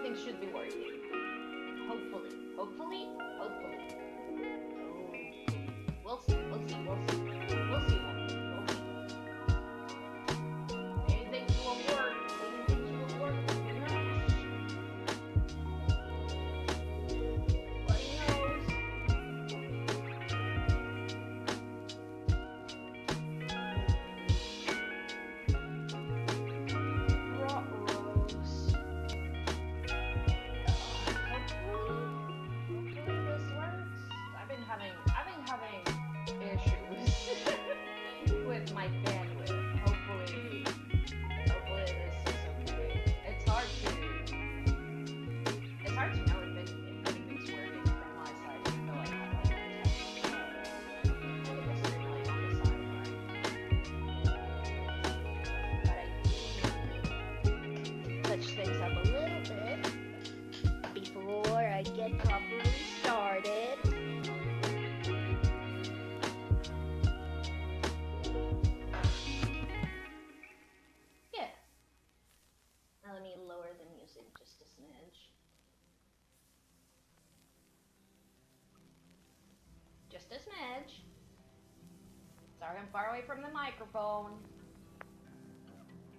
everything should be working. Hopefully. Hopefully. Hopefully. We'll see. We'll see. We'll see. We'll see. We'll see. Maybe things won't work. Maybe things won't work. Who knows? Bloody knows. With my bandwidth. Hopefully this is okay. It's hard to know if anything's working from my side, even though I have like a signal on the side, right? But I touch things up a little bit before I get properly started. Let me lower the music just a smidge. Just a smidge. Sorry, I'm far away from the microphone.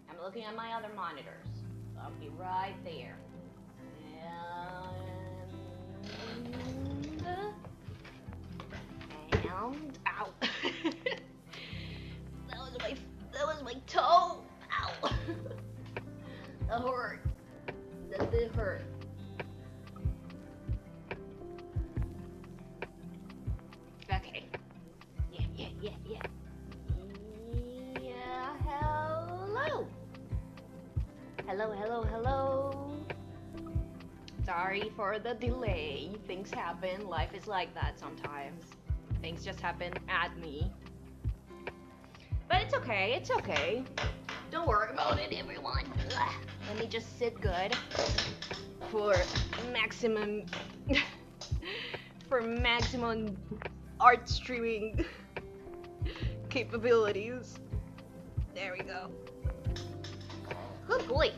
I'm looking at my other monitors. So I'll be right there. And ow. that was my toe. Ow. That hurt. That did hurt. Okay. Yeah. Yeah, hello. Sorry for the delay. Things happen. Life is like that sometimes. Things just happen at me. But it's okay. Don't worry about it, everyone. Let me just sit good for maximum art streaming capabilities. There we go. Oh boy.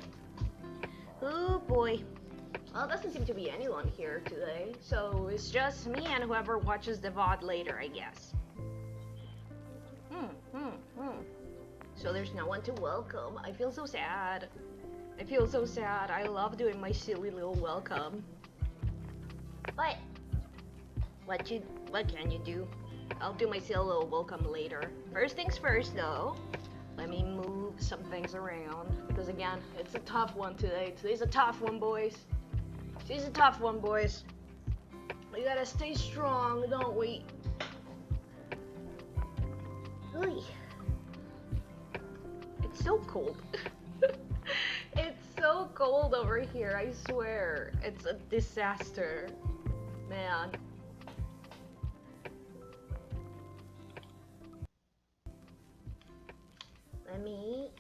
Well, doesn't seem to be anyone here today, so it's just me and whoever watches the VOD later, I guess. So there's no one to welcome. I feel so sad. I love doing my silly little welcome. But what can you do? I'll do my silly little welcome later. First things first though, let me move some things around. Because again, it's a tough one today. Today's a tough one, boys. We gotta stay strong, don't we? Oy. It's so cold. It's so cold over here, I swear. It's a disaster. Man. Let me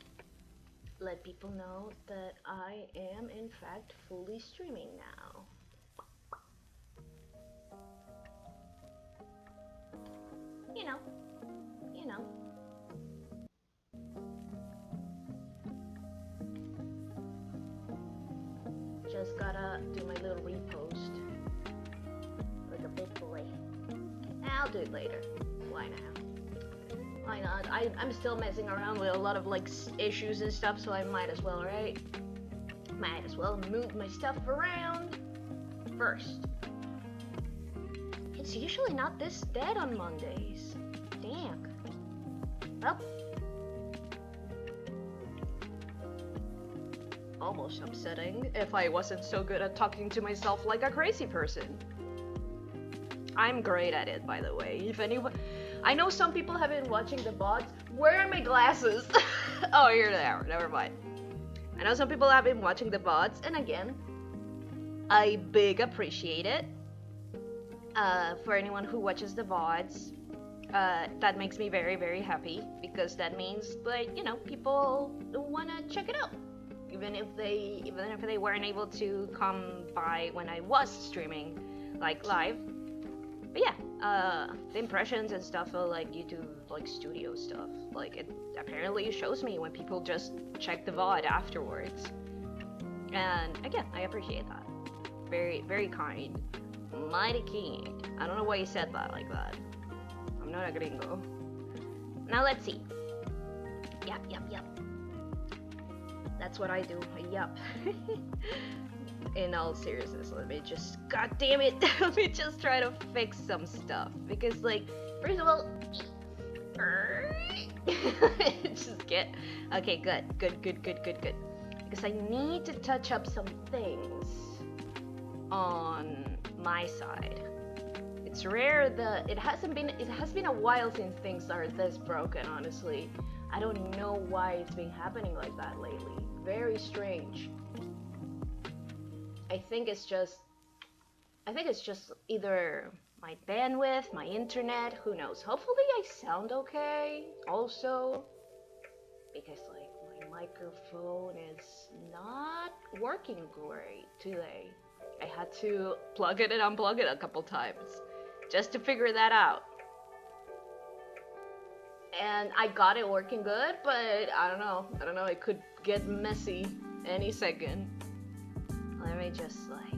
let people know that I am in fact fully streaming now. You know. Just gotta do my little repost like a big boy. I'll do it later. Why not? I'm still messing around with a lot of like issues and stuff, so I might as well, right? Might as well move my stuff around first. It's usually not this dead on Mondays. Dang. Well. Almost upsetting if I wasn't so good at talking to myself like a crazy person. I'm great at it, by the way. If anyone, I know some people have been watching the VODs. Where are my glasses? Oh, here they are. Never mind. I know some people have been watching the VODs, and again, I big appreciate it. For anyone who watches the VODs, that makes me very, very happy because that means that, you know, people wanna check it out. Even if they weren't able to come by when I was streaming, like live. But yeah, the impressions and stuff are like YouTube, like studio stuff. Like it apparently shows me when people just check the VOD afterwards. And again, I appreciate that. Very, very kind. Mighty king. I don't know why he said that like that. I'm not a gringo. Now let's see. Yup. That's what I do. Yup. In all seriousness, let me just, god damn it, let me just try to fix some stuff. Because, like, first of all, just get, okay, good. Because I need to touch up some things on my side. It's rare that it has been a while since things are this broken, honestly. I don't know why it's been happening like that lately. Very strange. I think it's just either my bandwidth, my internet, who knows. Hopefully I sound okay also, because like my microphone is not working great today. I had to plug it and unplug it a couple times just to figure that out. And I got it working good, but I don't know, it could get messy any second. Let me just like,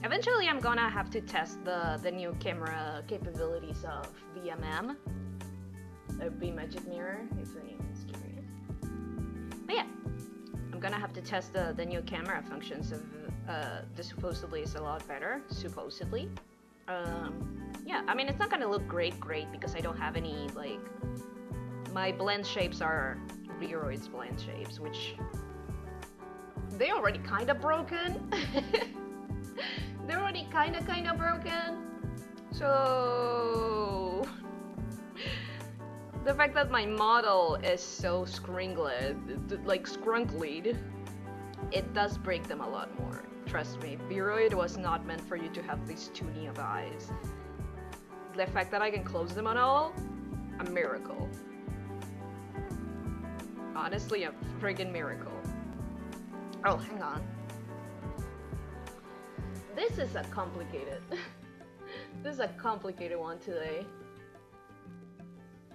eventually I'm gonna have to test the new camera capabilities of VMM, Be Magic Mirror, if anyone's curious. But yeah, I'm gonna have to test the new camera functions of this supposedly is a lot better, supposedly. Yeah, I mean, it's not gonna look great because I don't have any, like, my blend shapes are Leroy's blend shapes, which they already kind of broken. They're already kind of broken. So the fact that my model is so scrunklied, it does break them a lot more. Trust me, Leroy was not meant for you to have these tuning of eyes. The fact that I can close them on all, a miracle. Honestly, a friggin' miracle. Oh, hang on. This is a complicated one today.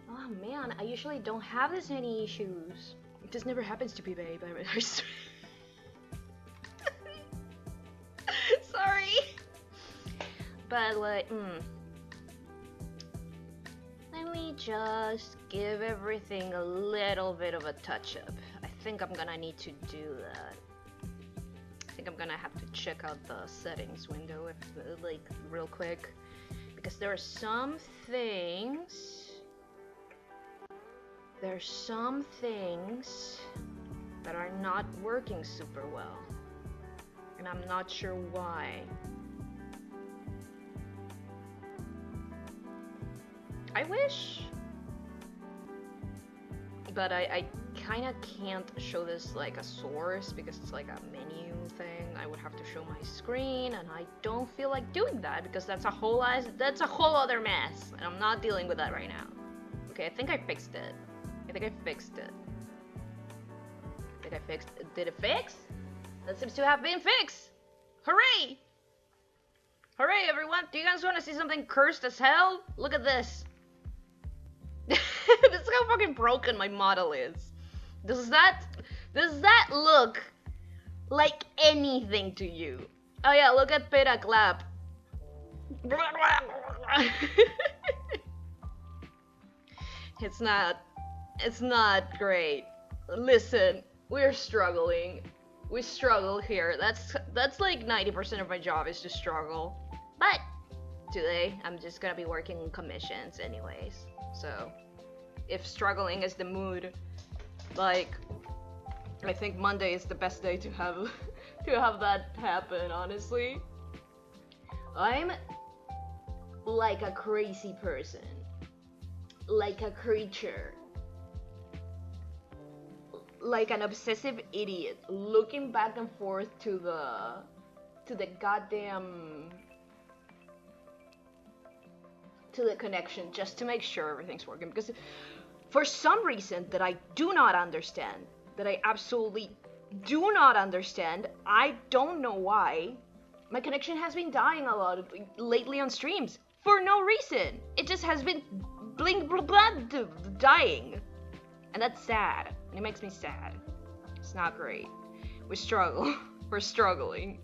Oh man, I usually don't have this many issues. This never happens to me, babe. I swear. Sorry. But like, let me just give everything a little bit of a touch-up. I think I'm gonna need to do that. I think I'm gonna have to check out the settings window like real quick, because there are some things that are not working super well, and I'm not sure why. I wish, but I kind of can't show this like a source because it's like a menu thing. I would have to show my screen, and I don't feel like doing that because that's a whole other mess, and I'm not dealing with that right now. Okay, I think I fixed it. Did it fix? That seems to have been fixed. Hooray! Hooray, everyone! Do you guys want to see something cursed as hell? Look at this. This is how fucking broken my model is. Does that look like anything to you? Oh yeah, look at Pera clap. It's not great. Listen, we're struggling. We struggle here. That's like 90% of my job is to struggle. But today I'm just gonna be working commissions anyways. So if struggling is the mood, like, I think Monday is the best day to have that happen, honestly. I'm like a crazy person, like a creature, like an obsessive idiot, looking back and forth to the goddamn the connection just to make sure everything's working, because for some reason that I do not understand, that I absolutely do not understand, I don't know why, my connection has been dying a lot lately on streams for no reason. It just has been dying, and that's sad. It makes me sad. It's not great. We struggle. We're struggling.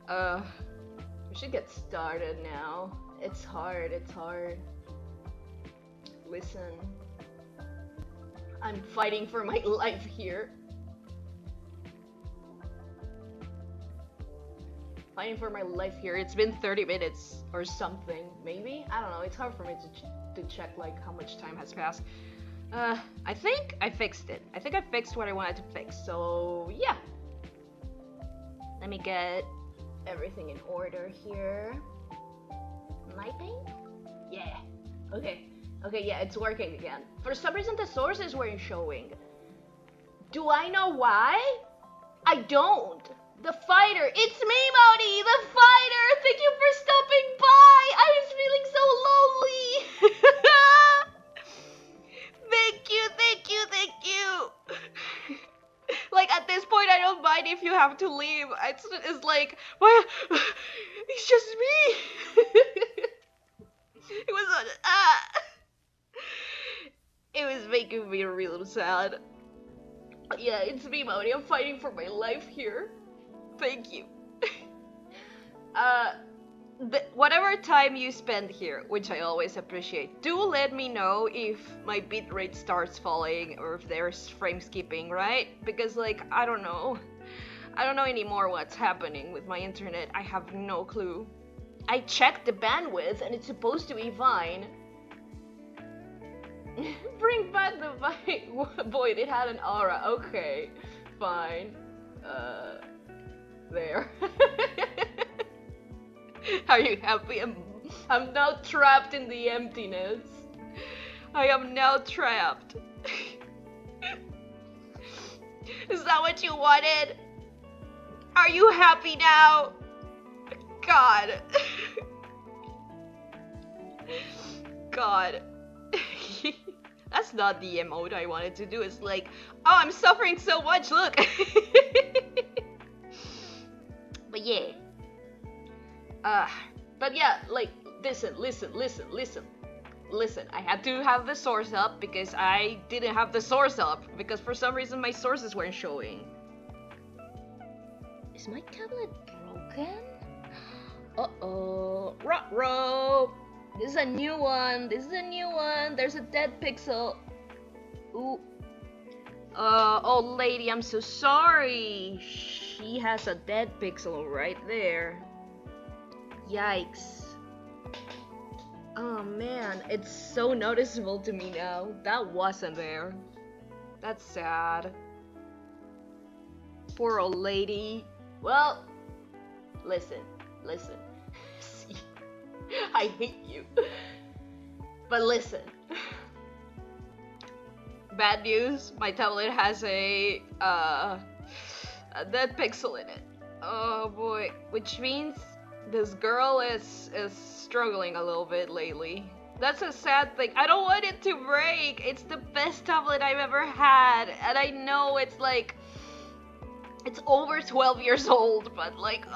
We should get started now. It's hard, it's hard. Listen. I'm fighting for my life here. Fighting for my life here. It's been 30 minutes or something, maybe? I don't know, it's hard for me to check like how much time has passed. I think I fixed it. I think I fixed what I wanted to fix, so yeah. Let me get everything in order here. MYPAINT? Yeah. Okay. Okay, yeah, it's working again. For some reason the sources weren't showing. Do I know why? I don't. The fighter, it's me, Modi, the fighter! Thank you for stopping by! I was feeling so lonely! Thank you, thank you, thank you! Like, at this point, I don't mind if you have to leave. It's like, well, it's just me! It was, it was making me real sad. Yeah, it's me, Modi. I'm fighting for my life here. Thank you. Whatever time you spend here, which I always appreciate, do let me know if my bitrate starts falling or if there's frame skipping, right? Because, like, I don't know. I don't know anymore what's happening with my internet. I have no clue. I checked the bandwidth and it's supposed to be fine. Bring back the void. It had an aura. Okay, fine. There. Are you happy? I'm now trapped in the emptiness. I am now trapped. Is that what you wanted? Are you happy now? God. God. That's not the emote I wanted to do. It's like, oh, I'm suffering so much, look. But yeah. But yeah, like, listen. I had to have the source up because I didn't have the source up because for some reason my sources weren't showing. Is my tablet broken? Uh-oh. Ruh-roh. This is a new one. There's a dead pixel. Ooh. Old lady, I'm so sorry. She has a dead pixel right there. Yikes. Oh man, it's so noticeable to me now. That wasn't there. That's sad. Poor old lady. Well, listen. See, I hate you. But listen. Bad news, my tablet has a dead pixel in it. Oh boy, which means this girl is struggling a little bit lately. That's a sad thing. I don't want it to break. It's the best tablet I've ever had, and I know it's like it's over 12 years old, but like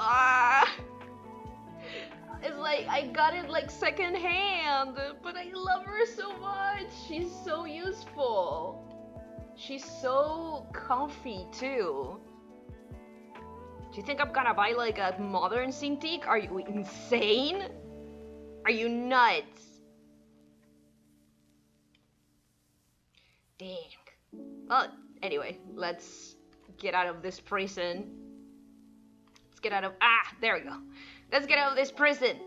it's like I got it like second hand, but I love her so much. She's so useful. She's so comfy too. Do you think I'm gonna buy like a modern Cintiq? Are you insane? Are you nuts? Dang. Well, anyway, let's get out of this prison. Let's get out of there we go. Let's get out of this prison.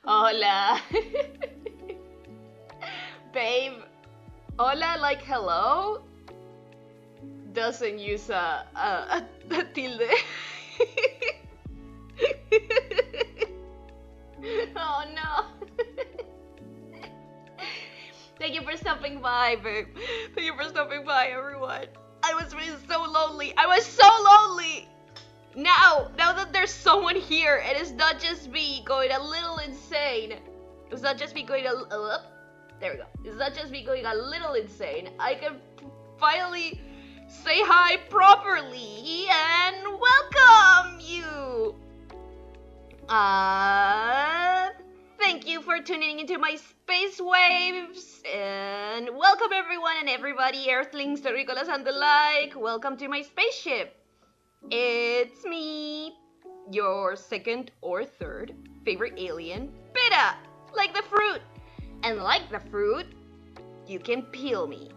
Hola. Babe. Hola, like hello? Doesn't use a tilde. Oh no. Thank you for stopping by, babe. Thank you for stopping by, everyone. I was really so lonely. I was so lonely. Now that there's someone here, and it's not just me going a little insane. It's not just me going there we go. It's not just me going a little insane. I can finally say hi properly and welcome you. Thank you for tuning into my space waves, and welcome everyone and everybody, Earthlings, Terrícolas, and the like. Welcome to my spaceship. It's me, your second or third favorite alien, Pera, like the fruit. And like the fruit, you can peel me.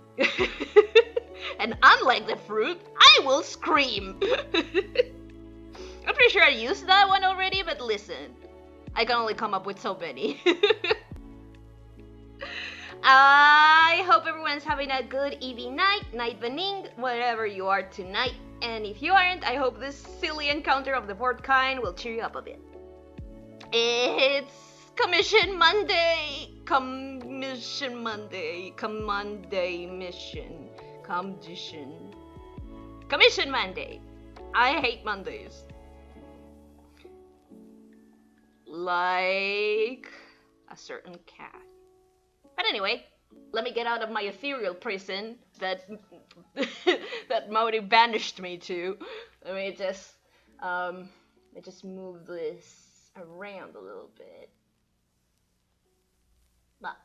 And unlike the fruit, I will scream. I'm pretty sure I used that one already, but listen, I can only come up with so many. I hope everyone's having a good evening night bening, wherever you are tonight. And if you aren't, I hope this silly encounter of the fourth kind will cheer you up a bit. It's Commission Monday! Commission Monday. Commission Monday. I hate Mondays. Like a certain cat. But anyway, let me get out of my ethereal prison that that Modi banished me to. Let me just move this around a little bit. What?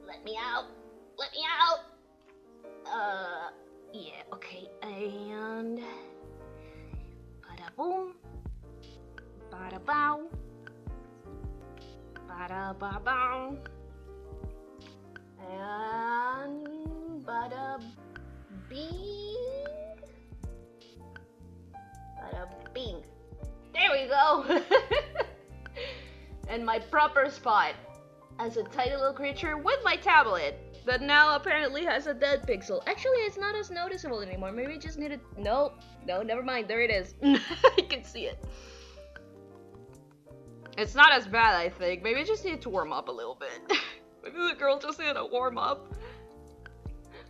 Let me out. Let me out. Yeah, okay, and bada boom, bada bow, bada ba bow, and bada bing, bada bing. There we go. And my proper spot as a tiny little creature with my tablet that now apparently has a dead pixel. Actually, it's not as noticeable anymore. Maybe I just needed... No, never mind. There it is. I can see it. It's not as bad, I think. Maybe I just needed to warm up a little bit. Maybe the girl just needed a warm up.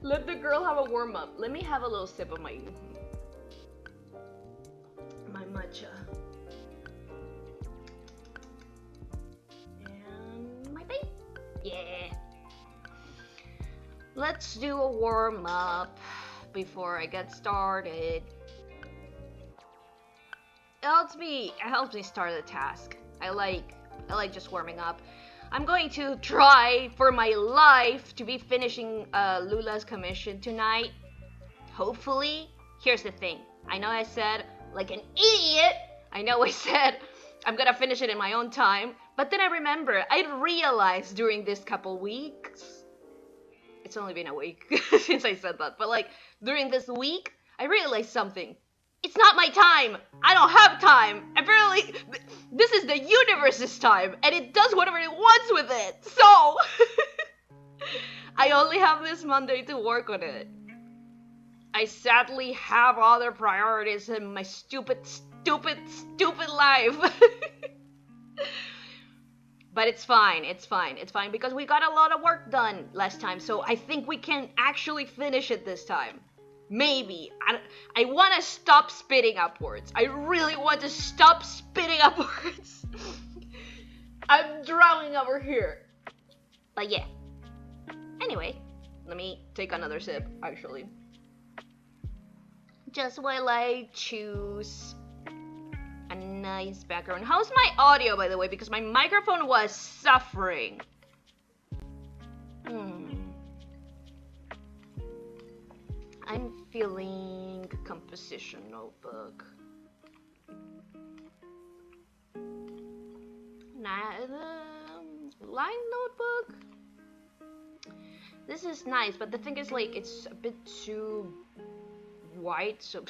Let the girl have a warm up. Let me have a little sip of my matcha. And my babe. Yeah. Let's do a warm-up before I get started. It helps me start the task. I like just warming up. I'm going to try for my life to be finishing Lula's commission tonight. Hopefully. Here's the thing. I know I said, like an idiot, I said I'm gonna finish it in my own time, but then I remember, I realized during this couple weeks, it's only been a week since I said that, but like, during this week, I realized something. It's not my time! I don't have time! Apparently, this is the universe's time, and it does whatever it wants with it! So, I only have this Monday to work on it. I sadly have other priorities in my stupid life. But it's fine, because we got a lot of work done last time, so I think we can actually finish it this time. Maybe. I want to stop spitting upwards. I really want to stop spitting upwards. I'm drowning over here. But yeah. Anyway, let me take another sip, actually. Just while I choose a nice background. How's my audio, by the way? Because my microphone was suffering. I'm feeling composition notebook. Line notebook? This is nice, but the thing is, like, it's a bit too white, so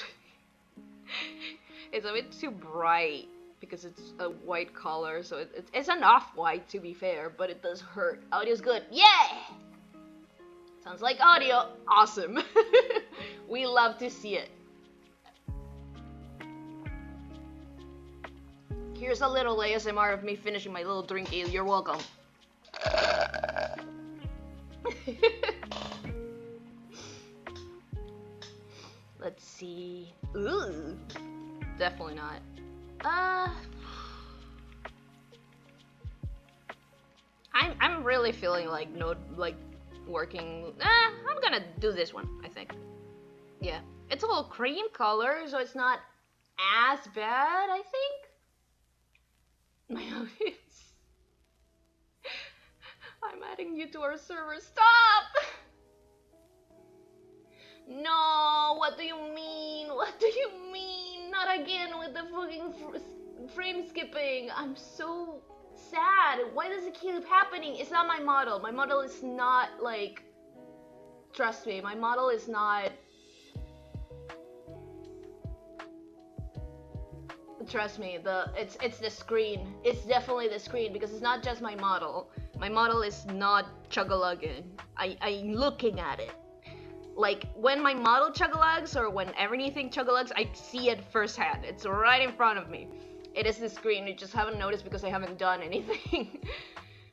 it's a bit too bright because it's a white color, so it's an off-white, to be fair, but it does hurt. Audio's good. Yeah! Sounds like audio. Awesome. We love to see it. Here's a little ASMR of me finishing my little drink. You're welcome. Let's see. Ooh. Definitely not. I'm really feeling like working. I'm gonna do this one, I think. Yeah. It's a little cream color, so it's not as bad, I think. My audience. I'm adding you to our server. Stop! No, what do you mean? What do you mean? Not again with the fucking frame skipping. I'm so sad. Why does it keep happening? It's not my model. My model is not like... Trust me, my model is not... Trust me, it's the screen. It's definitely the screen because it's not just my model. My model is not chug-a-lugging. I'm looking at it. Like, when my model chug-a-lugs or when anything chug-a-lugs, I see it firsthand. It's right in front of me. It is the screen. You just haven't noticed because I haven't done anything.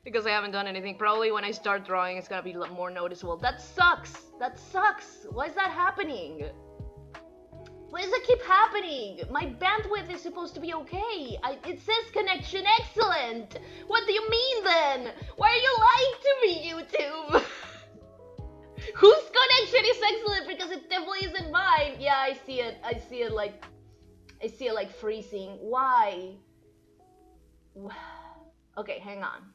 Because I haven't done anything. Probably when I start drawing, it's gonna be more noticeable. That sucks. That sucks. Why is that happening? Why does it keep happening? My bandwidth is supposed to be okay. It says connection excellent. What do you mean then? Why are you lying to me, YouTube? Whose connection is excellent? Because it definitely isn't mine. Yeah, I see it. I see it like freezing. Why? Okay, hang on.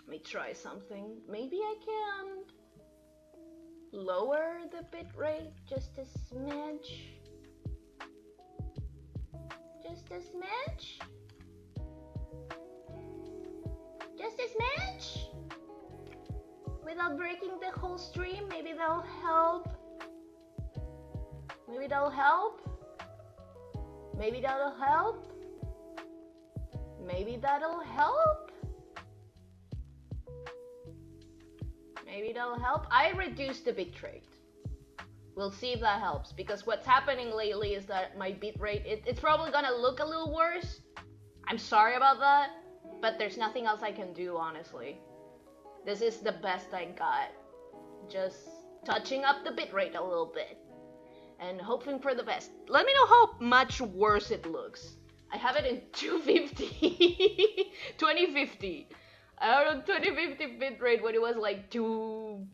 Let me try something. Maybe I can lower the bitrate just a smidge. Just a smidge? Just a smidge? Without breaking the whole stream, maybe that'll help. Maybe that'll help. Maybe that'll help. Maybe that'll help. Maybe that'll help. I reduced the bitrate. We'll see if that helps, because what's happening lately is that my bitrate, it's probably gonna look a little worse. I'm sorry about that, but there's nothing else I can do, honestly. This is the best I got. Just touching up the bitrate a little bit and hoping for the best. Let me know how much worse it looks. I have it in 250, 2050. I had a 2050 bitrate when it was like 200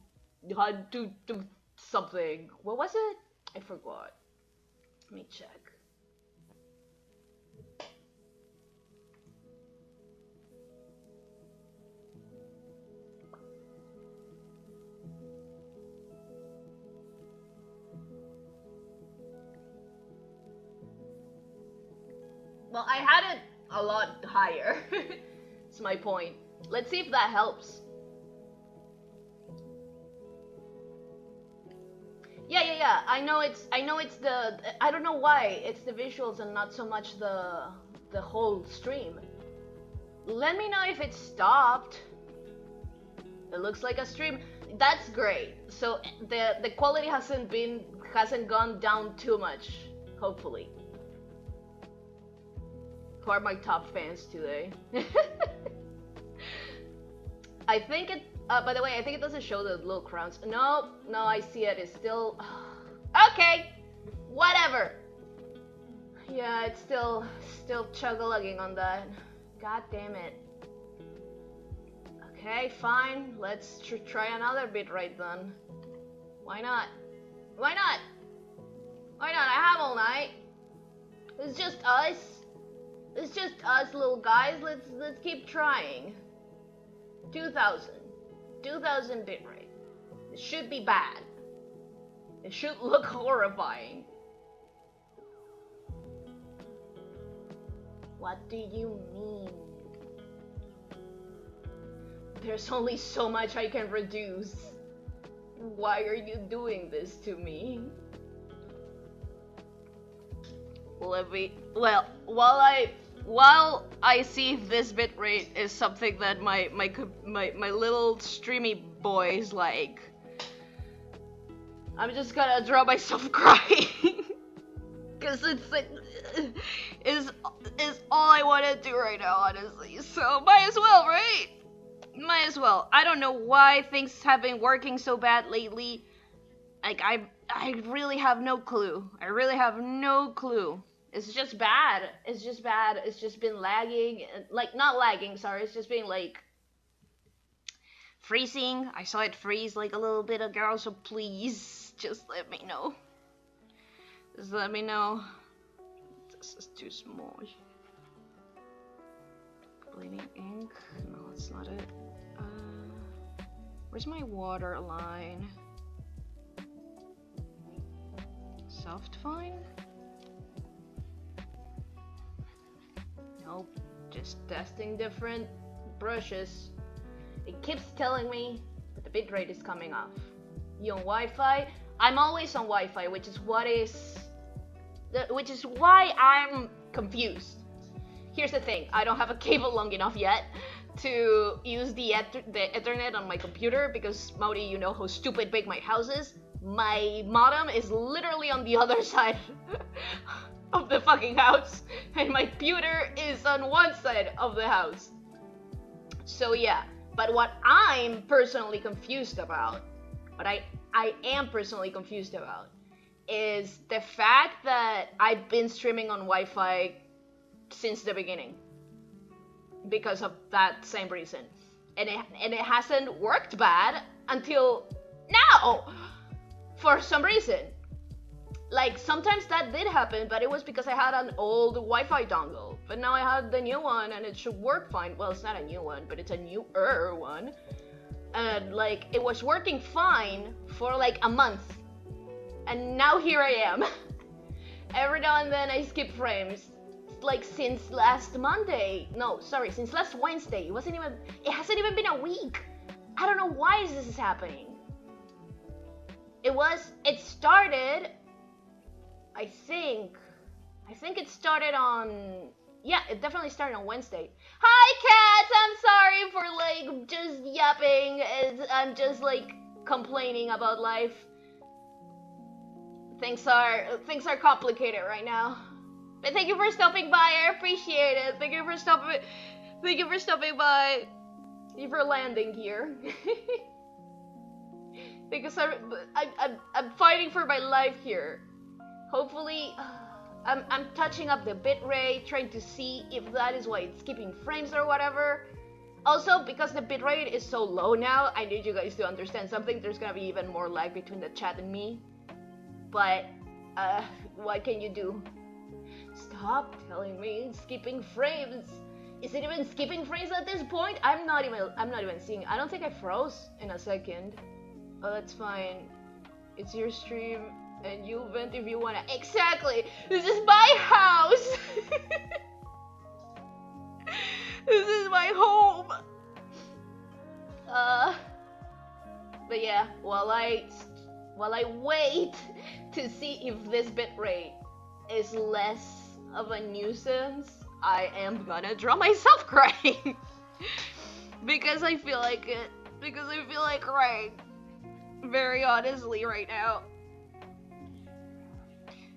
something. What was it? I forgot. Let me check. Well, I had it a lot higher. That's my point. Let's see if that helps. Yeah. I know it's the, I don't know why it's the visuals and not so much the whole stream. Let me know if it stopped. It looks like a stream. That's great. So the quality hasn't gone down too much, hopefully. Who are my top fans today? I think it, by the way, I think it doesn't show the little crowns. No, I see it. It's still... Okay, whatever. Yeah, it's still chug-a-lugging on that. God damn it. Okay, fine. Let's try another bitrate then. Why not? Why not? Why not? I have all night. It's just us. It's just us little guys. Let's keep trying. 2000 bitrate. It should be bad. It should look horrifying. What do you mean? There's only so much I can reduce. Why are you doing this to me? Well, while I see if this bitrate is something that my little streamy boys like, I'm just gonna draw myself crying. Cause it's like, is all I wanna do right now, honestly. So might as well, right? Might as well. I don't know why things have been working so bad lately. Like, I really have no clue. I really have no clue. It's just bad. It's just bad. It's just been lagging. Like, not lagging, sorry. It's just been, like, freezing. I saw it freeze, like, a little bit ago, so please, just let me know. Just let me know. This is too small. Bleeding ink? No, that's not it. Where's my water line? Soft fine? Nope. Just testing different brushes. It keeps telling me that the bitrate is coming off. You on Wi-Fi? I'm always on Wi-Fi, which is why I'm confused. Here's the thing, I don't have a cable long enough yet to use the Ethernet on my computer because, Mauri, you know how stupid big my house is. My modem is literally on the other side of the fucking house, and my computer is on one side of the house. So yeah, but what I'm personally confused about, I am personally confused about, is the fact that I've been streaming on Wi-Fi since the beginning because of that same reason, and it hasn't worked bad until now for some reason. Like, sometimes that did happen, but it was because I had an old Wi-Fi dongle, but now I have the new one and it should work fine. Well, it's not a new one, but it's a newer one, and like, it was working fine for like a month, and now here I am. Every now and then I skip frames. Like, since last Monday. No, sorry, since last Wednesday. It hasn't even been a week. I don't know why this is happening. It started, I think it started on, yeah, it definitely started on Wednesday. Hi, cats! I'm sorry for, like, just yapping. I'm just, like, complaining about life. Things are complicated right now. But thank you for stopping by. I appreciate it. Thank you for stopping by. Thank you for landing here. Because I'm fighting for my life here. Hopefully, I'm touching up the bitrate, trying to see if that is why it's skipping frames or whatever. Also, because the bitrate is so low now, I need you guys to understand something. There's gonna be even more lag between the chat and me. But what can you do? Stop telling me it's skipping frames. Is it even skipping frames at this point? I'm not even seeing. I don't think I froze in a second. Oh, that's fine. It's your stream, and you vent if you wanna. Exactly. This is my house. This is my home. But yeah, while I wait to see if this bitrate is less of a nuisance, I am gonna draw myself crying. Because I feel like it. Because I feel like crying. Very honestly right now.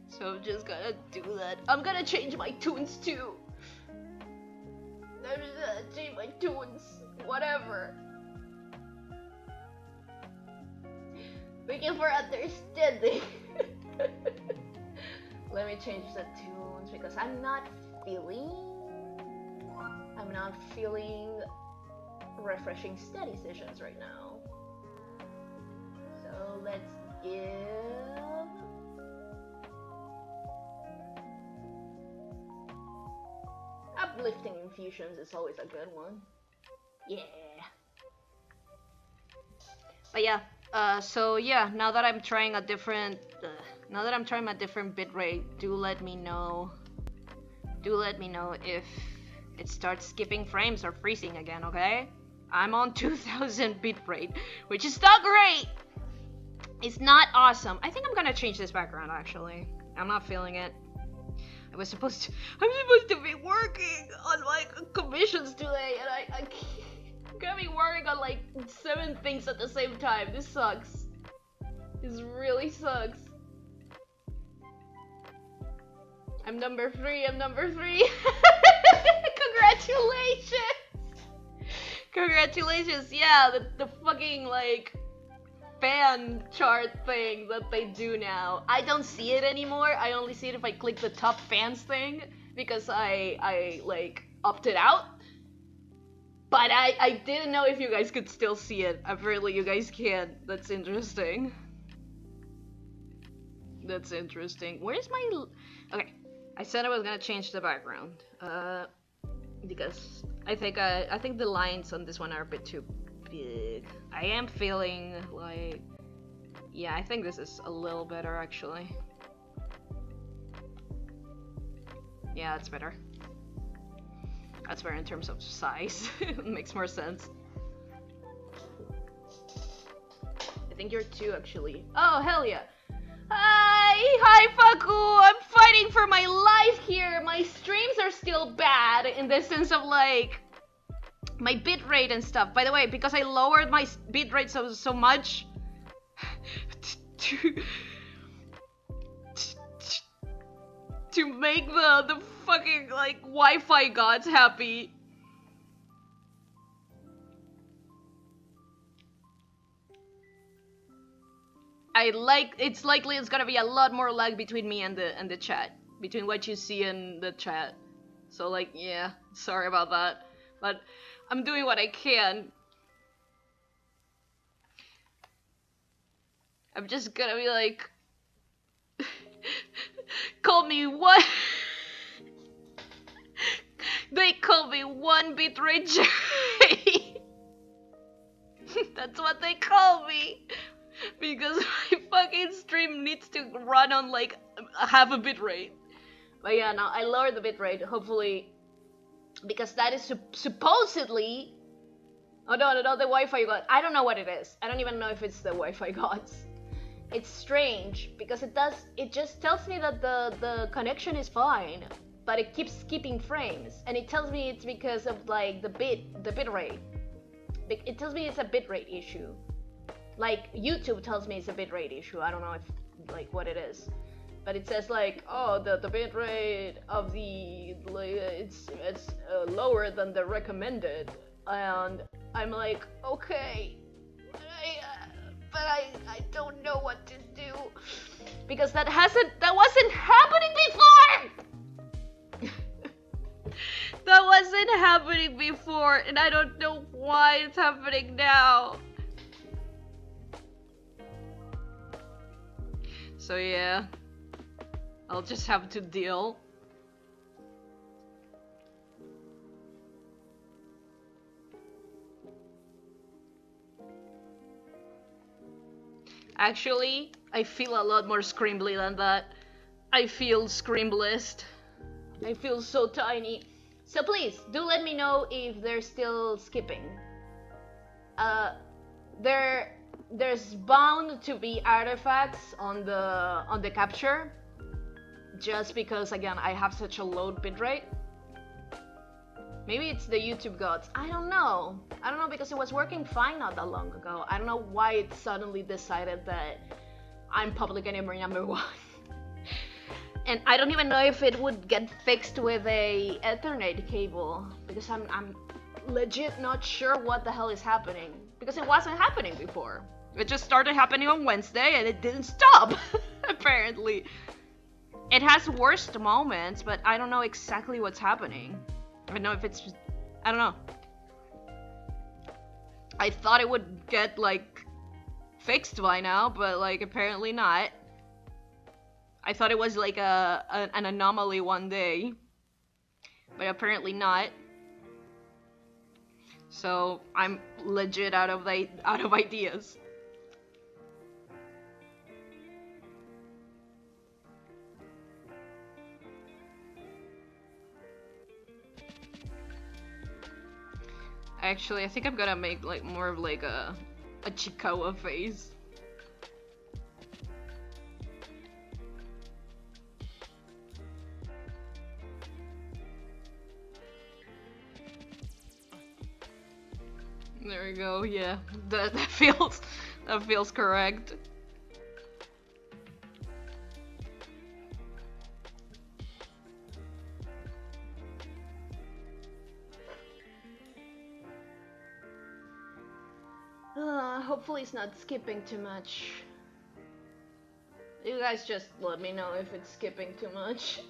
So I'm just gonna do that. I'm gonna change my tunes too. I'm just gonna change my tunes. Whatever. Thank you for understanding. Let me change the tunes because I'm not feeling refreshing steady sessions right now. So let's give uplifting infusions is always a good one. Yeah. But yeah, so yeah, now that I'm trying a different bitrate, do let me know if it starts skipping frames or freezing again, okay? I'm on 2000 bitrate, which is not great. It's not awesome. I think I'm gonna change this background actually. I'm not feeling it. I'm supposed to be working on like commissions today, and I'm gonna be working on like 7 things at the same time. This sucks. This really sucks. I'm number 3. Congratulations! Congratulations! Yeah, the fucking like fan chart thing that they do now. I don't see it anymore. I only see it if I click the top fans thing because I like opted out. But I didn't know if you guys could still see it. Apparently you guys can. That's interesting. That's interesting. Where's my... Okay. I said I was gonna change the background, because I think the lines on this one are a bit too big. I am feeling like, yeah, I think this is a little better actually. Yeah, that's better. That's better in terms of size. It makes more sense. I think you're two actually. Oh, hell yeah. Hi, Faku! I'm fighting for my life here! My streams are still bad in the sense of like my bitrate and stuff. By the way, because I lowered my bitrate so much to make the fucking like Wi-Fi gods happy. It's likely it's gonna be a lot more lag between me and the chat, between what you see in the chat. So like, yeah, sorry about that, but I'm doing what I can. I'm just gonna be like, call me what? They call me 1-bit rich. That's what they call me. Because my fucking stream needs to run on like half a bitrate. But yeah, no, I lowered the bitrate, hopefully, because that is supposedly. Oh no, the Wi-Fi god. I don't know what it is. I don't even know if it's the Wi-Fi gods. It's strange because it just tells me that the connection is fine, but it keeps skipping frames, and it tells me it's because of like the bitrate. It tells me it's a bitrate issue. Like YouTube tells me it's a bitrate issue. I don't know if like what it is, but it says like, oh, the bitrate of the like, it's lower than the recommended, and I'm like, okay, but I don't know what to do because that wasn't happening before. That wasn't happening before, and I don't know why it's happening now. So yeah, I'll just have to deal. Actually, I feel a lot more scrimblly than that. I feel scrimblest. I feel so tiny. So please, do let me know if they're still skipping. There's bound to be artifacts on the capture, just because again I have such a low bitrate. Maybe it's the YouTube gods. I don't know because it was working fine not that long ago. I don't know why it suddenly decided that I'm public enemy #1. And I don't even know if it would get fixed with a Ethernet cable, because I'm legit not sure what the hell is happening, because it wasn't happening before. It just started happening on Wednesday and it didn't stop. Apparently it has worst moments, but I don't know exactly what's happening. I don't know if it's, I don't know. I thought it would get like fixed by now, but like apparently not. I thought it was like an anomaly one day, but apparently not. So I'm legit out of ideas. Actually, I think I'm gonna make like more of like a Chikawa face. There we go. Yeah, that feels correct. Hopefully it's not skipping too much. You guys just let me know if it's skipping too much.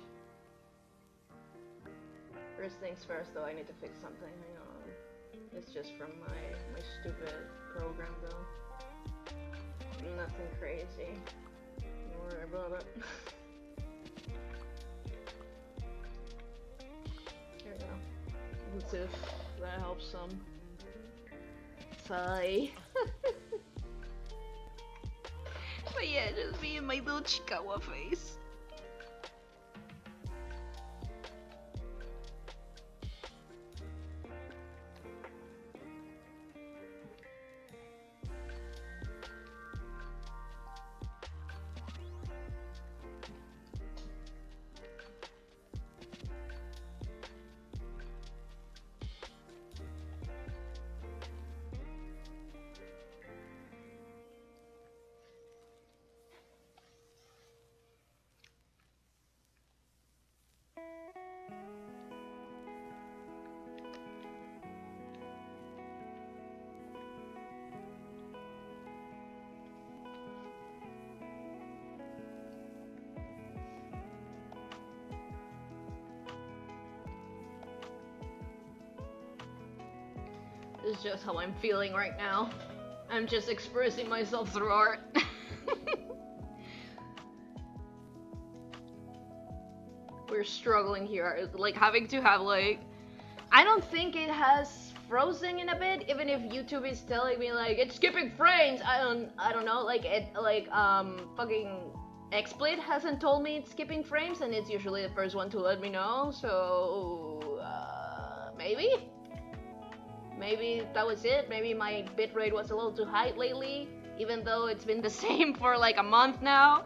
First things first though, I need to fix something. Hang on. It's just from my stupid program though. Nothing crazy. Don't worry about it. Let's see if that helps some. Sigh. But yeah, just me and my little Chiikawa face. This is just how I'm feeling right now. I'm just expressing myself through art. We're struggling here, like having to have like... I don't think it has frozen in a bit, even if YouTube is telling me like it's skipping frames. I don't know, like fucking XSplit hasn't told me it's skipping frames, and it's usually the first one to let me know, so maybe that was it. Maybe my bitrate was a little too high lately, even though it's been the same for like a month now.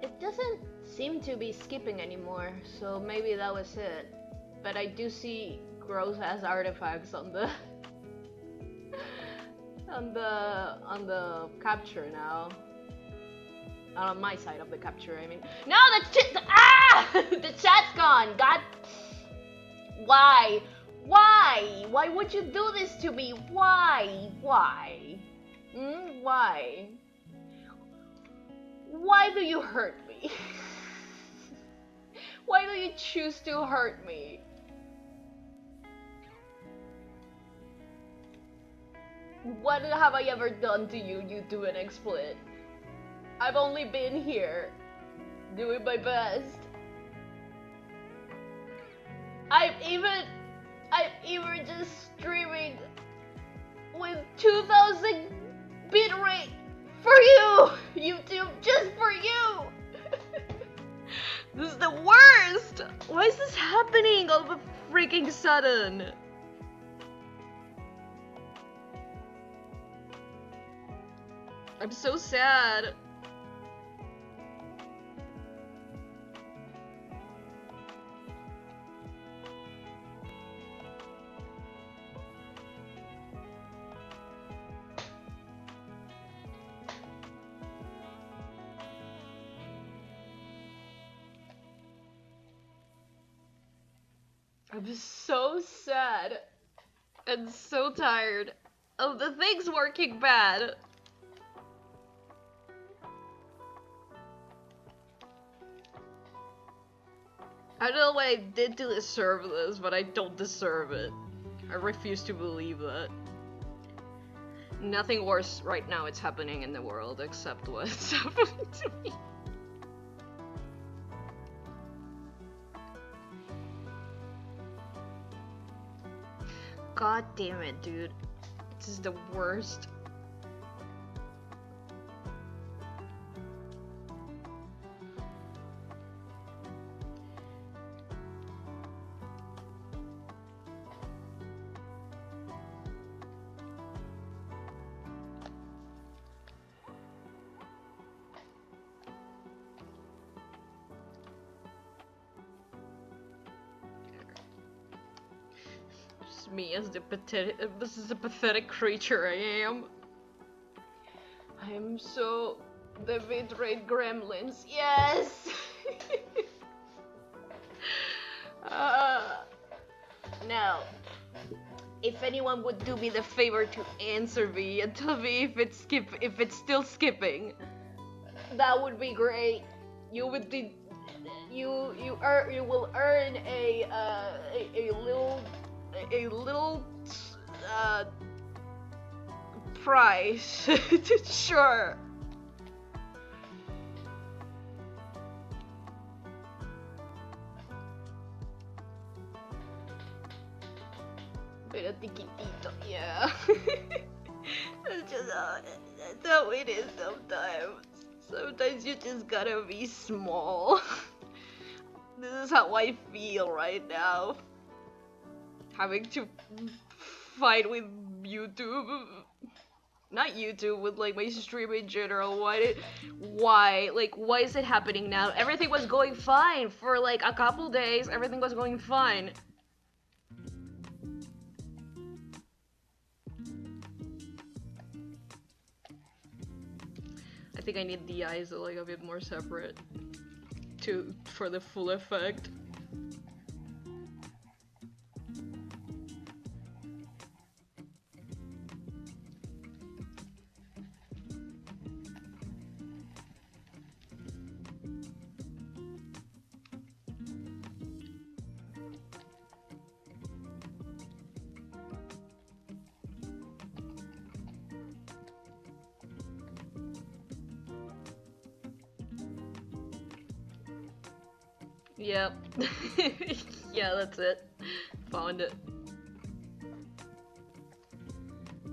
It doesn't seem to be skipping anymore, so maybe that was it. But I do see gross ass artifacts on the on the capture now. On my side of the capture, I mean. No, the chat's gone. God, why? Why would you do this to me? Why? Why? Why? Why do you hurt me? Why do you choose to hurt me? What have I ever done to you, YouTube and XSplit? I've only been here, doing my best. I'm even just streaming with 2000 bitrate for you, YouTube, just for you. This is the worst. Why is this happening all of a freaking sudden? I'm so sad. I'm so sad and so tired of the things working bad. I don't know what I did to deserve this, but I don't deserve it. I refuse to believe that. Nothing worse right now is happening in the world except what's happening to me. God damn it, dude. This is the worst. is me as the pathetic creature I am. I am so the bitrate gremlins. Yes. Now, if anyone would do me the favor to answer me and tell me if it's still skipping, that would be great. You would you will earn a little prize. Sure. Pero tiquitito, yeah. That's just that's how it is sometimes. Sometimes you just gotta be small. This is how I feel right now. Having to fight with YouTube. Not YouTube, with like my stream in general. Why? Like, why is it happening now? Everything was going fine for like a couple days. Everything was going fine. I think I need the eyes like a bit more separate for the full effect. Yep. Yeah, that's it. Found it.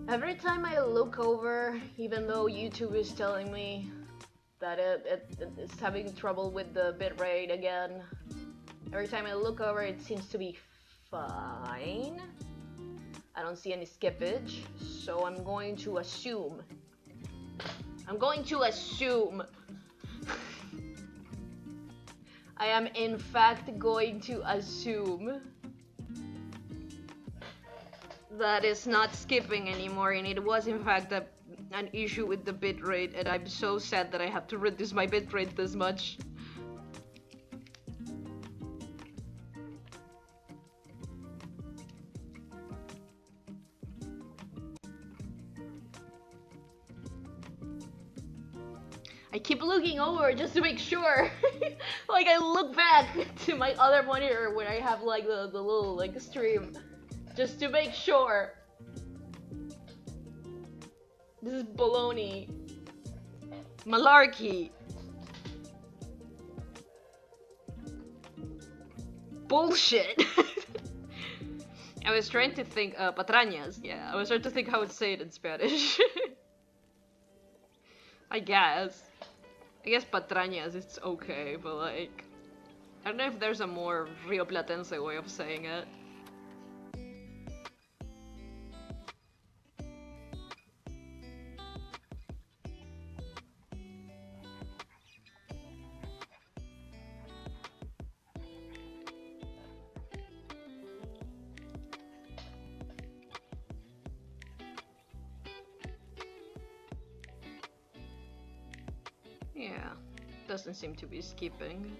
Every time I look over, even though YouTube is telling me that it's having trouble with the bitrate again, every time I look over it seems to be fine. I don't see any skippage, so I'm going to assume. I am in fact going to assume that it's not skipping anymore, and it was in fact an issue with the bitrate, and I'm so sad that I have to reduce my bitrate this much. I keep looking over just to make sure. Like, I look back to my other monitor when I have like the little like stream, just to make sure. This is baloney. Malarkey. Bullshit. I was trying to think, patrañas, yeah. I was trying to think how to say it in Spanish. I guess patrañas, it's okay, but like, I don't know if there's a more Rio Platense way of saying it. Yeah, doesn't seem to be skipping.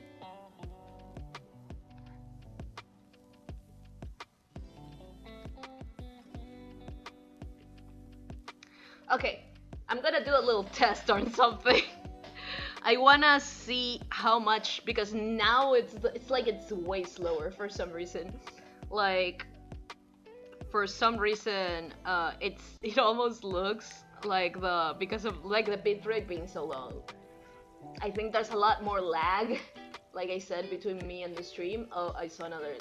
Okay, I'm gonna do a little test on something. I wanna see how much, because now it's like it's way slower for some reason. Like, for some reason, it almost looks like because of like the bitrate being so low. I think there's a lot more lag, like I said, between me and the stream. Oh, I saw another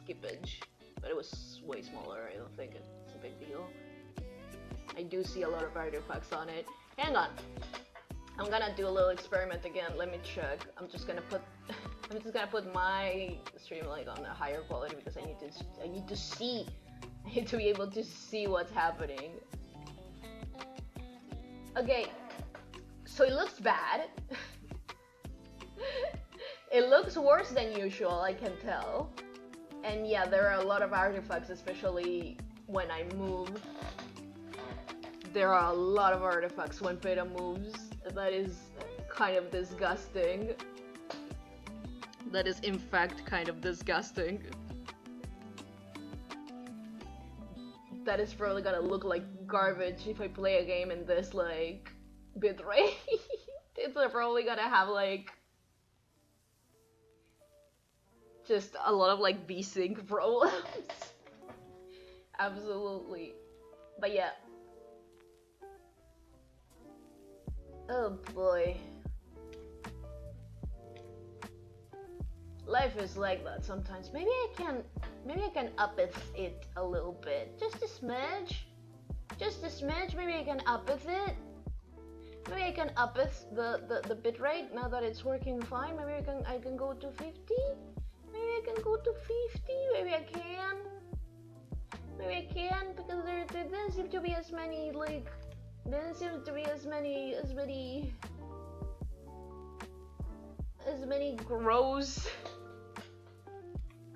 skippage, but it was way smaller. I don't think it's a big deal. I do see a lot of artifacts on it. Hang on, I'm gonna do a little experiment again. Let me check. I'm just gonna put my stream like on a higher quality because I need to be able to see what's happening. Okay. So it looks bad. It looks worse than usual, I can tell. And yeah, there are a lot of artifacts, especially when I move. There are a lot of artifacts when Pera moves. That is kind of disgusting. That is in fact kind of disgusting. That is probably gonna look like garbage if I play a game in this like bitrate. It's probably gonna have like just a lot of like V-Sync problems. Absolutely. But yeah. Oh boy. Life is like that sometimes. Maybe I can up it a little bit. Just a smidge. Just a smidge. Maybe I can up it. Maybe I can up it the bitrate now that it's working fine. Maybe I can go to 50. Maybe I can go to 50. Maybe I can. Maybe I can because there doesn't seem to be as many like. There doesn't seem to be as many gross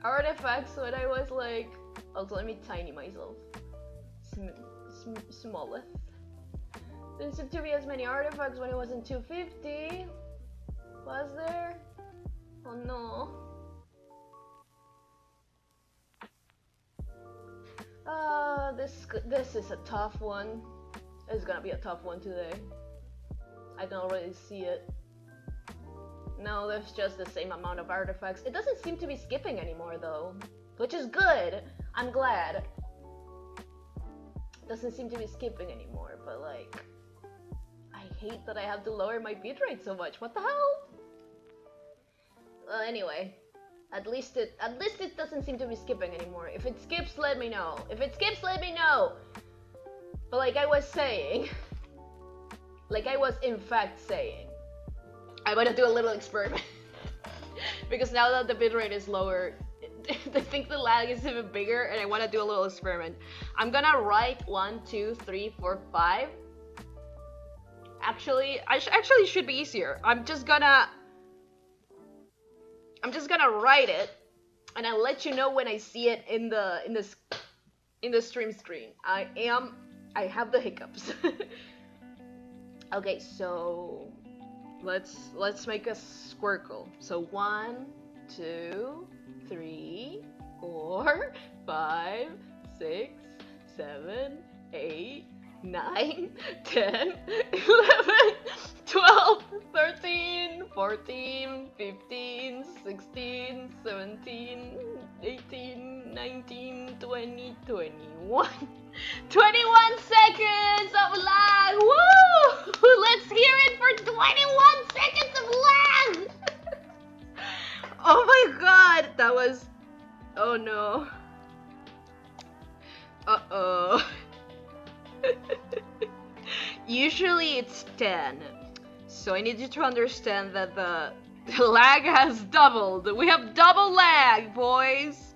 artifacts when I was like. Also, let me tiny myself. Smallest. There didn't seem to be as many artifacts when it was in 250. Was there? Oh no. This is a tough one. It's gonna be a tough one today. I can already see it. No, there's just the same amount of artifacts. It doesn't seem to be skipping anymore though, which is good. I'm glad. It doesn't seem to be skipping anymore, but like, I hate that I have to lower my bitrate so much. What the hell? Anyway, at least it doesn't seem to be skipping anymore. If it skips, let me know. If it skips, let me know. But like I was saying, like I was in fact saying, I'm gonna do a little experiment. Because now that the bitrate is lower, I think the lag is even bigger and I wanna do a little experiment. I'm gonna write 1, 2, 3, 4, 5. Actually, actually should be easier. I'm just gonna write it and I'll let you know when I see it in the stream screen. I have the hiccups. Okay, so let's make a squircle. So 1, 2, 3, 4, 5, 6, 7, 8, 9, 10, 11, 12, 13, 14, 15, 16, 17, 18, 19, 20, 21. 21 seconds of lag! Woo! Let's hear it for 21 seconds of lag! Oh my god, that was... Oh no. Uh-oh. Usually it's 10. So I need you to understand that the lag has doubled. We have double lag, boys.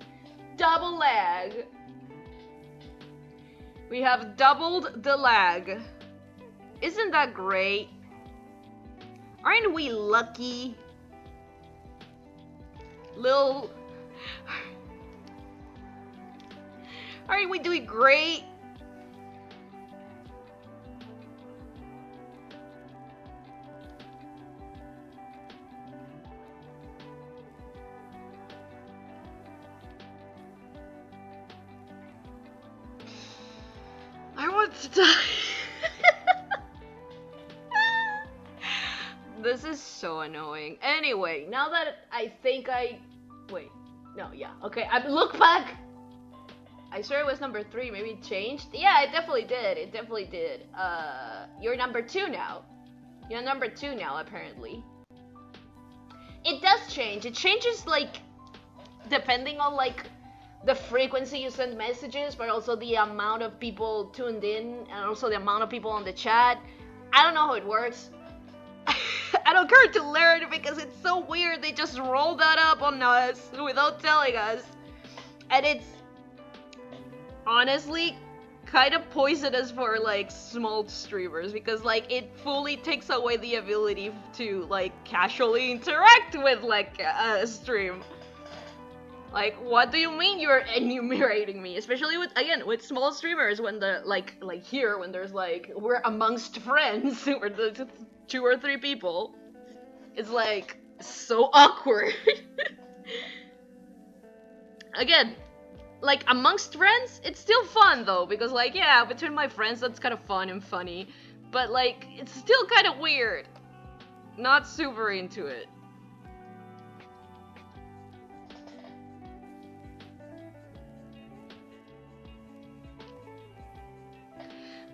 Double lag. We have doubled the lag. Isn't that great? Aren't we lucky? Aren't we doing great? I want to die. This is so annoying. Anyway, now that I think wait, no, yeah, okay, look back. I swear it was number 3, maybe it changed? Yeah, it definitely did, you're number 2 now. You're number 2 now, apparently. It does change. It changes, like, depending on, like, the frequency you send messages, but also the amount of people tuned in, and also the amount of people on the chat. I don't know how it works. I don't care to learn because it's so weird. They just roll that up on us without telling us. And it's honestly kind of poisonous for like small streamers because like it fully takes away the ability to like casually interact with like a stream. Like, what do you mean you're enumerating me? Especially with, again, with small streamers, when the, like here, when there's like, we're amongst friends, we're the 2 or 3 people. It's like, so awkward. Again, like, amongst friends, it's still fun though, because like, yeah, between my friends, that's kind of fun and funny. But like, it's still kind of weird. Not super into it.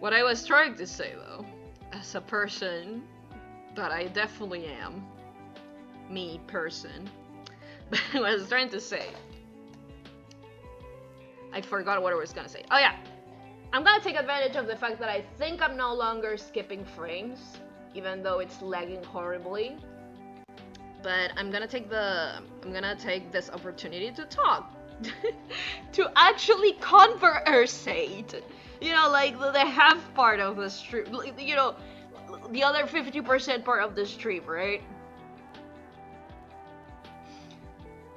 What I was trying to say though, as a person that I definitely am, me person, but what I was trying to say, I forgot what I was gonna say. Oh yeah, I'm gonna take advantage of the fact that I think I'm no longer skipping frames, even though it's lagging horribly. But I'm gonna take this opportunity to talk, to actually conversate. You know, like the half part of the stream, you know, the other 50% part of the stream, right?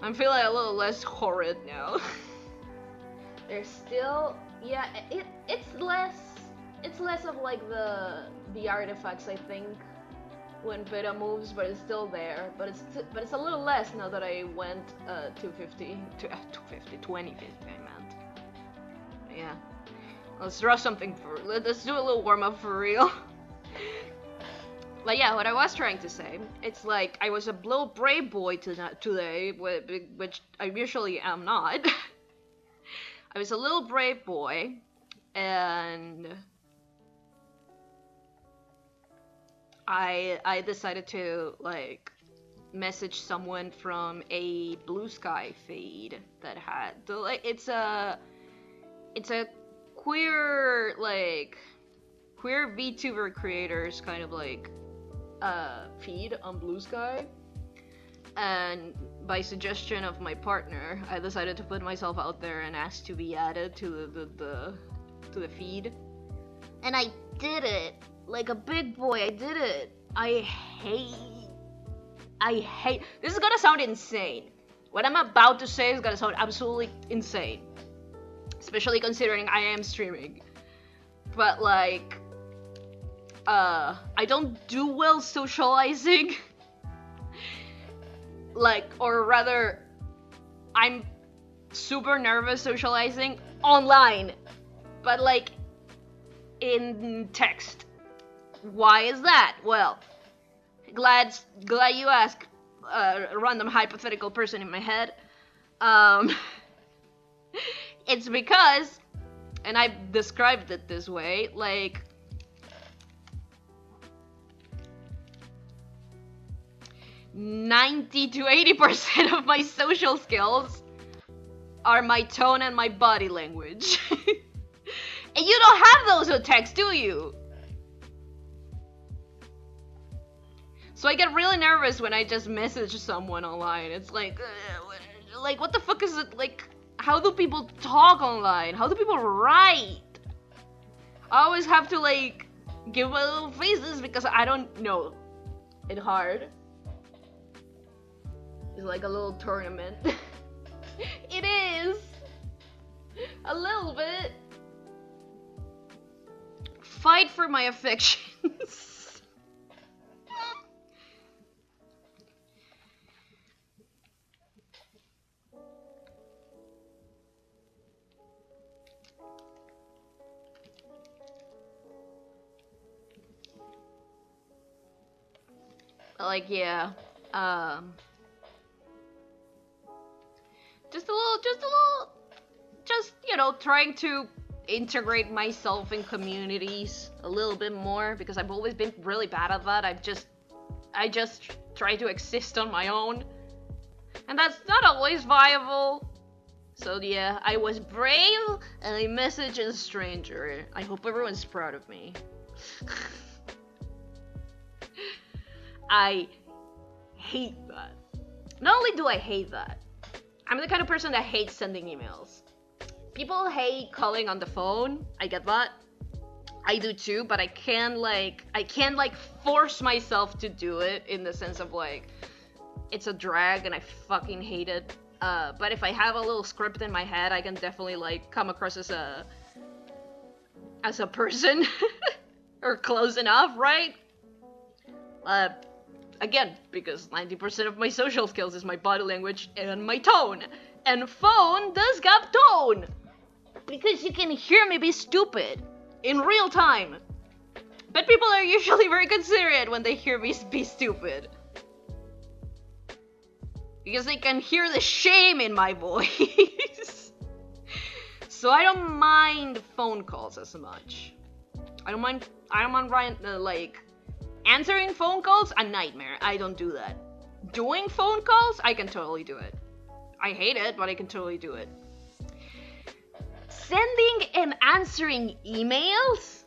I'm feeling a little less horrid now. There's still, yeah, it's less of like the artifacts, I think, when Pera moves, but it's still there. But it's a little less now that I went 2050, I meant. Yeah. Let's draw something for. Let's do a little warm up for real. But yeah, what I was trying to say, it's like I was a little brave boy today, which I usually am not. I was a little brave boy, and I decided to like message someone from a Blue Sky feed that had like it's a queer VTuber creators kind of like feed on Blue Sky, and by suggestion of my partner, I decided to put myself out there and ask to be added to the feed, and I did it like a big boy. I did it. I hate. This is gonna sound insane. What I'm about to say is gonna sound absolutely insane. Especially considering I am streaming. But like, I don't do well socializing. Like, or rather, I'm super nervous socializing online. But like, in text. Why is that? Well, glad you asked, a random hypothetical person in my head. It's because, and I described it this way, like, $90 to 80% of my social skills are my tone and my body language. And you don't have those with text, do you? So I get really nervous when I just message someone online. It's like what the fuck is it, like, how do people talk online? How do people write? I always have to like give my little faces because I don't know. It's hard. It's like a little tournament. It is. A little bit. Fight for my affections. Like, yeah, just, you know, trying to integrate myself in communities a little bit more, because I've always been really bad at that. I just try to exist on my own, and that's not always viable. So yeah, I was brave, and I messaged a stranger. I hope everyone's proud of me. I hate that. Not only do I hate that, I'm the kind of person that hates sending emails. People hate calling on the phone. I get that. I do too, but I can't force myself to do it, in the sense of like, it's a drag and I fucking hate it. But if I have a little script in my head, I can definitely like come across as a person or close enough, right? Again, because 90% of my social skills is my body language and my tone. And phone does have tone! Because you can hear me be stupid in real time. But people are usually very considerate when they hear me be stupid. Because they can hear the shame in my voice. So I don't mind phone calls as much. I don't mind like answering phone calls, a nightmare. I don't do that. Doing phone calls, I can totally do it. I hate it, but I can totally do it. Sending and answering emails?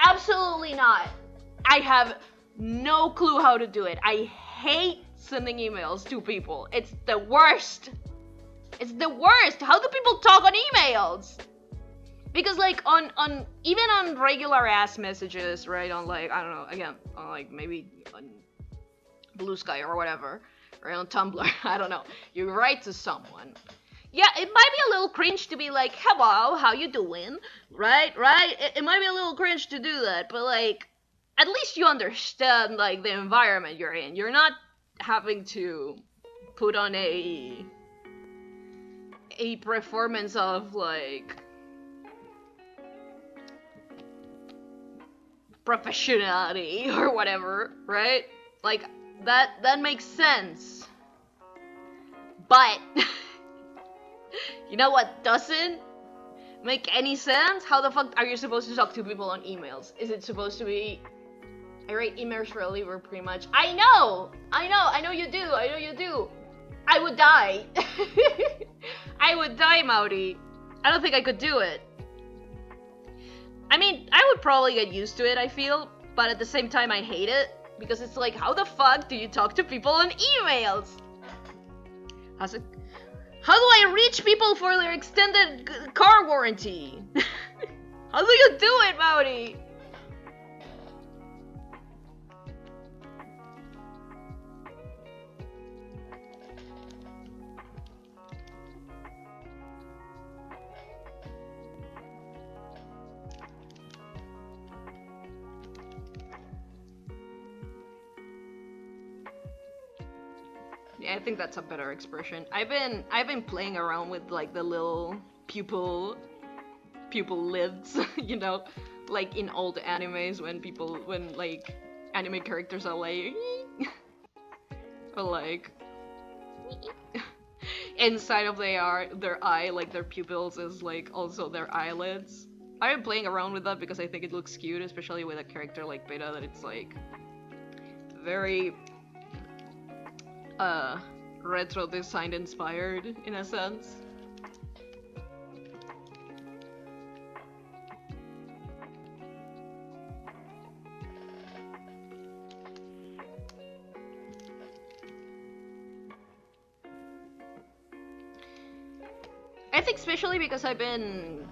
Absolutely not. I have no clue how to do it. I hate sending emails to people. It's the worst. It's the worst. How do people talk on emails? Because like on even on regular ass messages, right? On like, I don't know, again, on like maybe on Blue Sky or whatever, right? On Tumblr, I don't know. You write to someone. Yeah, it might be a little cringe to be like, hello, how you doing? Right? It might be a little cringe to do that, but like, at least you understand like the environment you're in. You're not having to put on a performance of like professionality or whatever, right? Like that makes sense. But you know what doesn't make any sense? How the fuck are you supposed to talk to people on emails? Is it supposed to be I write emails for a living pretty much? I know you do. I would die. I would die, Mauri. I don't think I could do it. I mean, I would probably get used to it, I feel, but at the same time I hate it, because it's like, how the fuck do you talk to people on emails? How do I reach people for their extended car warranty? How do you do it, Mauri? Yeah, I think that's a better expression. I've been playing around with like the little pupil lids, you know, like in old animes when like anime characters are like or like inside of their eye, like their pupils is like also their eyelids. I've been playing around with that because I think it looks cute, especially with a character like Pera, that it's like very retro design inspired in a sense. I think especially because I've been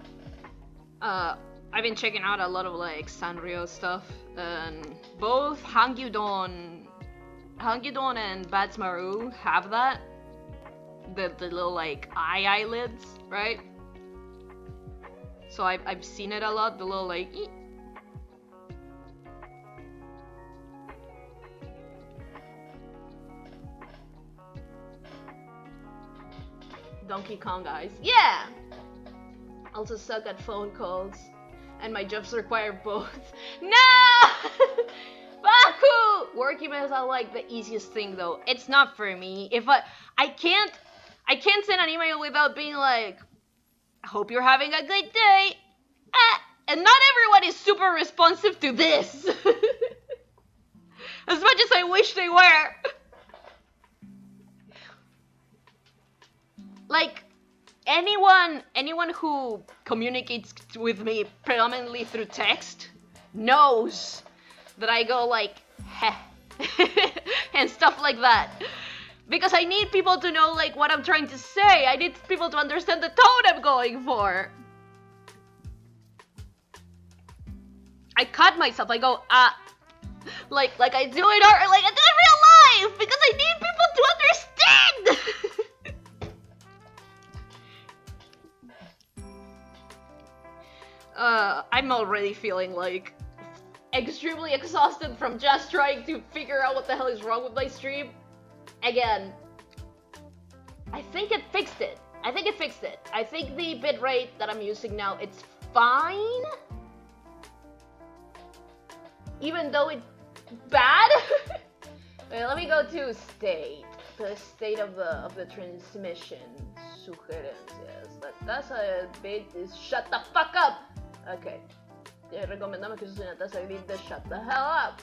checking out a lot of like Sanrio stuff, and both Hangyudon and Batsmaru have that. The little like eyelids, right? So I've seen it a lot, the little like Donkey Kong guys. Yeah! Also suck at phone calls. And my jobs require both. No! Baku! Work emails are like the easiest thing though. It's not for me. If I can't send an email without being like, I hope you're having a good day. And not everyone is super responsive to this. As much as I wish they were. Like, anyone who communicates with me predominantly through text knows that I go like, heh, and stuff like that. Because I need people to know like what I'm trying to say. I need people to understand the tone I'm going for. I cut myself, I go, like I do it, or like I do in real life, because I need people to understand. I'm already feeling like extremely exhausted from just trying to figure out what the hell is wrong with my stream. Again, I think it fixed it. I think the bitrate that I'm using now, it's fine. Even though it's bad. Wait, let me go to state. The state of the transmission. Sugerencias. That's a bit is shut the fuck up. Okay. Te recomendamos que uses una taza de grid de shut the hell up.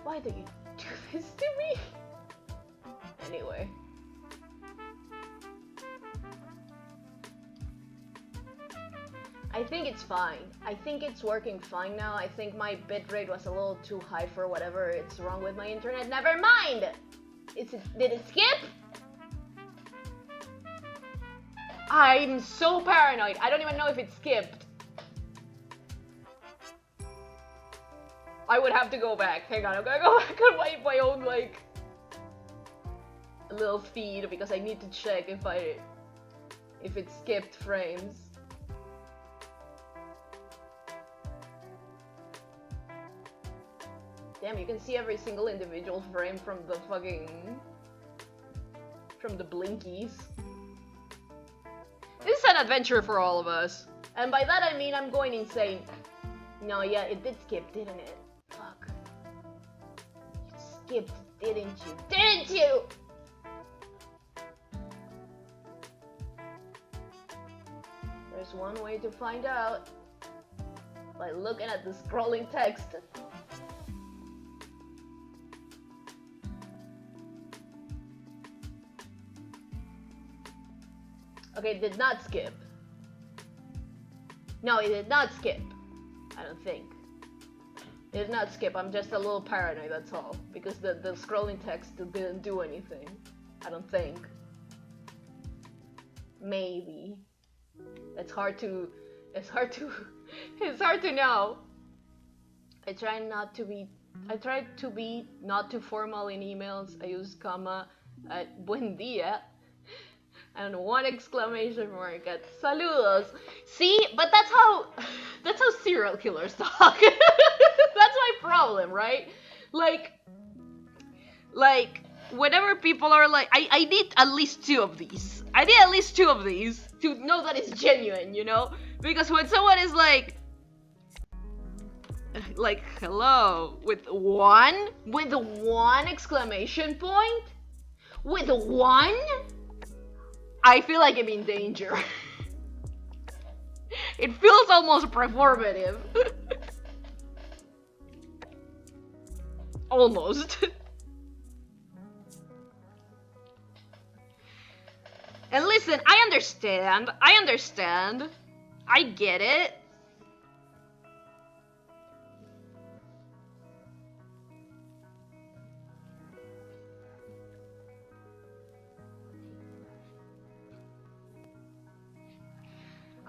Why do you do this to me? Anyway. I think it's fine. I think it's working fine now. I think my bitrate was a little too high for whatever it's wrong with my internet. Never mind! Did it skip? I'm so paranoid. I don't even know if it skipped. I would have to go back. Hang on, I'm gonna go back on my own, like, little feed because I need to check if it skipped frames. Damn, you can see every single individual frame from the blinkies. This is an adventure for all of us. And by that I mean I'm going insane. No, yeah, it did skip, didn't it? Fuck. You skipped, didn't you? Didn't you? There's one way to find out. By looking at the scrolling text. Okay, it did not skip. No, it did not skip. I don't think. It did not skip. I'm just a little paranoid, that's all. Because the scrolling text didn't do anything. I don't think. Maybe. It's hard to know. I try to be not too formal in emails. I use comma at buen dia. And one exclamation mark at saludos. See, but that's how serial killers talk. That's my problem, right? Like whenever people are like, I need at least two of these. I need at least two of these to know that it's genuine, you know? Because when someone is like hello with one exclamation point, with one, I feel like I'm in danger. It feels almost performative. Almost. And listen, I understand. I get it.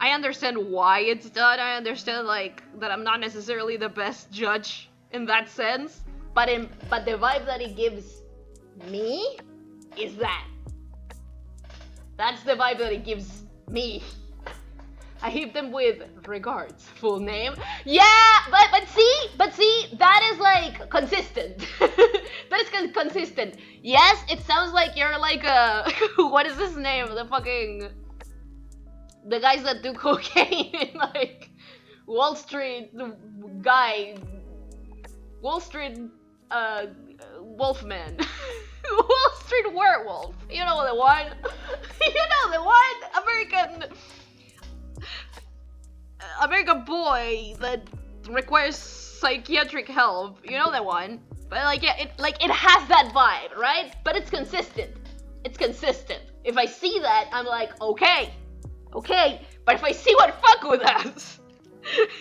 I understand why it's done. I understand, like, that I'm not necessarily the best judge in that sense. But the vibe that it gives me is that. That's the vibe that it gives me. I hit them with regards, full name. Yeah, but see, that is like consistent. That is consistent. Yes, it sounds like you're like a what is his name? The guys that do cocaine in like Wall Street guy, Wall Street Wolfman. Wall Street werewolf. You know the one. You know the one. American boy that requires psychiatric help. You know the one. But like, yeah, it has that vibe, right? But it's consistent. It's consistent. If I see that, I'm like, okay. But if I see what fuck with us,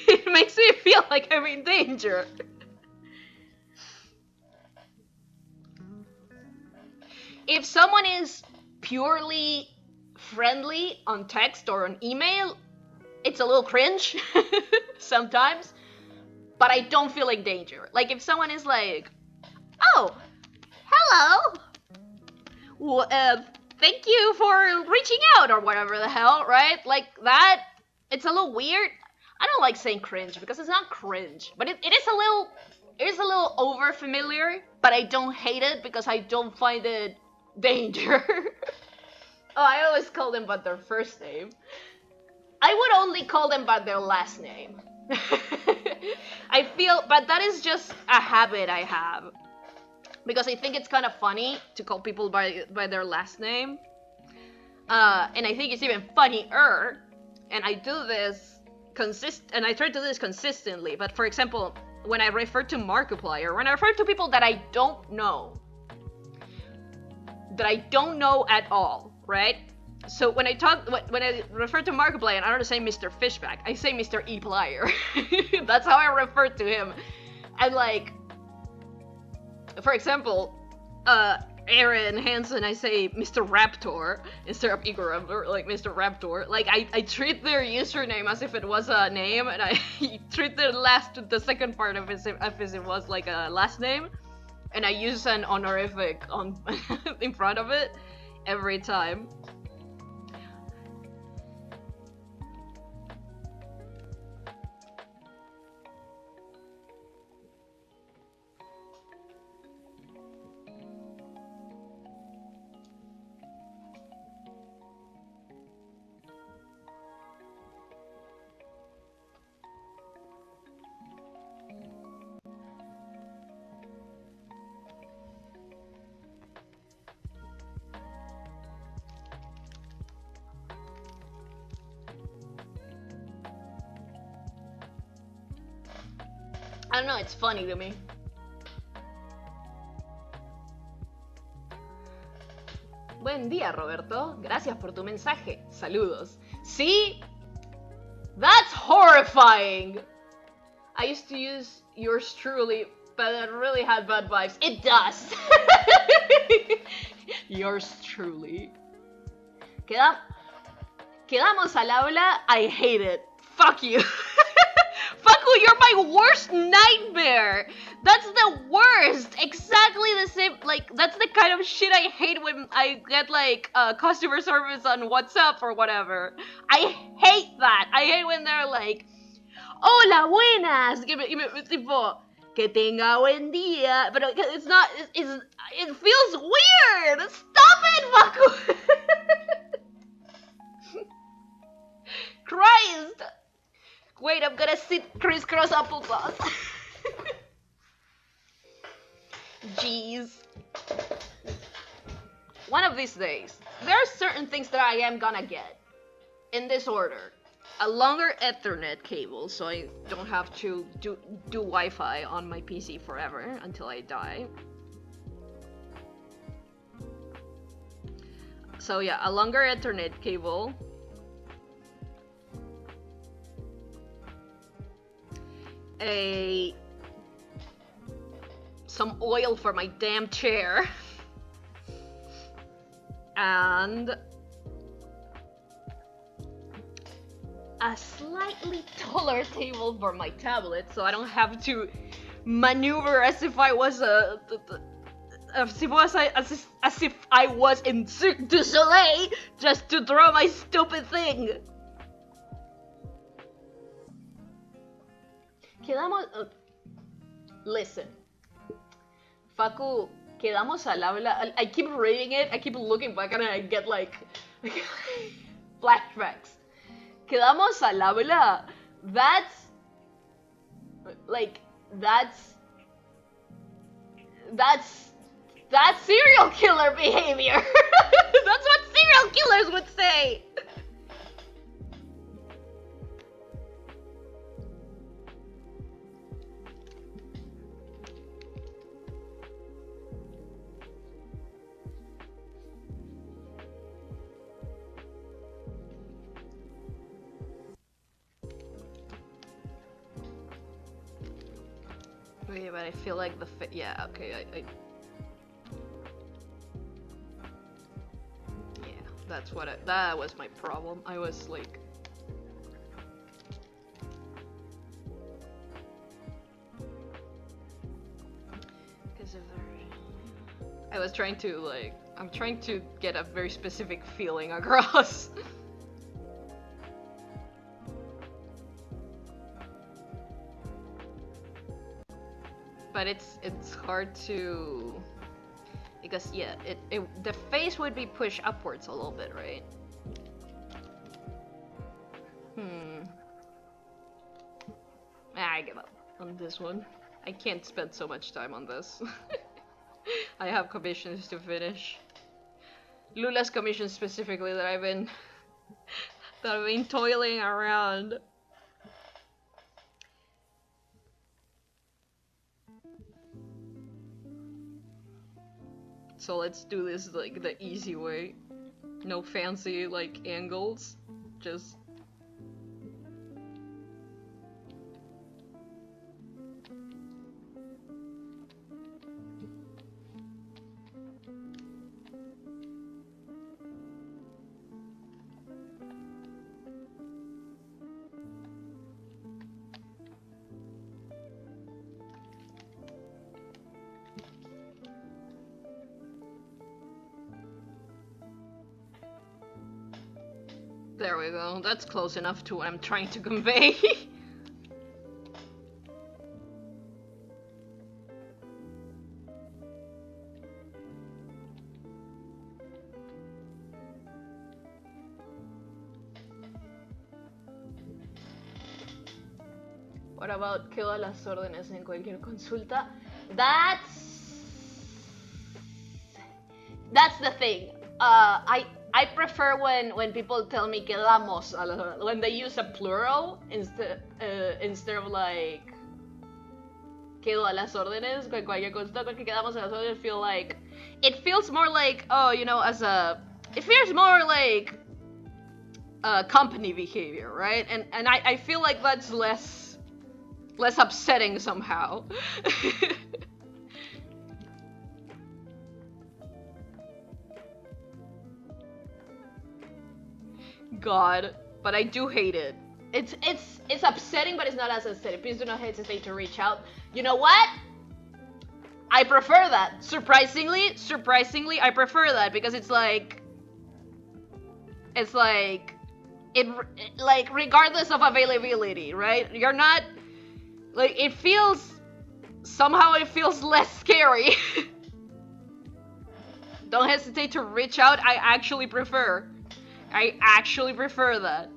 it makes me feel like I'm in danger. If someone is purely friendly on text or on email, it's a little cringe sometimes, but I don't feel like danger. Like if someone is like, oh, hello, thank you for reaching out or whatever the hell, right? Like that, it's a little weird. I don't like saying cringe because it's not cringe, but it is a little over familiar, but I don't hate it because I don't find it danger. Oh, I always call them by their first name. I would only call them by their last name. I feel, but that is just a habit I have. Because I think it's kind of funny to call people by their last name. And I think it's even funnier, and I do this I try to do this consistently, but for example, when I refer to Markiplier, when I refer to people that I don't know at all, right? So when I refer to Markiplier, and I don't say Mr. Fishback, I say Mr. E-Plier. That's how I refer to him. And like, for example, Aaron Hansen, I say Mr. Raptor instead of Igor, like Mr. Raptor. Like I treat their username as if it was a name, and I treat the second part of it as it was like a last name, and I use an honorific on in front of it every time. I don't know, it's funny to me. Buen día, Roberto. Gracias por tu mensaje. Saludos. See? That's horrifying! I used to use yours truly, but it really had bad vibes. It does! Yours truly. Quedamos al habla. I hate it. Fuck you. Faku, you're my worst nightmare! That's the worst! Exactly the same, like, that's the kind of shit I hate when I get, like, customer service on WhatsApp or whatever. I hate that! I hate when they're like, hola, buenas! Tipo, que tenga buen día. But it's not, it feels weird! Stop it, Faku! Christ! Wait, I'm gonna sit crisscross applesauce. Jeez. One of these days, there are certain things that I am gonna get. In this order. A longer Ethernet cable, so I don't have to do Wi-Fi on my PC forever until I die. So yeah, a longer Ethernet cable. Some oil for my damn chair, and a slightly taller table for my tablet, so I don't have to maneuver as if I was as if I was in Cirque du Soleil just to throw my stupid thing. Listen, Faku, quedamos al habla. I keep reading it, I keep looking back and I get like flashbacks. Quedamos al habla. That's serial killer behavior. That's what serial killers would say. Wait, but I feel like yeah, okay, yeah, that's what that was my problem. I was like, because of I was trying to like, I'm trying to get a very specific feeling across. But it's hard to, because yeah, the face would be pushed upwards a little bit, right? I give up on this one. I can't spend so much time on this. I have commissions to finish. Lula's commission specifically that I've been toiling around. So let's do this like the easy way. No fancy like angles. Just there we go. That's close enough to what I'm trying to convey. What about quedo a las órdenes en cualquier consulta? That's the thing. I prefer when people tell me quedamos, when they use a plural instead of like quedo a las órdenes, cualquier consulta, quedamos a las órdenes, feel like it feels more like, oh, you know, it feels more like company behavior, right? And I feel like that's less upsetting somehow. God, but I do hate it. It's upsetting, but it's not as upsetting. Please do not hesitate to reach out. You know what? I prefer that. Surprisingly, I prefer that because it's like regardless of availability, right? You're not like it feels less scary. Don't hesitate to reach out. I actually prefer that.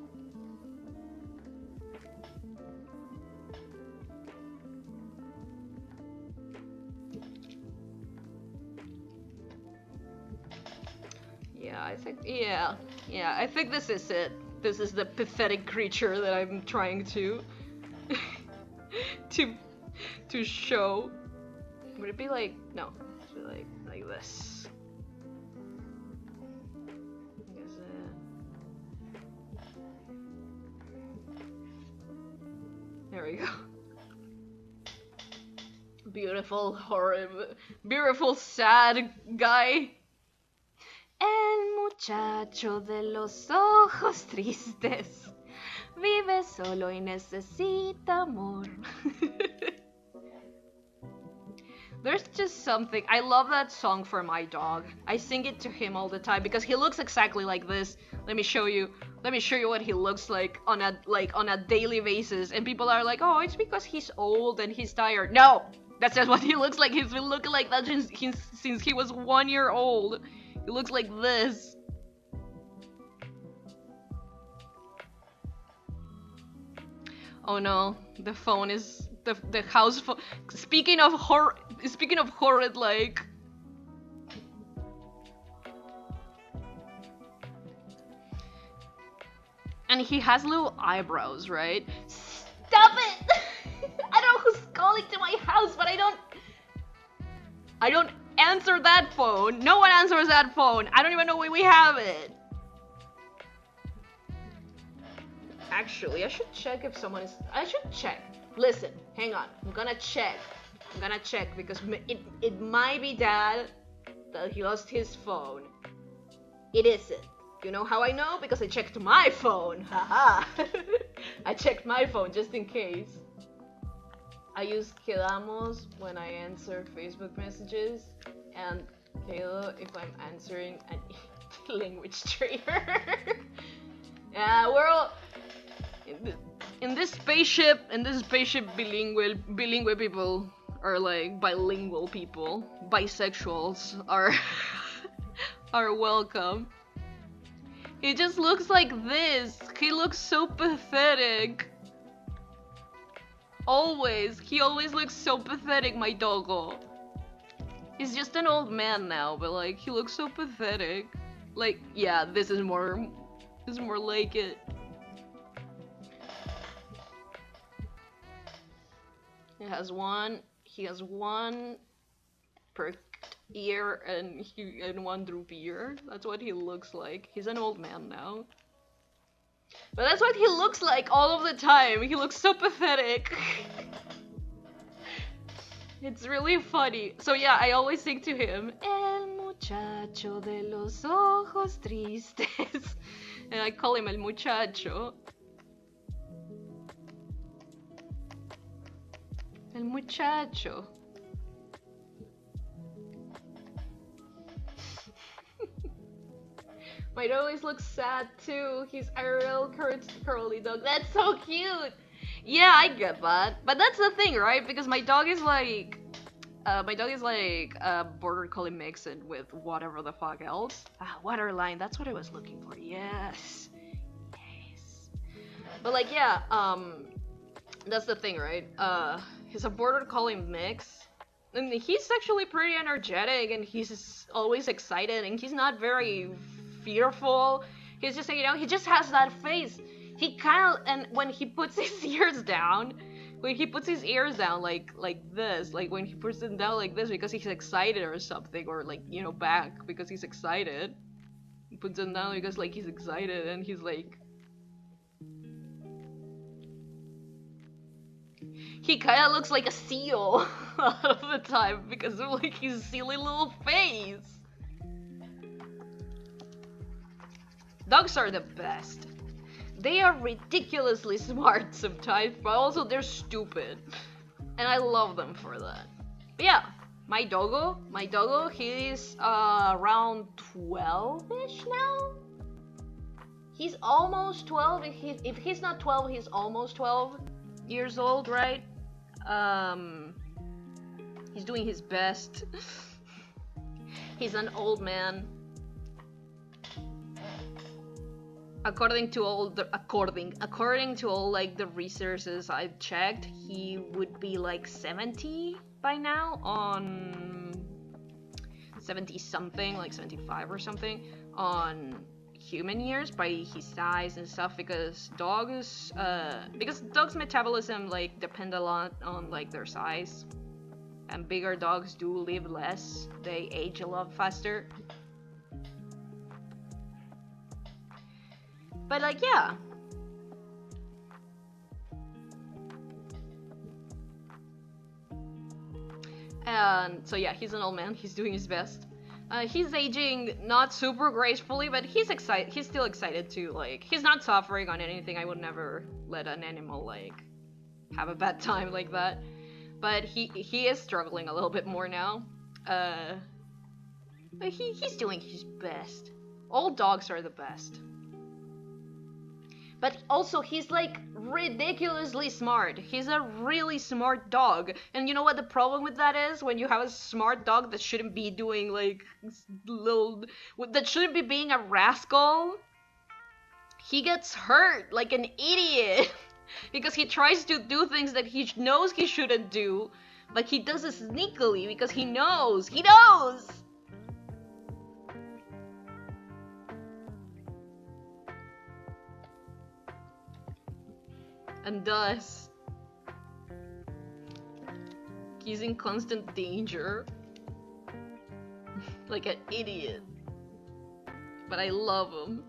I think this is it. This is the pathetic creature that I'm trying to to show. Would it be like, no, it would be like this. There we go. Beautiful, horrible, beautiful, sad guy. El muchacho de los ojos tristes vive solo y necesita amor. There's just something. I love that song for my dog. I sing it to him all the time because he looks exactly like this. Let me show you what he looks like on a daily basis. And people are like, "Oh, it's because he's old and he's tired." No, that's just what he looks like. He's been looking like that since he was 1 year old. He looks like this. Oh no, the phone is the house phone. Speaking of horrid, like. And he has little eyebrows, right? Stop it! I don't know who's calling to my house, but I don't answer that phone. No one answers that phone. I don't even know where we have it. Actually, I should check if someone is... I should check. Listen, hang on. I'm gonna check because it might be Dad that he lost his phone. It isn't. You know how I know? Because I checked my phone. Haha. I checked my phone just in case. I use quedamos when I answer Facebook messages, and Kayla, if I'm answering an language trainer. Yeah, we're all in this spaceship. Bilingual people are like bilingual people. Bisexuals are are welcome. He just looks like this. He looks so pathetic. He always looks so pathetic, my doggo. He's just an old man now, but like he looks so pathetic. Like, yeah, this is more like it. He has one perked ear and one droopy ear. That's what he looks like. He's an old man now. But that's what he looks like all of the time. He looks so pathetic. It's really funny. So yeah, I always sing to him, El muchacho de los ojos tristes. And I call him El muchacho. El muchacho. My dog always looks sad too. He's a real curly dog. That's so cute. Yeah, I get that. But that's the thing, right? Because my dog is like a border collie mixed with whatever the fuck else. Waterline. That's what I was looking for. Yes. Yes. But like, yeah, that's the thing, right? He's a border collie mix. And he's actually pretty energetic and he's always excited and he's not very fearful. He's just, you know, he just has that face. He kind of, and when he puts his ears down, like this, like when he puts them down like this because he's excited or something, or like, you know, back because he's excited. He puts them down because like he's excited and he's like, he kind of looks like a seal a lot of the time because of like his silly little face. Dogs are the best. They are ridiculously smart sometimes, but also they're stupid. And I love them for that. But yeah, my doggo, he's around 12-ish now? He's almost 12. If he's not 12, he's almost 12 years old, right? He's doing his best. He's an old man. According to all like the resources I've checked, he would be like 70 by now, on 70 something, like 75 or something on human years by his size and stuff, because dogs metabolism like depend a lot on like their size, and bigger dogs do live less. They age a lot faster. But like, yeah. And so yeah, he's an old man. He's doing his best. He's aging not super gracefully, but he's excited. He's still excited to, like, he's not suffering on anything. I would never let an animal like have a bad time like that. But he is struggling a little bit more now. But he's doing his best. All dogs are the best. But also, he's like ridiculously smart. He's a really smart dog. And you know what the problem with that is? When you have a smart dog that shouldn't be doing like that shouldn't be being a rascal, he gets hurt like an idiot. Because he tries to do things that he knows he shouldn't do, but he does it sneakily because he knows. He knows! And thus, he's in constant danger. Like an idiot. But I love him.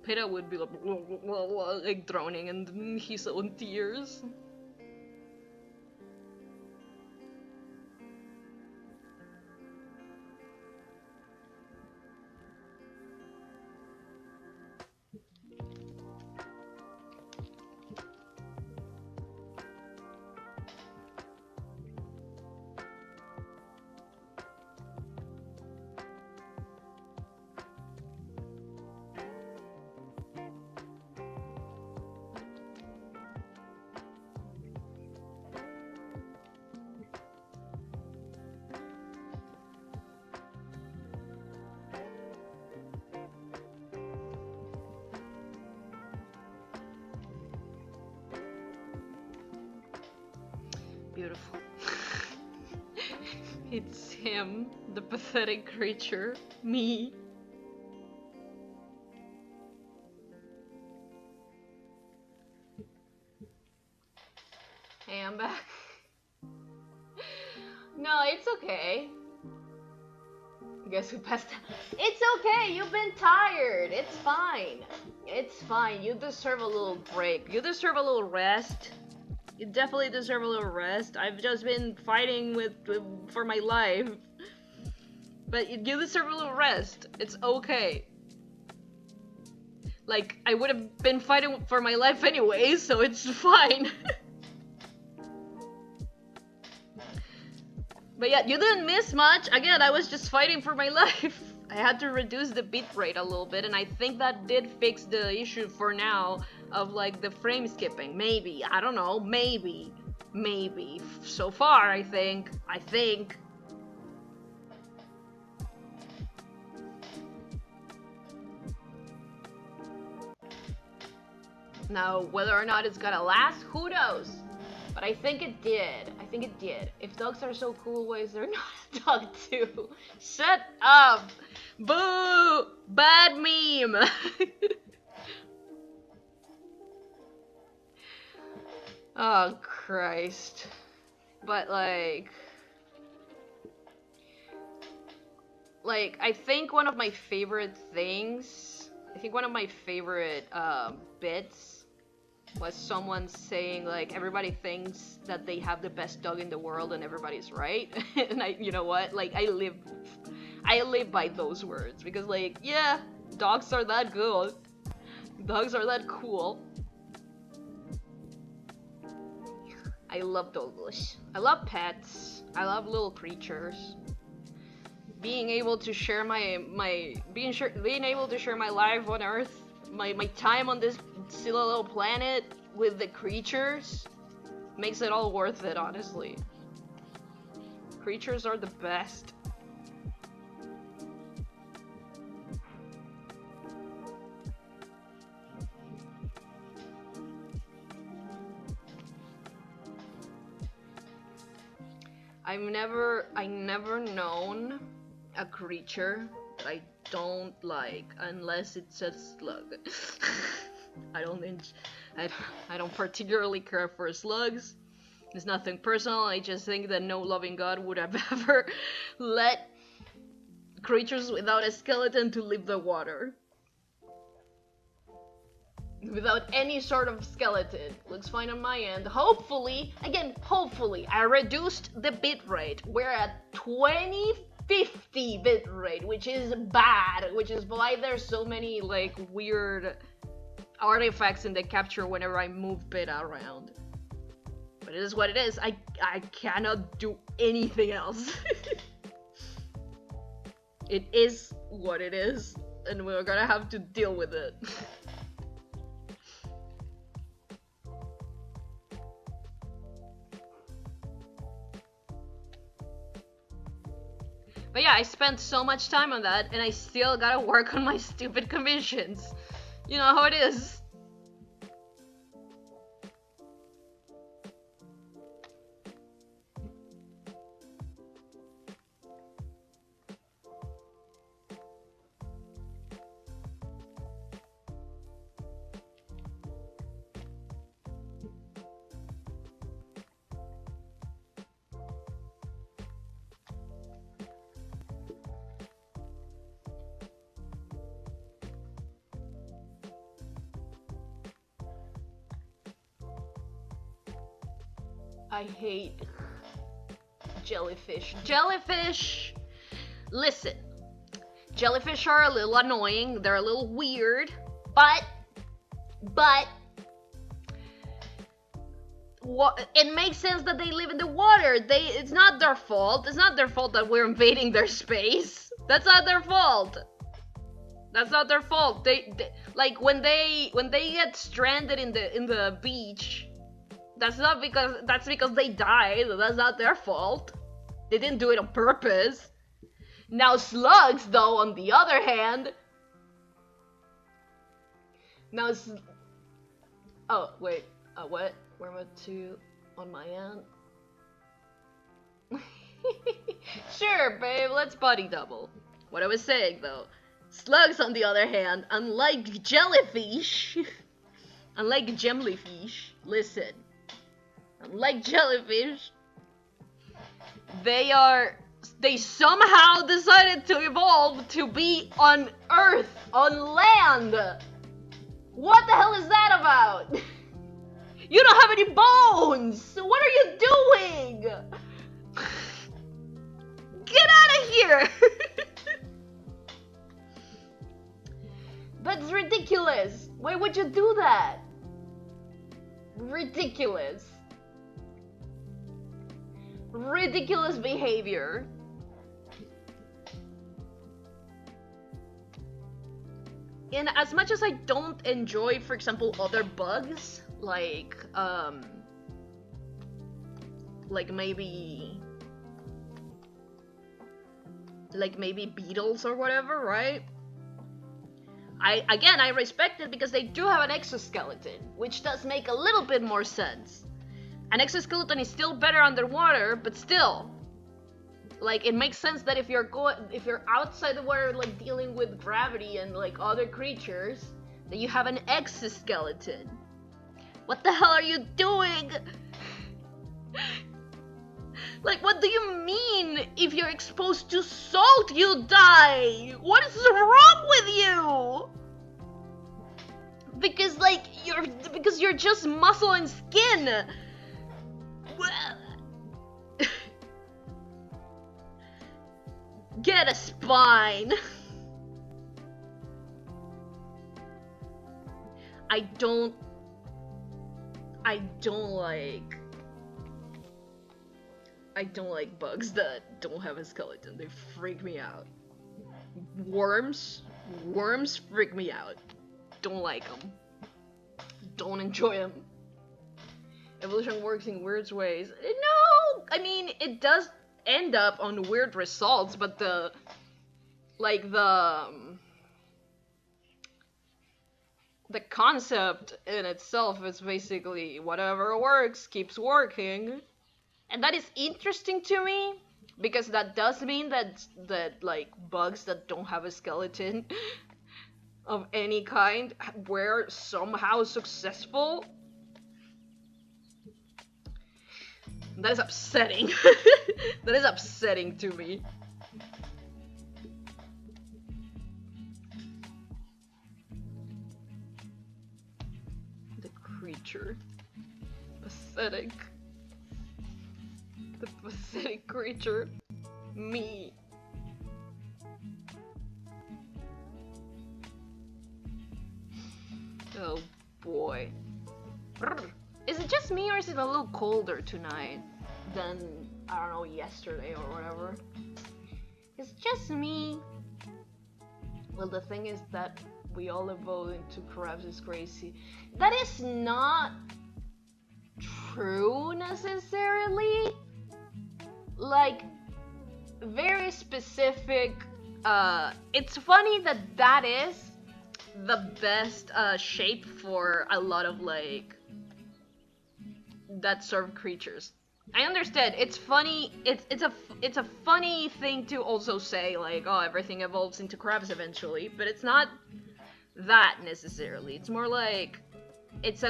Pera would be like drowning in his own tears. Beautiful. It's him, the pathetic creature, me. Hey, I'm back. No, it's okay. Guess who passed out? It's okay, you've been tired. It's fine. It's fine. You deserve a little break. You deserve a little rest. You definitely deserve a little rest. I've just been fighting for my life. But you deserve a little rest. It's okay. Like, I would have been fighting for my life anyway, so it's fine. But yeah, you didn't miss much. Again, I was just fighting for my life. I had to reduce the bitrate a little bit, and I think that did fix the issue for now of like the frame skipping. Maybe, I don't know, maybe. So far, I think. Now, whether or not it's gonna last, who knows? But I think it did. If dogs are so cool, why is there not a dog too? Shut up! Boo! Bad meme! Oh, Christ. But like, I think one of my favorite things, bits was someone saying like everybody thinks that they have the best dog in the world and everybody's right. And you know what, like I live by those words because like, yeah, dogs are that good, dogs are that cool. I love dogs. I love pets. I love little creatures. Being able to share being able to share my life on Earth, my time on this silly little planet with the creatures makes it all worth it, honestly. Creatures are the best. I never known a creature that I don't like unless it's a slug. I don't particularly care for slugs. It's nothing personal. I just think that no loving God would have ever let creatures without a skeleton to leave the water. Without any sort of skeleton. Looks fine on my end. Hopefully, I reduced the bitrate. We're at 2050 bitrate, which is bad, which is why there's so many like weird artifacts in the capture whenever I move Pera around. But it is what it is. I cannot do anything else. It is what it is, and we're gonna have to deal with it. But yeah, I spent so much time on that, and I still gotta work on my stupid commissions. You know how it is. I hate jellyfish. Jellyfish! Listen, jellyfish are a little annoying, they're a little weird, but it makes sense that they live in the water. It's not their fault. It's not their fault that we're invading their space. That's not their fault. That's not their fault. They like when they get stranded in the beach. That's because they died. That's not their fault. They didn't do it on purpose. Now slugs, though, on the other hand. Now oh wait. What? Where am I to on my end? Sure, babe, let's body double. What I was saying though, slugs on the other hand, unlike jellyfish, listen, unlike jellyfish, they somehow decided to evolve to be on Earth, on land. What the hell is that about? You don't have any bones! What are you doing? Get out of here! That's ridiculous! Why would you do that? Ridiculous. Ridiculous behavior. And as much as I don't enjoy, for example, other bugs, like maybe beetles or whatever, right? I respect it because they do have an exoskeleton, which does make a little bit more sense. An exoskeleton is still better underwater, but still, like, it makes sense that if you're outside the water, like dealing with gravity and like other creatures, that you have an exoskeleton. What the hell are you doing? Like, what do you mean? If you're exposed to salt, you die. What is wrong with you? Because you're just muscle and skin. Get a spine. I don't like bugs that don't have a skeleton. They freak me out. Worms freak me out. Don't like them. Don't enjoy them. Evolution works in weird ways. No! I mean, it does end up on weird results, but the concept in itself is basically whatever works keeps working. And that is interesting to me, because that does mean that like bugs that don't have a skeleton of any kind were somehow successful. That is upsetting. That is upsetting to me. The creature. Pathetic. The pathetic creature. Me. Oh boy. Is it just me, or is it a little colder tonight than, I don't know, yesterday or whatever? It's just me. Well, the thing is that we all evolve into crabs is crazy. That is not true necessarily. Like, very specific. It's funny that is the best shape for a lot of like that sort of creatures. I understand. It's funny. It's a funny thing to also say, like, oh, everything evolves into crabs eventually, but it's not that necessarily. It's more like it's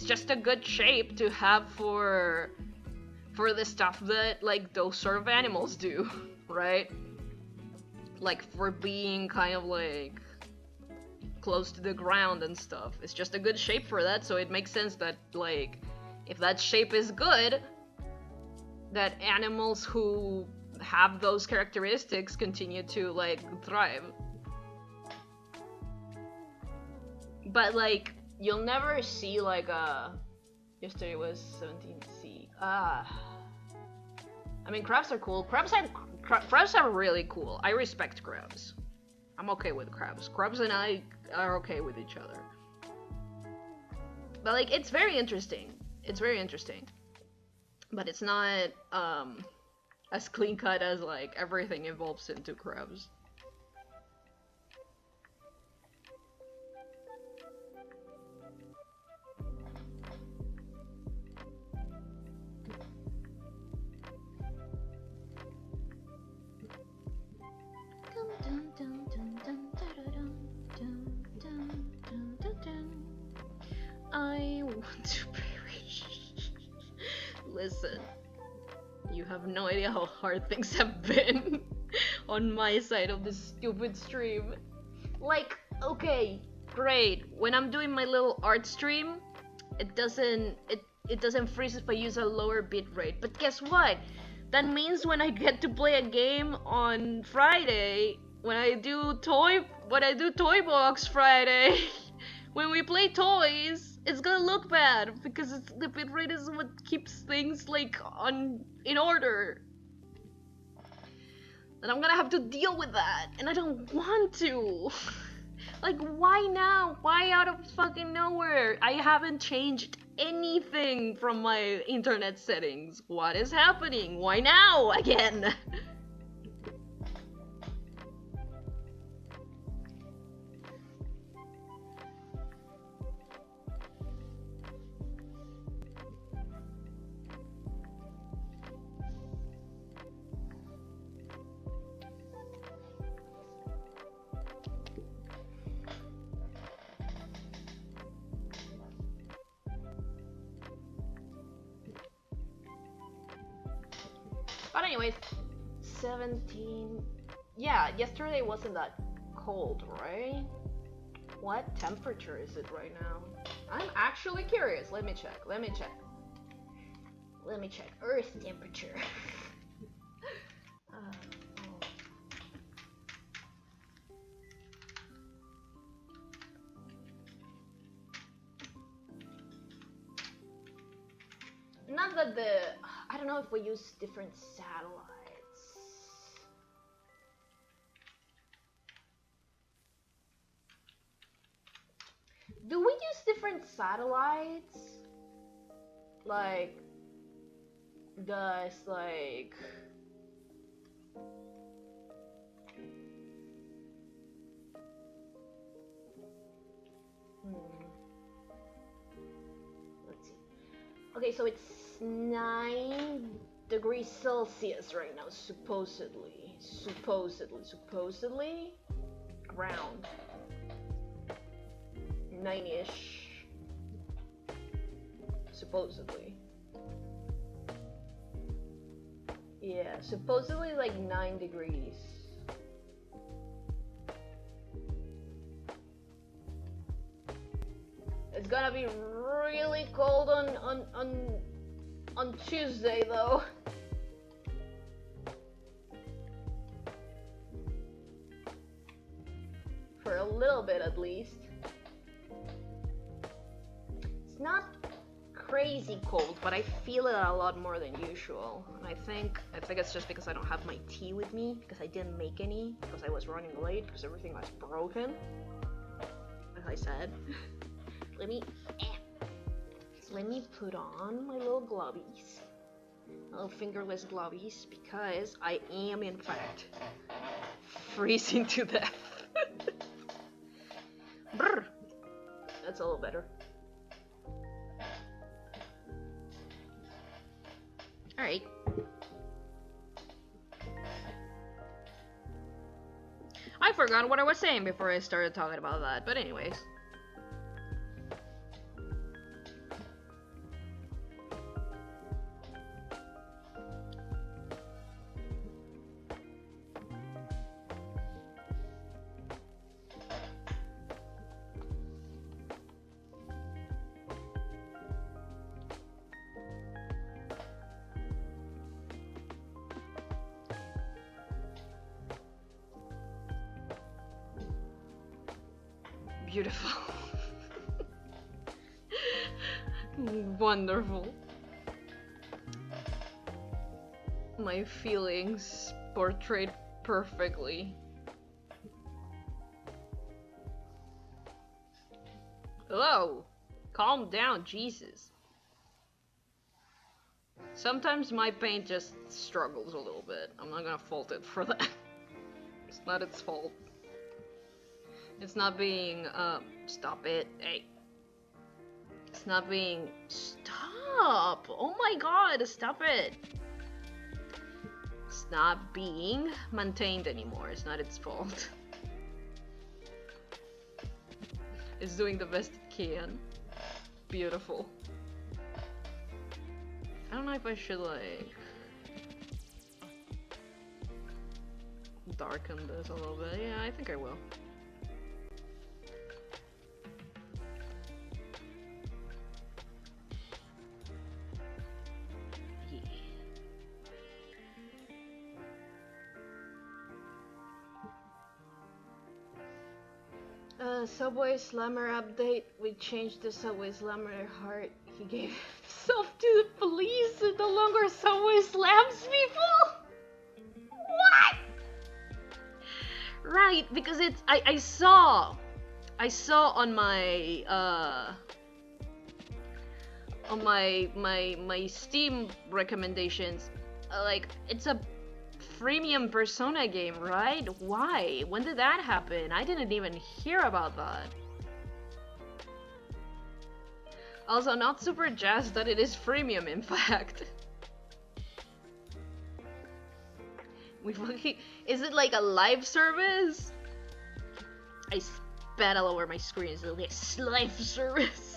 just a good shape to have for the stuff that like those sort of animals do, right? Like for being kind of like close to the ground and stuff. It's just a good shape for that, so it makes sense that like if that shape is good, that animals who have those characteristics continue to like thrive. But like you'll never see like yesterday was 17C. I mean, crabs are cool. Crabs are really cool. I respect crabs. I'm okay with crabs. Crabs and I are okay with each other. But like, it's very interesting. It's very interesting. But it's not as clean cut as like everything evolves into crabs. I want to perish. Listen, you have no idea how hard things have been on my side of this stupid stream. Like, okay, great. When I'm doing my little art stream, it doesn't freeze if I use a lower bitrate. But guess what? That means when I get to play a game on Friday, when I do Toy Box Friday, when we play toys, it's gonna look bad because the bitrate is what keeps things like in order. And I'm gonna have to deal with that, and I don't want to. Like, why now? Why out of fucking nowhere? I haven't changed anything from my internet settings. What is happening? Why now again? But anyways, 17. Yeah, yesterday wasn't that cold, right? What temperature is it right now? I'm actually curious. Let me check. Earth temperature. Not that I don't know if we use different satellites. Do we use different satellites? Like, does like... Let's see. Okay, so it's 9 degrees Celsius right now, supposedly. Around 9-ish. Supposedly. Yeah, supposedly like 9 degrees. It's gonna be really cold on Tuesday though. For a little bit at least. It's not crazy cold, but I feel it a lot more than usual. And I think it's just because I don't have my tea with me, because I didn't make any, because I was running late, because everything was broken. As I said. Let me put on my little glovies. Little fingerless glovies, because I am in fact freezing to death. Brr. That's a little better. Alright. I forgot what I was saying before I started talking about that, but anyways. beautiful. Wonderful. My feelings portrayed perfectly. Hello! Calm down, Jesus. Sometimes my paint just struggles a little bit. I'm not gonna fault it for that. It's not its fault. It's not being, stop it. Hey. It's not being, stop! Oh my god, stop it! It's not being maintained anymore. It's not its fault. It's doing the best it can. Beautiful. I don't know if I should, like, darken this a little bit. Yeah, I think I will. Subway Slammer update. We changed the Subway Slammer heart. He gave himself to the police and no longer Subway slams people. What? Right, because it's I saw on my my Steam recommendations, like, it's a freemium Persona game, right? Why? When did that happen? I didn't even hear about that. Also, not super jazzed that it is freemium, in fact. Is it like a live service? I spat all over my screen. Is it like a live service?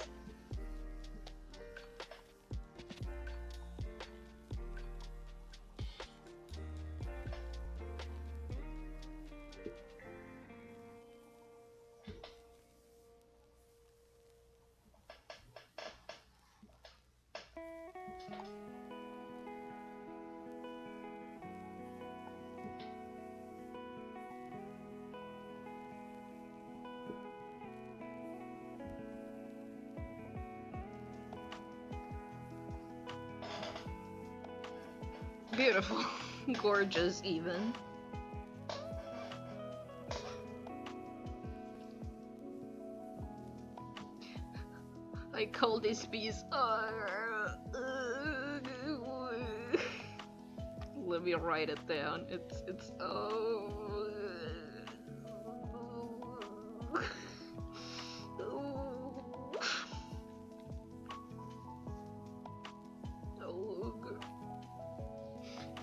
Beautiful. Gorgeous, even. I call this piece. Let me write it down. It's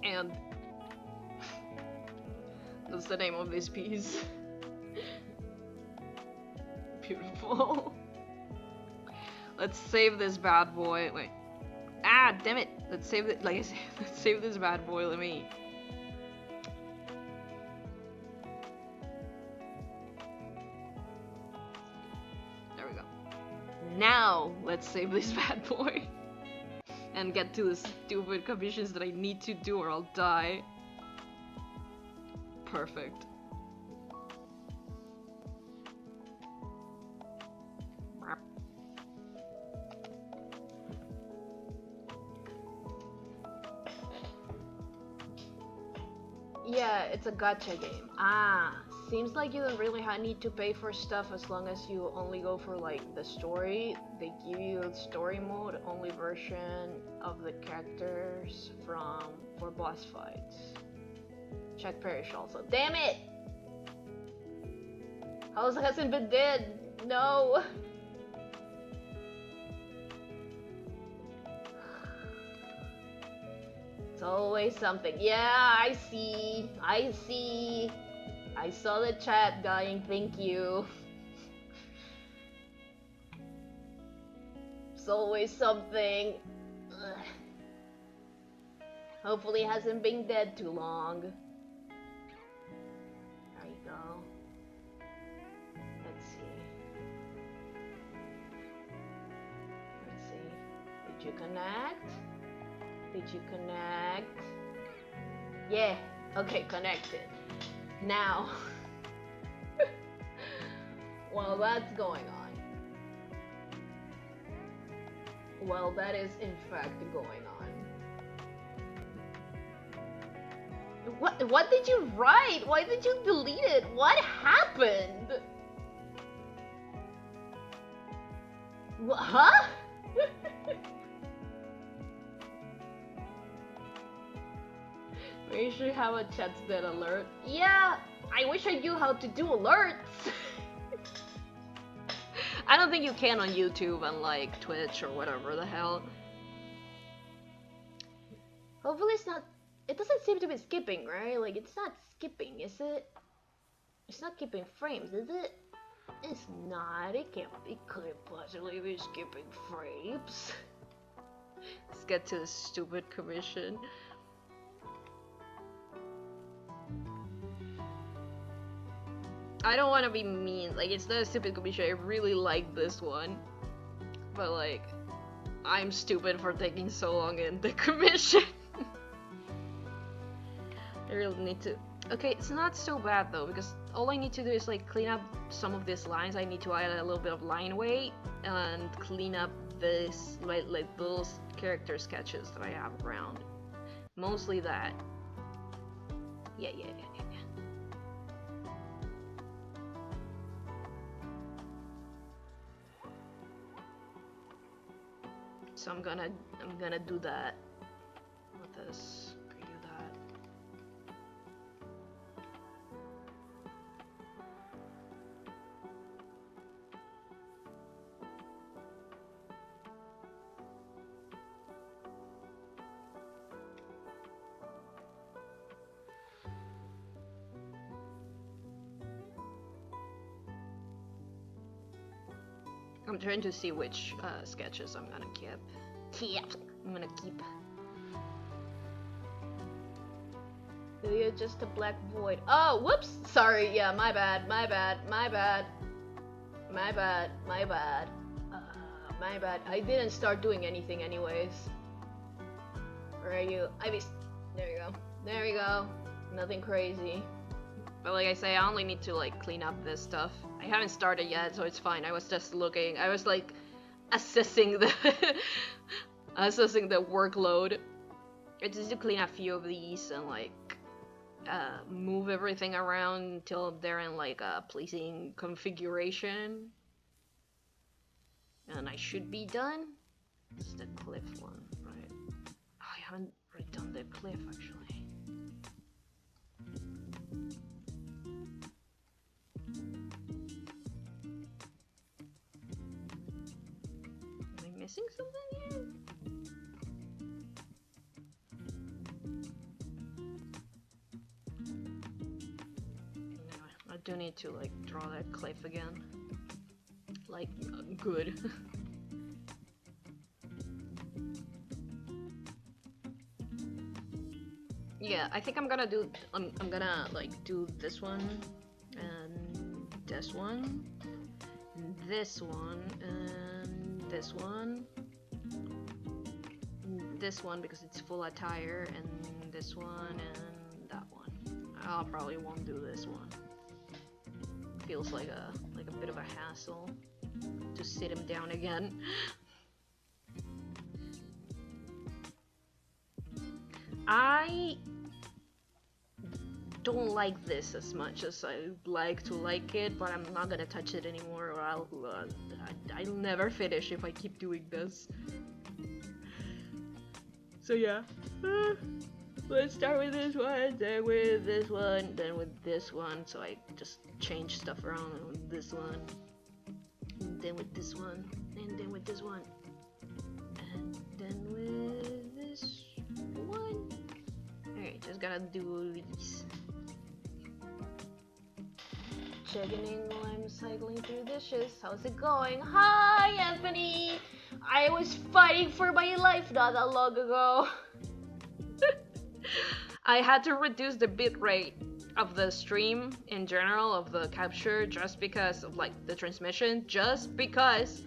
and that's the name of this piece. Beautiful. Let's save this bad boy. Wait. Ah, damn it. Let's save it. Like I said, let's save this bad boy. Let me. There we go. Now, let's save this bad boy. And get to the stupid commissions that I need to do or I'll die. Perfect. Yeah, it's a gacha game. Ah, seems like you don't really need to pay for stuff as long as you only go for like the story. They give you a story mode only version of the characters for boss fights. Check Perish also. Damn it! House hasn't been dead. No. It's always something. Yeah, I see. I see. I saw the chat going, thank you. It's always something. Ugh. Hopefully it hasn't been dead too long. There you go. Let's see. Let's see. Did you connect? Did you connect? Yeah. Okay, connected. Now. Well, that's going on. Well, that is in fact going on. What did you write? Why did you delete it? What happened? What, huh? We should have a chat that alert. Yeah, I wish I knew how to do alerts. I don't think you can on YouTube and like Twitch or whatever the hell. Hopefully it's not. It doesn't seem to be skipping, right? Like it's not skipping, is it? It's not skipping frames, is it? It's not. It couldn't possibly be skipping frames. Let's get to the stupid commission. I don't want to be mean, like it's not a stupid commission, I really like this one. But like, I'm stupid for taking so long in the commission. I really need to... Okay, it's not so bad though, because all I need to do is like clean up some of these lines. I need to add a little bit of line weight and clean up this, like those character sketches that I have around. Mostly that. Yeah. So I'm gonna do that with this. Preview that. I'm trying to see which sketches I'm gonna keep. I'm gonna keep. You're just a black void. Oh, whoops! Sorry, yeah, my bad. My bad. I didn't start doing anything anyways. Where are you? IBIS. There you go. There you go. Nothing crazy. But like I say, I only need to like clean up this stuff. I haven't started yet, so it's fine. I was just looking. I was like assessing the workload. I just to clean a few of these and like move everything around until they're in like a pleasing configuration. And I should be done. This is the cliff one, right? Oh, I haven't redone the cliff actually. Missing something here? No, I do need to like draw that cliff again. Like good. Yeah, I think I'm gonna do I'm gonna like do this one and this one and this one and this one because it's full attire, and this one and that one. I probably won't do this one. Feels like a bit of a hassle to sit him down again. I don't like this as much as I'd like to like it, but I'm not gonna touch it anymore, or I'll never finish if I keep doing this. So yeah, let's start with this one, then with this one, then with this one. So I just change stuff around with this one, and then with this one, and then with this one, and then with this one. Okay, just gotta do these. Checking in while I'm cycling through dishes. How's it going? Hi, Anthony! I was fighting for my life not that long ago. I had to reduce the bitrate of the stream in general, of the capture, just because of like the transmission, just because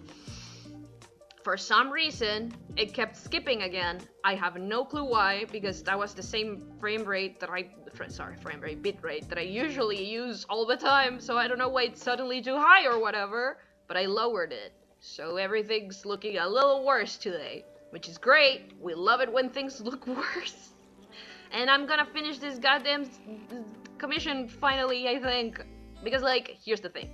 For some reason, it kept skipping again. I have no clue why, because that was the same frame rate that bit rate that I usually use all the time, so I don't know why it's suddenly too high or whatever, but I lowered it. So everything's looking a little worse today, which is great. We love it when things look worse. And I'm gonna finish this goddamn commission finally, I think. Because, like, here's the thing.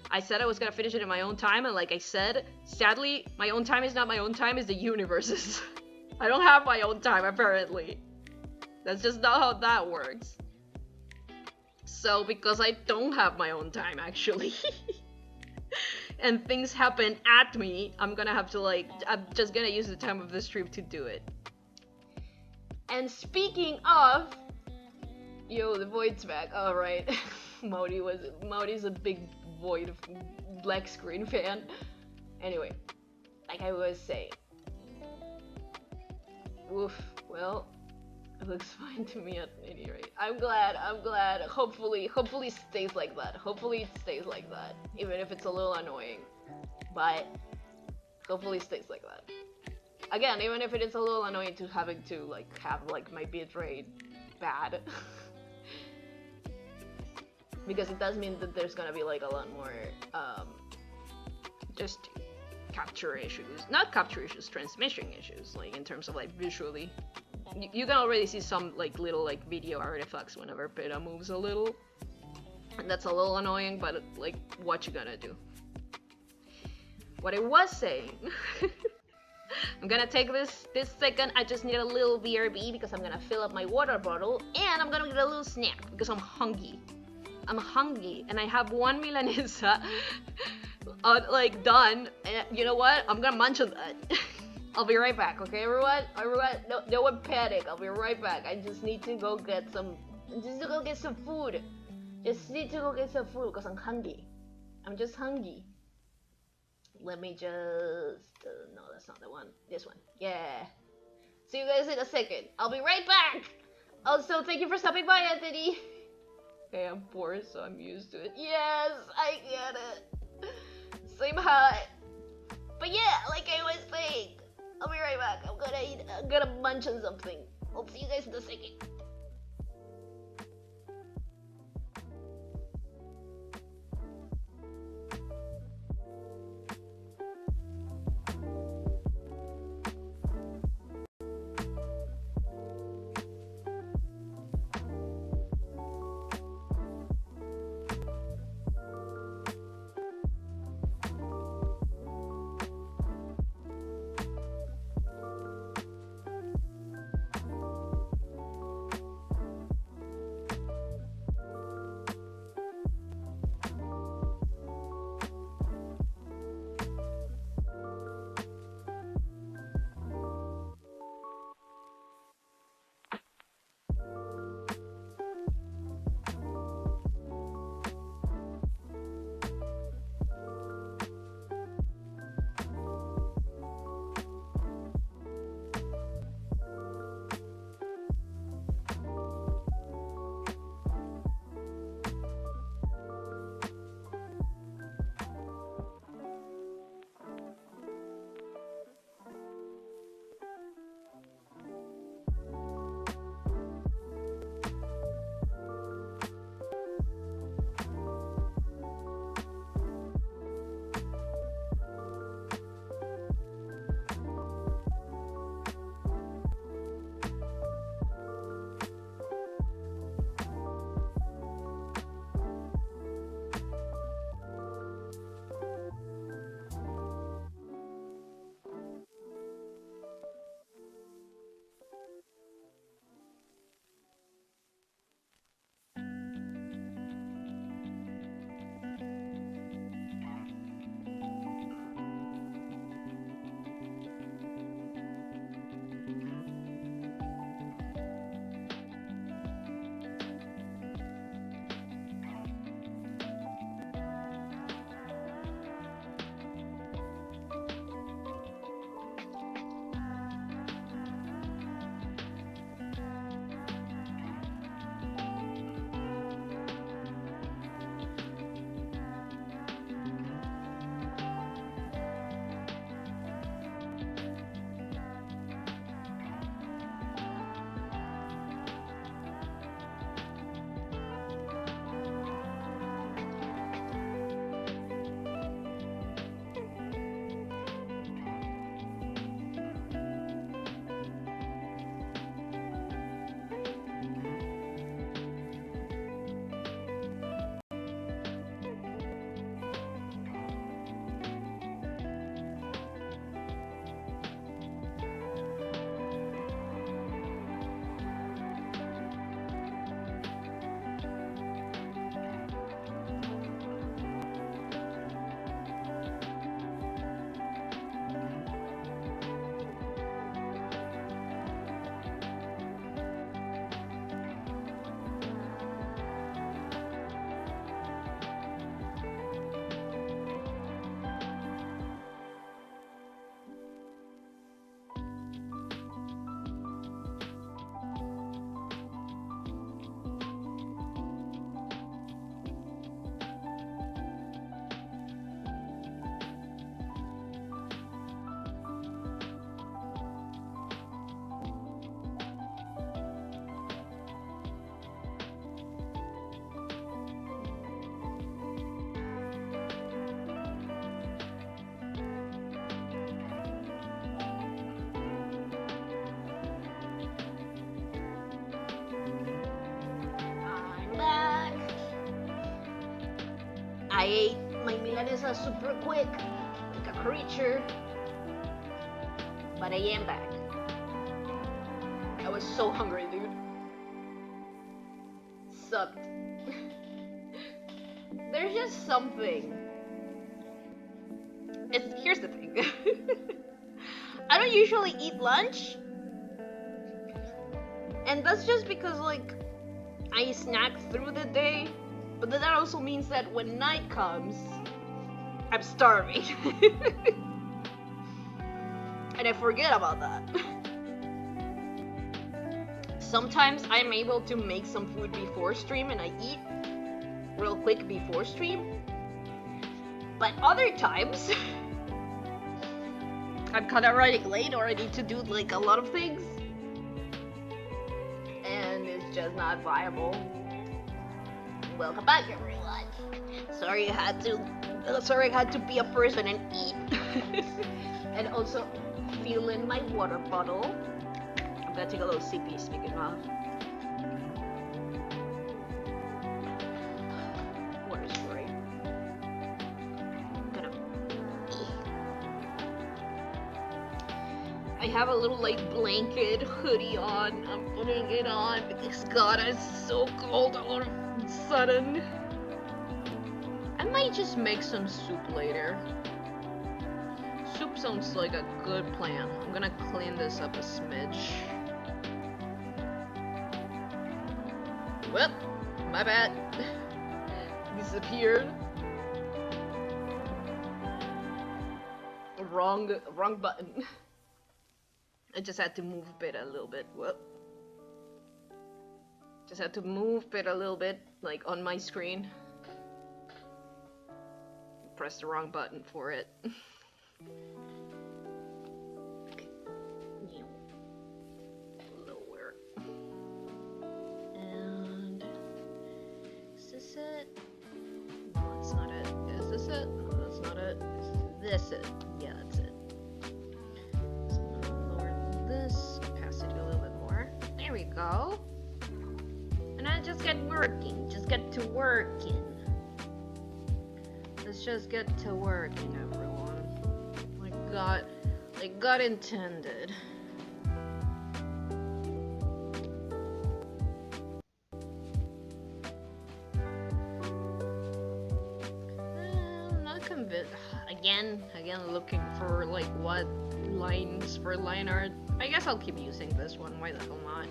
I said I was gonna finish it in my own time, and like I said, sadly, my own time is not my own time, it's the universe's. I don't have my own time, apparently. That's just not how that works. So, because I don't have my own time, actually, and things happen at me, I'm gonna have to, like, I'm just gonna use the time of the stream to do it. And speaking of... Yo, the Void's back. Alright. Maudi's a big Void black screen fan. Anyway, like I was saying. Woof. Well, it looks fine to me at any rate. I'm glad. Hopefully it stays like that. Even if it's a little annoying. But hopefully it stays like that. Again, even if it is a little annoying to having to like have like my bitrate bad. Because it does mean that there's gonna be like a lot more just capture issues. Not capture issues, transmission issues, like in terms of like visually. You can already see some like little like video artifacts whenever Pera moves a little. And that's a little annoying, but like what you gonna do? What I was saying I'm gonna take this second, I just need a little BRB because I'm gonna fill up my water bottle and I'm gonna get a little snack because I'm hungry. And I have one milanesa like done, and you know what? I'm gonna munch on that. I'll be right back, okay everyone? No one panic, I'll be right back. I just need to go get some food. Just need to go get some food because I'm hungry. I'm just hungry. Let me just... no, that's not the one. This one. Yeah. See you guys in a second. I'll be right back! Also, thank you for stopping by, Anthony! Okay, I'm poor, so I'm used to it. Yes, I get it. Same high. But yeah, like I was saying, I'll be right back. I'm gonna munch on something. I'll see you guys in a second. ate my milanesa super quick, like a creature. But I am back. I was so hungry, dude. Sucked. There's just something. Here's the thing. I don't usually eat lunch. And that's just because, like, I snack through the day. But then that also means that when night comes, I'm starving. And I forget about that. Sometimes I'm able to make some food before stream and I eat real quick before stream. But other times, I'm kind of running late or I need to do like a lot of things. And it's just not viable. Welcome back, everyone. Sorry I had to be a person and eat. And also fill in my water bottle. I'm gonna take a little sippy, speaking of. Water's great. I'm gonna I have a little like blanket hoodie on. I'm putting it on because God, it's so cold all of a sudden. I might just make some soup later. Soup sounds like a good plan. I'm gonna clean this up a smidge. Well, my bad. Disappeared. Wrong button. I just had to move Pera a little bit. Whoop. Just had to move Pera a little bit, like on my screen. Press the wrong button for it. Lower. And is this it? No, that's not it. Is this it? No, that's not it. Is this it? Yeah, that's it. So I'm gonna lower this opacity a little bit more. There we go. And I just get working. Just get to working. Let's just get to working, everyone. Like God intended. I'm not convinced. Again, looking for like what lines for line art. I guess I'll keep using this one. Why the hell not?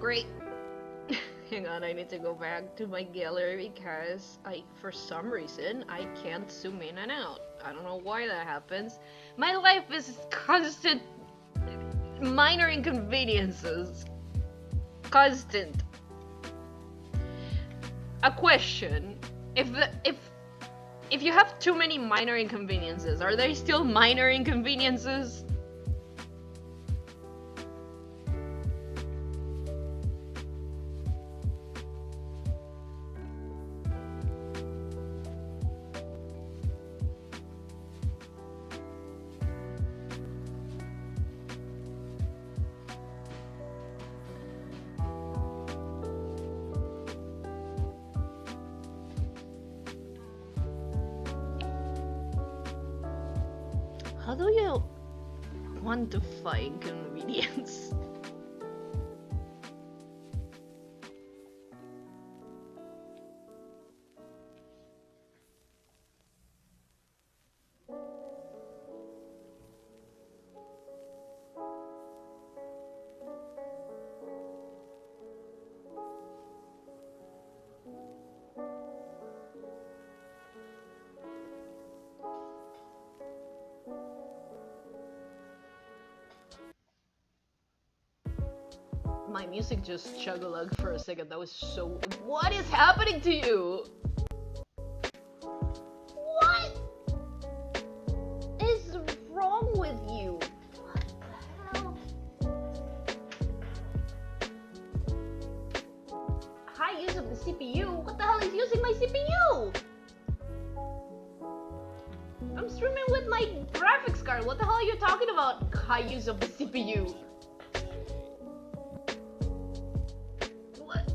Great. Hang on, I need to go back to my gallery because for some reason, I can't zoom in and out. I don't know why that happens. My life is constant minor inconveniences. Constant. A question. If you have too many minor inconveniences, are they still minor inconveniences? How do you quantify inconvenience? My music just chug-a-lug for a second. That was so... What is happening to you? What is wrong with you? What the hell? High use of the CPU? What the hell is using my CPU? I'm streaming with my graphics card. What the hell are you talking about? High use of the CPU? What?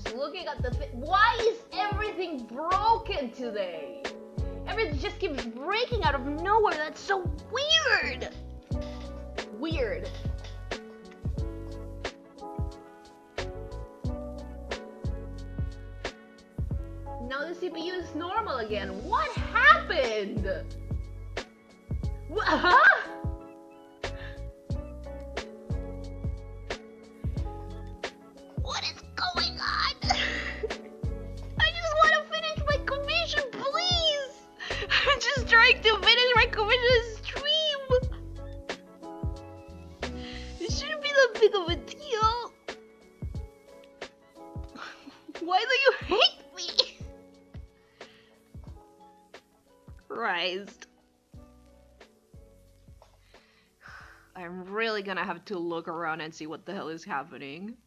just looking at the thing. Why is everything broken today? Everything just keeps breaking out of nowhere. That's so weird. Weird. Now the CPU is normal again. What happened? Huh? What is going on? I just want to finish my commission, please. I'm just trying to finish my commission stream. It shouldn't be that big of a deal. Why do you hate me? Christ. I'm really gonna have to look around and see what the hell is happening.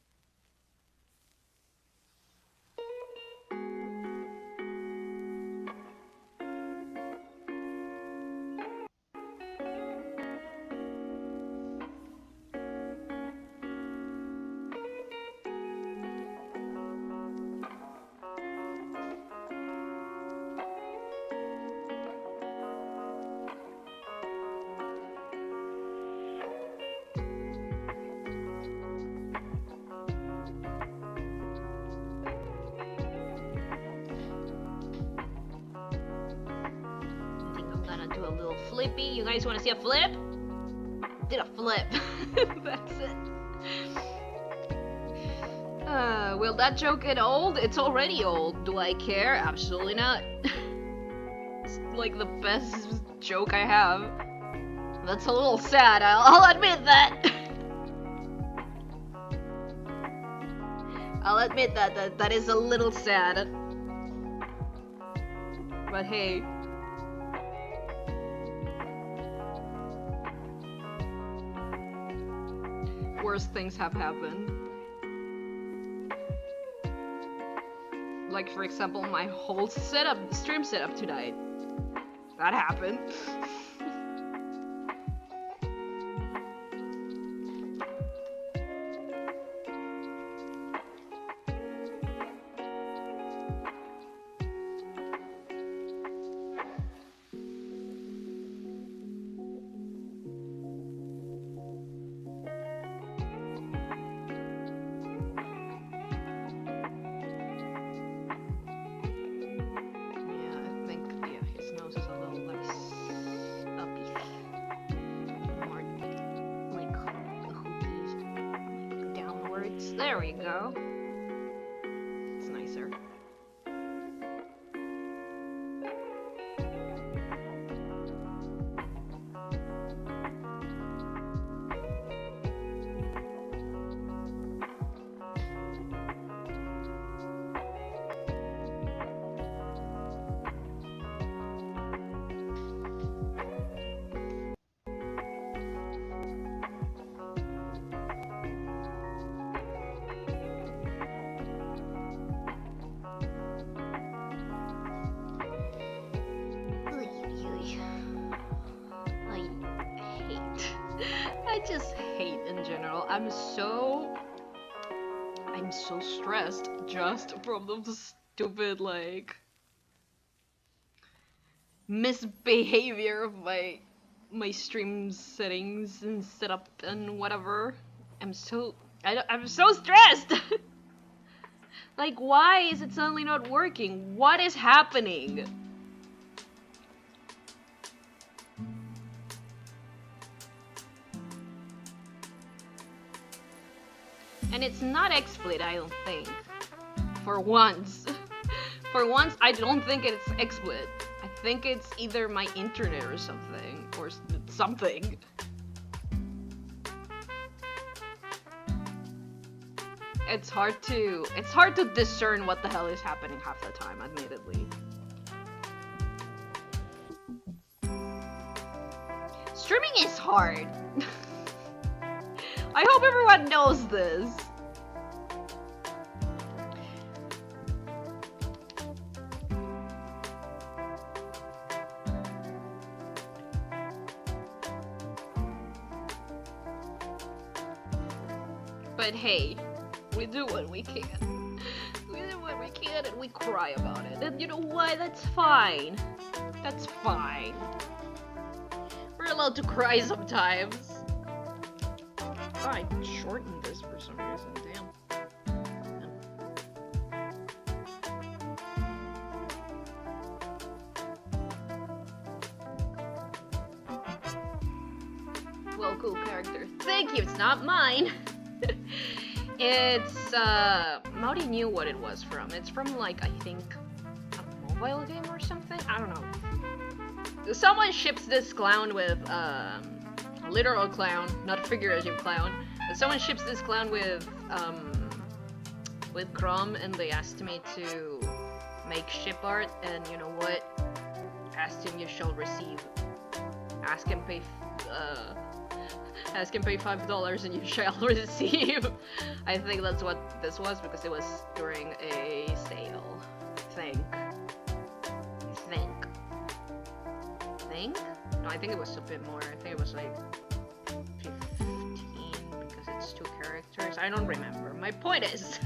Flippy, you guys want to see a flip? Did a flip. That's it. Will that joke get old? It's already old. Do I care? Absolutely not. It's like the best joke I have. That's a little sad, I'll admit that. I'll admit that is a little sad. But hey. Worse things have happened. Like, for example, my whole stream setup tonight. That happened. There we go. It's nicer. I just hate in general. I'm so stressed just from the stupid, like, misbehavior of my stream settings and setup and whatever. I'm so stressed. Like, why is it suddenly not working? What is happening? And it's not XSplit, I don't think. For once. For once, I don't think it's XSplit. I think it's either my internet or something. Or something. It's hard to discern what the hell is happening half the time, admittedly. Streaming is hard. I hope everyone knows this. But hey, we do what we can. probably cry about it. And you know what? That's fine. That's fine. We're allowed to cry sometimes. Oh, I shortened this for some reason. Damn. Well, cool character. Thank you. It's not mine. It's Maori knew what it was from. It's from like I think a mobile game or something. I don't know. Someone ships this clown with a literal clown, not figurative clown. But someone ships this clown with Chrome, and they asked me to make ship art. And you know what? Asked him, you shall receive. Ask him pay $5 and you shall receive. I think that's what this was because it was during a sale. Think? No, I think it was a bit more. I think it was like 15 because it's 2 characters. I don't remember. My point is,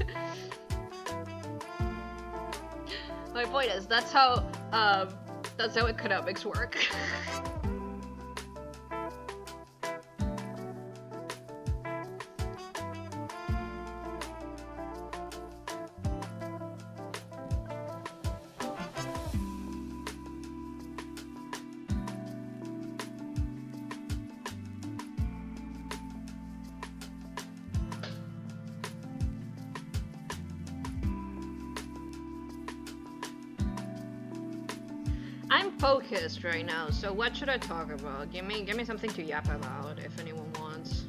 that's how economics work. Focused right now, so what should I talk about? Give me something to yap about if anyone wants.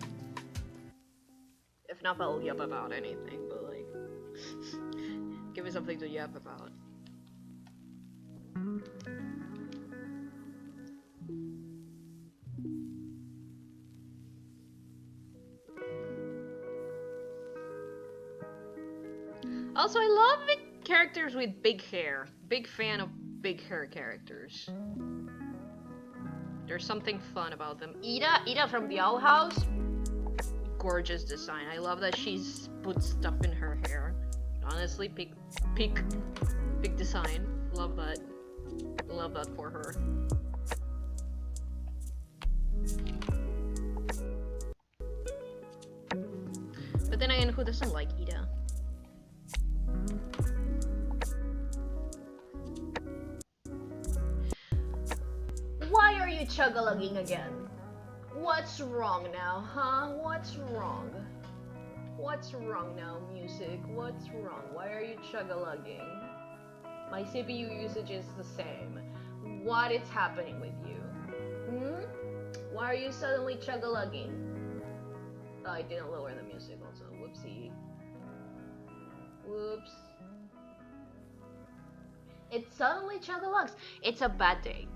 If not, I'll yap about anything, but like give me something to yap about. Also, I love characters with big hair. Big fan of big hair characters. There's something fun about them. Ida from the Owl House. Gorgeous design. I love that she's put stuff in her hair. Honestly, peak design. Love that. Love that for her. But then again, who doesn't like Ida? Why are you chug-a-lugging again? What's wrong now, huh? What's wrong? What's wrong now, music? What's wrong? Why are you chug-a-lugging? My CPU usage is the same. What is happening with you? Why are you suddenly chug-a-lugging? Oh, I didn't lower the music also. Whoopsie. Whoops. It suddenly chug-a-lugs. It's a bad day.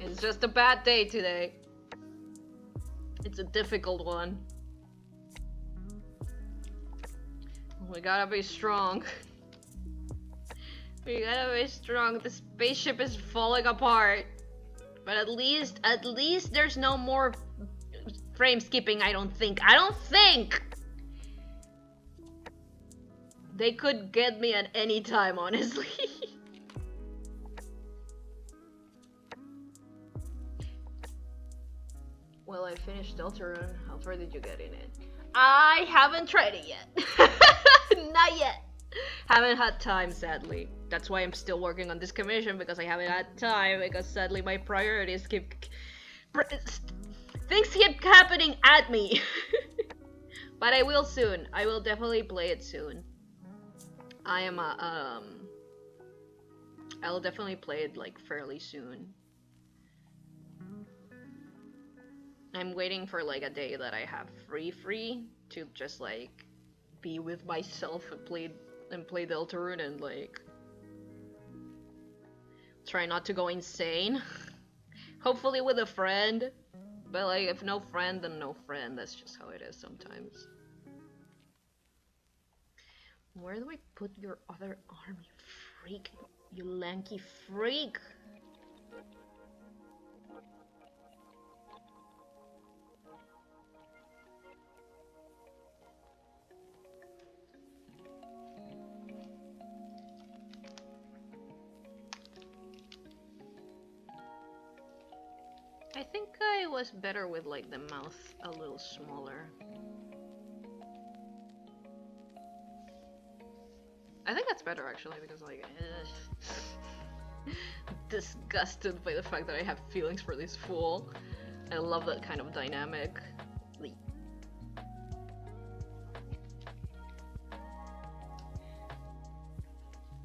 It's just a bad day today. It's a difficult one. We gotta be strong. We gotta be strong. The spaceship is falling apart. But at least there's no more frame skipping, I don't think. They could get me at any time, honestly. Well, I finished Deltarune. How far did you get in it? I haven't tried it yet. Not yet. Haven't had time, sadly. That's why I'm still working on this commission, because I haven't had time, because sadly my priorities things keep happening at me. But I will soon. I will definitely play it soon. I'll definitely play it like fairly soon. I'm waiting for like a day that I have free to just like be with myself and play Deltarune and like try not to go insane. Hopefully with a friend, but like if no friend, then no friend. That's just how it is sometimes. Where do I put your other arm, you freak? You lanky freak! I think I was better with like the mouth a little smaller. I think that's better actually because like disgusted by the fact that I have feelings for this fool. I love that kind of dynamic.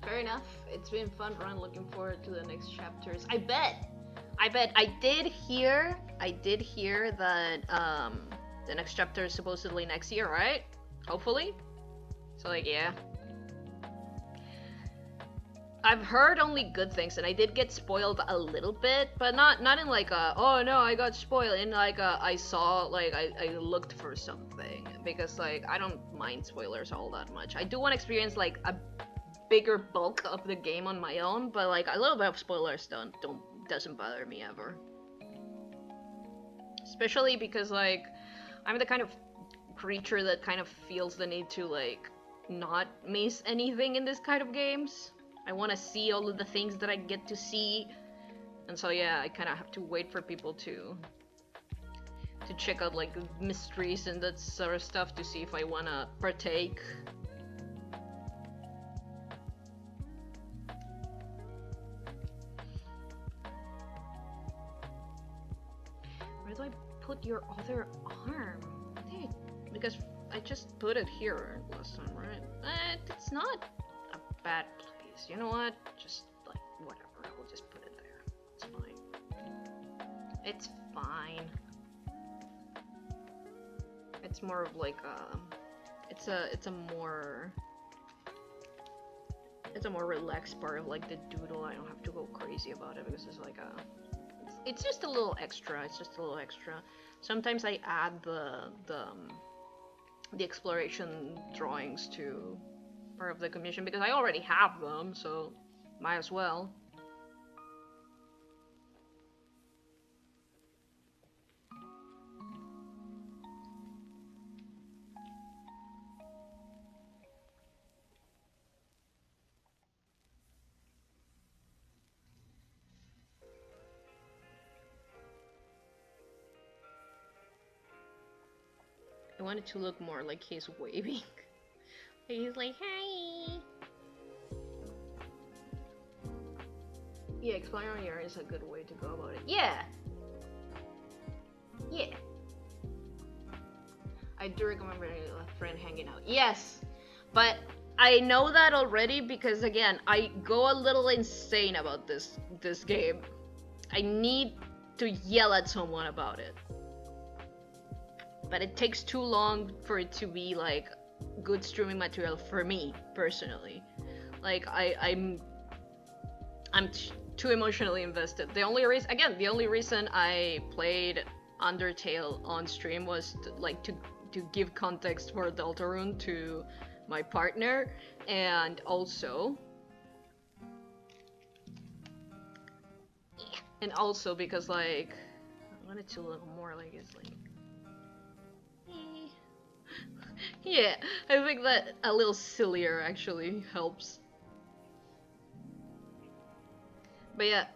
Fair enough. It's been fun run. Looking forward to the next chapters. I bet. I did hear that the next chapter is supposedly next year, right? Hopefully. So like yeah. I've heard only good things, and I did get spoiled a little bit, but not in like a oh no I got spoiled, in like a I saw like I looked for something, because like I don't mind spoilers all that much. I do want to experience like a bigger bulk of the game on my own, but like a little bit of spoilers doesn't bother me ever. Especially because like I'm the kind of creature that kind of feels the need to like not miss anything in this kind of games. I want to see all of the things that I get to see, and so yeah, I kind of have to wait for people to check out like mysteries and that sort of stuff to see if I want to partake. Where do I put your other arm? Hey, because I just put it here last time, right? It's not a bad place. You know what? Just like whatever. I will just put it there. It's fine. It's fine. It's more of like a. It's a more relaxed part of like the doodle. I don't have to go crazy about it because it's like a. It's just a little extra. It's just a little extra. Sometimes I add the exploration drawings to part of the commission because I already have them, so might as well. I want it to look more like he's waving. He's like, hi! Yeah, exploring on your is a good way to go about it. Yeah! Yeah! I do recommend a friend hanging out. Yes! But I know that already because, again, I go a little insane about this game. I need to yell at someone about it. But it takes too long for it to be, like, good streaming material for me, personally. Like, I'm too emotionally invested. The only reason I played Undertale on stream was to give context for Deltarune to my partner, and also because like I wanted to look more like it's like yeah, I think that a little sillier actually helps. But yeah,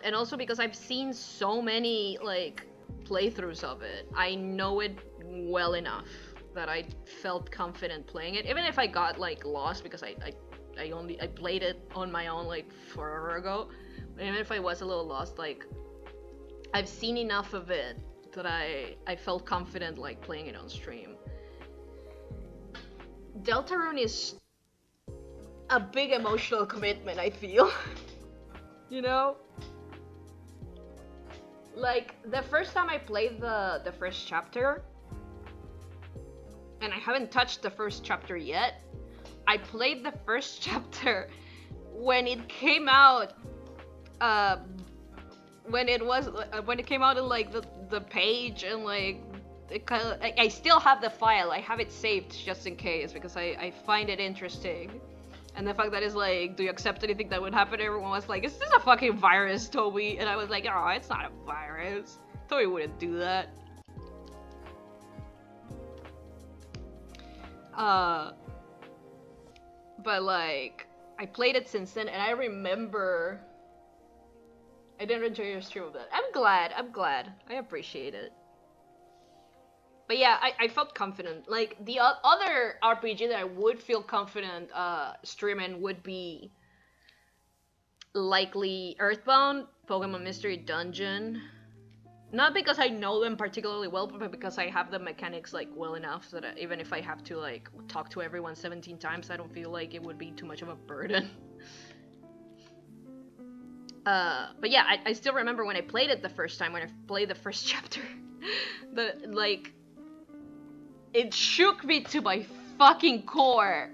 and also because I've seen so many like playthroughs of it, I know it well enough that I felt confident playing it, even if I got like lost because I played it on my own like forever ago. But even if I was a little lost, like I've seen enough of it that I felt confident like playing it on stream. Deltarune is a big emotional commitment, I feel. You know? Like, the first time I played the first chapter, and I haven't touched the first chapter yet, I played the first chapter when it came out, when it came out in like the page, and like I still have the file. I have it saved just in case because I find it interesting. And the fact that it's like, do you accept anything that would happen? Everyone was like, is this a fucking virus, Toby? And I was like, oh, it's not a virus. Toby wouldn't do that. But like, I played it since then, and I remember I didn't enjoy your stream of that. I'm glad. I appreciate it. But yeah, I felt confident. Like, the other RPG that I would feel confident streaming would be likely Earthbound, Pokemon Mystery Dungeon. Not because I know them particularly well, but because I have the mechanics like well enough so that even if I have to like talk to everyone 17 times, I don't feel like it would be too much of a burden. But yeah, I still remember when I played it the first time, when I played the first chapter, it shook me to my fucking core.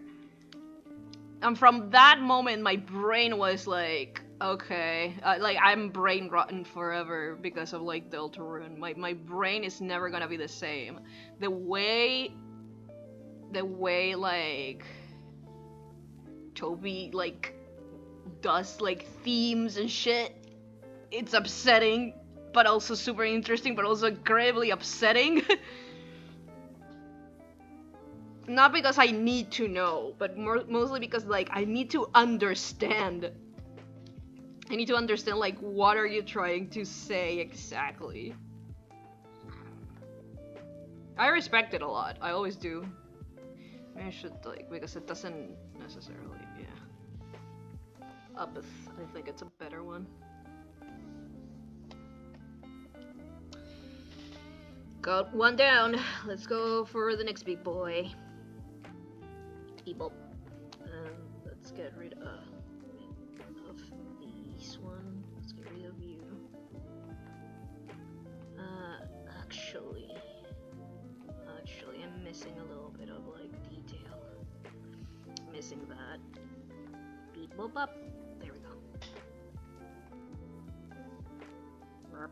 And from that moment, my brain was like, okay, like I'm brain rotten forever because of like Deltarune. My brain is never gonna be the same. The way like Toby like does like themes and shit, it's upsetting, but also super interesting, but also incredibly upsetting. Not because I need to know, but mostly because like I need to understand. I need to understand like what are you trying to say exactly. I respect it a lot. I always do. Maybe I should like, because it doesn't necessarily, yeah. Abyss, I think it's a better one. Got one down. Let's go for the next big boy. People. Let's get rid of this one. Let's get rid of you. Actually, I'm missing a little bit of like detail. Missing that. Beep boop up. There we go. Burp.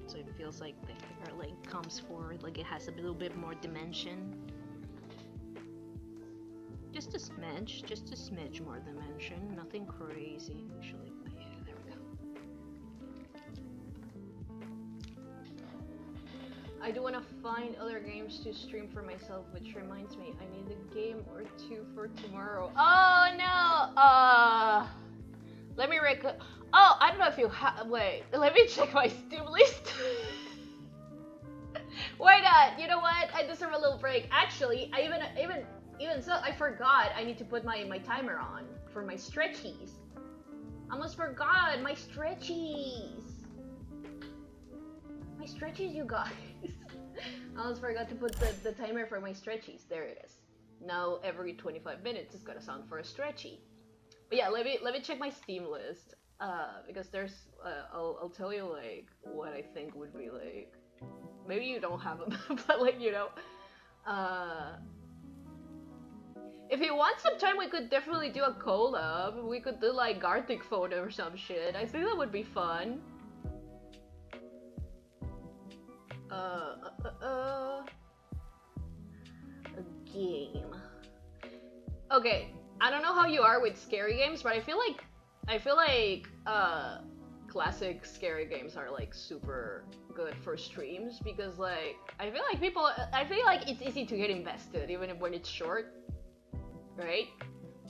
So it feels like the hair like comes forward, like it has a little bit more dimension. Just a smidge more dimension, nothing crazy actually. Yeah, there we go. I do want to find other games to stream for myself, which reminds me, I need a game or two for tomorrow. Oh no! Let me oh, I don't know if you wait, let me check my Steam list. Why not? You know what? I deserve a little break. Actually, I even so, I forgot I need to put my timer on for my stretchies. I almost forgot my stretchies. My stretchies, you guys. I almost forgot to put the timer for my stretchies. There it is. Now every 25 minutes it's gonna sound for a stretchy. But yeah, let me check my Steam list. Because there's I'll tell you like what I think would be like. Maybe you don't have them, but like, you know, if you want some time, we could definitely do a collab. We could do like Gartic photo or some shit. I think that would be fun. A game. Okay, I don't know how you are with scary games, but I feel like classic scary games are like super good for streams because like I feel like it's easy to get invested even when it's short, right?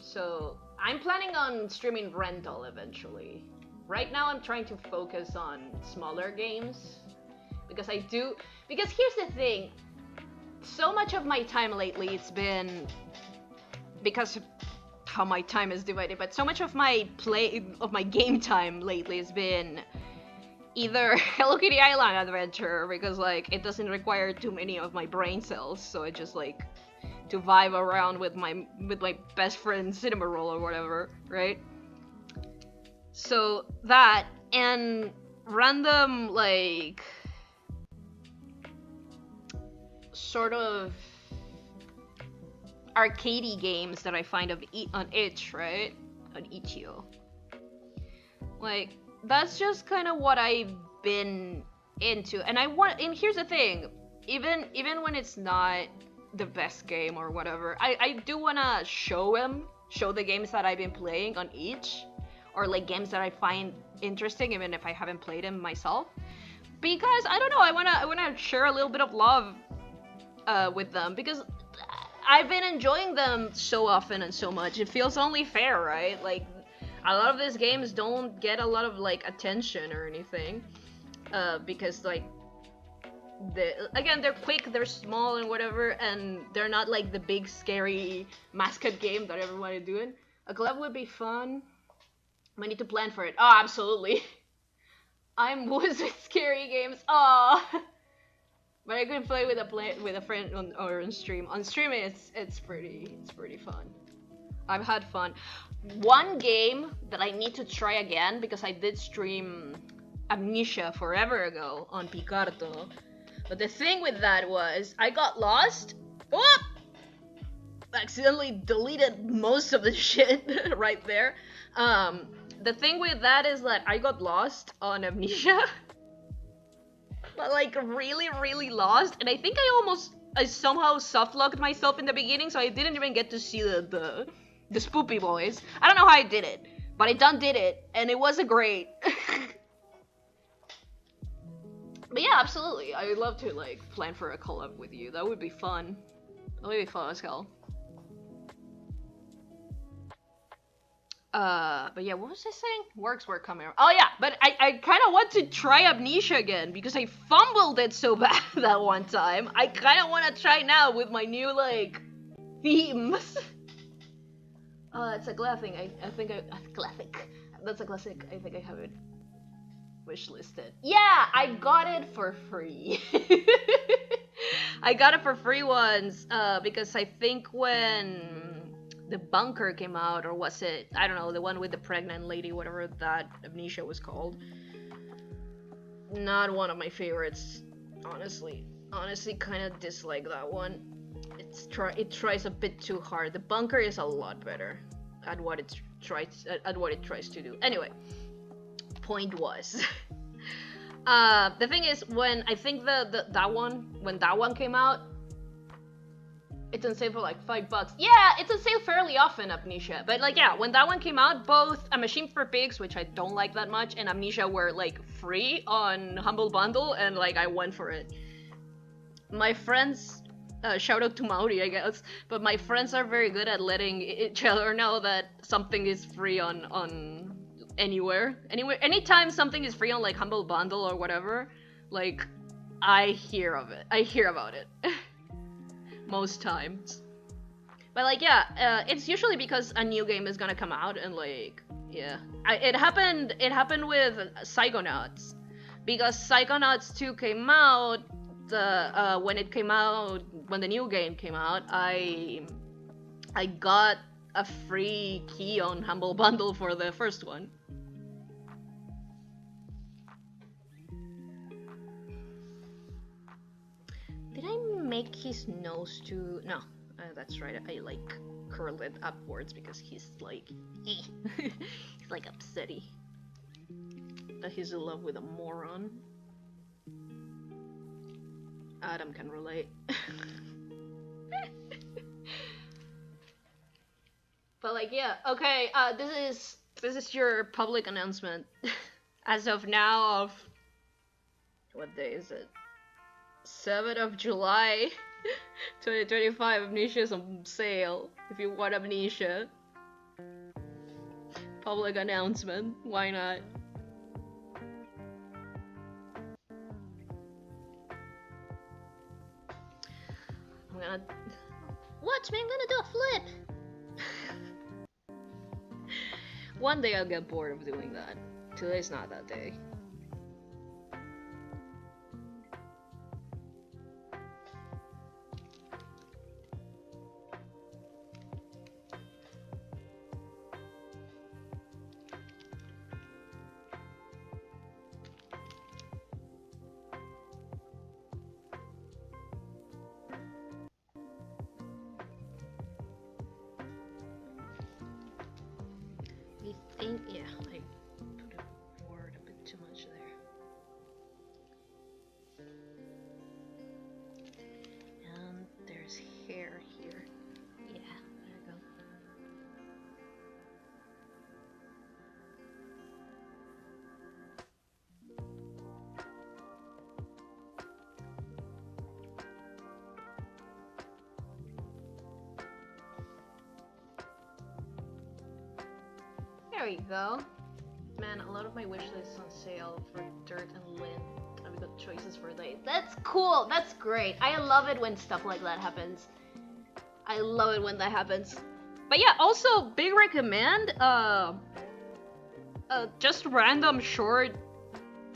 So I'm planning on streaming Rental eventually. Right now I'm trying to focus on smaller games because here's the thing, so much of my time lately, it's been because of how my time is divided, but so much of my game time lately has been either Hello Kitty Island Adventure, because like it doesn't require too many of my brain cells, so I just like to vibe around with my best friend Cinema Roll or whatever, right? So that, and random like sort of arcadey games that I find on itch, right? On itch.io. Like, that's just kind of what I've been into, and here's the thing, even when it's not the best game or whatever, I do wanna show the games that I've been playing on itch, or like games that I find interesting even if I haven't played them myself, because I don't know, I wanna share a little bit of love with them, because I've been enjoying them so often and so much. It feels only fair, right? Like, a lot of these games don't get a lot of like attention or anything, because like, again, they're quick, they're small and whatever, and they're not like the big scary mascot game that everyone is doing. A collab would be fun. I need to plan for it. Oh, absolutely. I'm wuss with scary games. Oh, but I can play with a friend on stream. On stream, it's pretty fun. I've had fun. One game that I need to try again, because I did stream Amnesia forever ago on Picarto. But the thing with that was, I got lost. Whoop! Accidentally deleted most of the shit right there. The thing with that is that I got lost on Amnesia. But like really lost, and I think I somehow soft-locked myself in the beginning, so I didn't even get to see the spoopy boys. I don't know how I did it, but I done did it, and it wasn't great. But yeah, absolutely. I would love to like plan for a collab with you. That would be fun. That would be fun as hell. But yeah, what was I saying? Works were coming. Oh yeah, but I kind of want to try Amnesia again because I fumbled it so bad that one time. I kind of want to try now with my new like themes. It's a classic. I think classic. That's a classic. I think I have it wishlisted. Yeah, I got it for free. I got it for free once because I think when the bunker came out, or was it, I don't know, the one with the pregnant lady, whatever that Amnesia was called. Not one of my favorites, honestly. Honestly, kind of dislike that one. It tries a bit too hard. The bunker is a lot better at what it tries to do. Anyway, point was, the thing is, when I think when that one came out, it's on sale for like $5. Yeah, it's on sale fairly often, Amnesia. But like, yeah, when that one came out, both A Machine for Pigs, which I don't like that much, and Amnesia were like free on Humble Bundle, and like I went for it. My friends, shout out to Maori, I guess, but my friends are very good at letting each other know that something is free on anywhere. Anytime something is free on like Humble Bundle or whatever, like I hear about it. Most times. But like, yeah, it's usually because a new game is gonna come out, and like, yeah, it happened with Psychonauts, because Psychonauts 2 came out. When the new game came out, I got a free key on Humble Bundle for the first one. Did I make his nose too? No, that's right. I like curled it upwards because he's like, he's like upsetty that he's in love with a moron. Adam can relate. But like, yeah, okay. This is your public announcement. As of now, of what day is it? 7th of July 2025, Amnesia is on sale. If you want Amnesia. Public announcement, why not? Watch me, I'm gonna do a flip! One day I'll get bored of doing that. Today's not that day. Yeah, I put it forward a bit too There we go. Man, a lot of my wish lists on sale for dirt and lint. I've got choices for late. That's cool. That's great. I love it when stuff like that happens. I love it when that happens. But yeah, also big recommend. Just random short,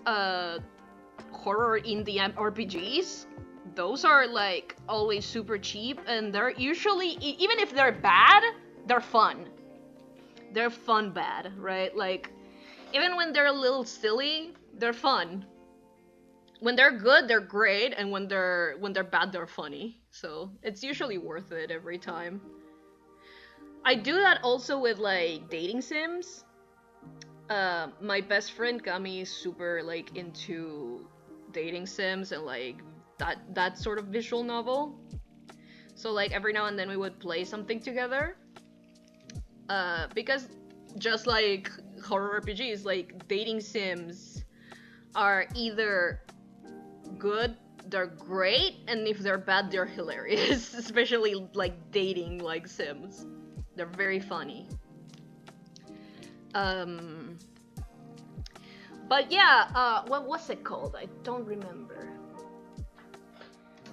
horror indie RPGs. Those are like always super cheap, and they're usually, even if they're bad, they're fun. They're fun bad, right? Like, even when they're a little silly, they're fun. When they're good, they're great, and when they're bad, they're funny. So it's usually worth it every time. I do that also with like dating sims. My best friend got me super like into dating sims and like that sort of visual novel. So like every now and then we would play something together. Because just like horror RPGs, like dating sims are either good, they're great, and if they're bad, they're hilarious. Especially like dating like sims. They're very funny. But yeah, what was it called? I don't remember.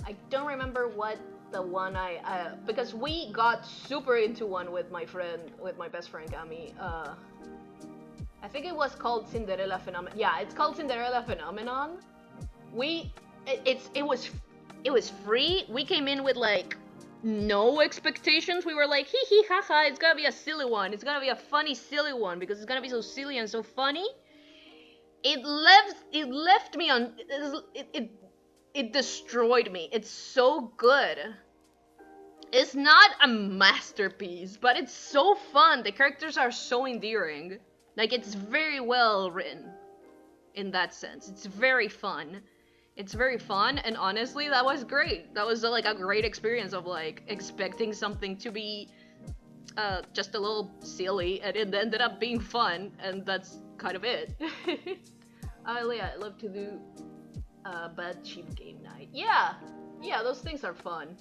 I don't remember what the one because we got super into one with my best friend Gami. I think it was called Cinderella Phenomenon. Yeah, it's called Cinderella Phenomenon. It was free. We came in with like no expectations. We were like, hee hee haha, it's gonna be a silly one. It's gonna be a funny silly one because it's gonna be so silly and so funny. It left me on it destroyed me. It's so good. It's not a masterpiece, but it's so fun. The characters are so endearing. Like, it's very well written in that sense. It's very fun. It's very fun, and honestly, that was great. That was like a great experience of like expecting something to be just a little silly, and it ended up being fun, and that's kind of it. Oh yeah, I love to do bad cheap game night. Yeah, those things are fun.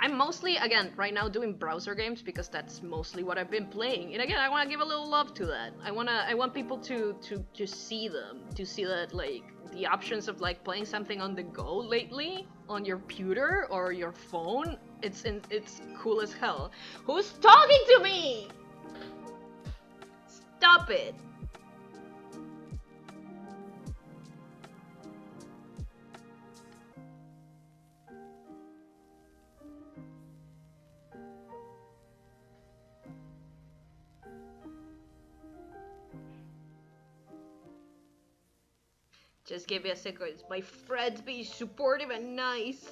I'm mostly, again, right now doing browser games because that's mostly what I've been playing. And again, I want to give a little love to that. I want people to see them, to see that like the options of like playing something on the go lately on your computer or your phone. It's cool as hell. Who's talking to me? Stop it. Just give me a second. My friends be supportive and nice.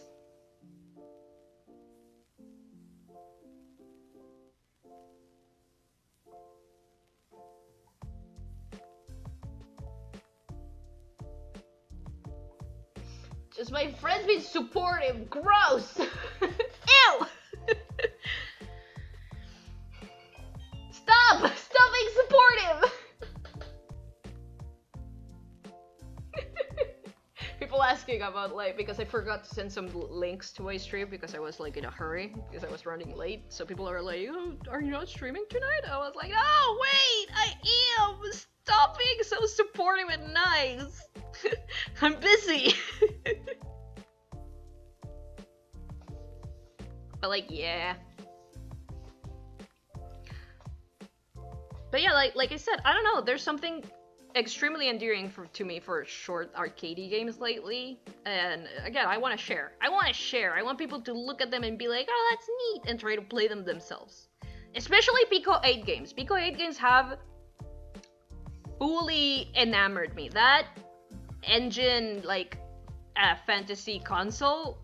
Just my friends be supportive. Gross. Ew. Stop being supportive. People asking about like, because I forgot to send some links to my stream because I was like in a hurry because I was running late. So people are like, oh, are you not streaming tonight? I was like, oh wait, I am. Stop being so supportive and nice. I'm busy. But like, yeah. But yeah, like I said, I don't know. There's something extremely endearing to me for short arcadey games lately, and again, I want to share. I want people to look at them and be like, oh, that's neat, and try to play them themselves. Especially Pico 8 games. Pico 8 games have fully enamored me. That engine, like, fantasy console,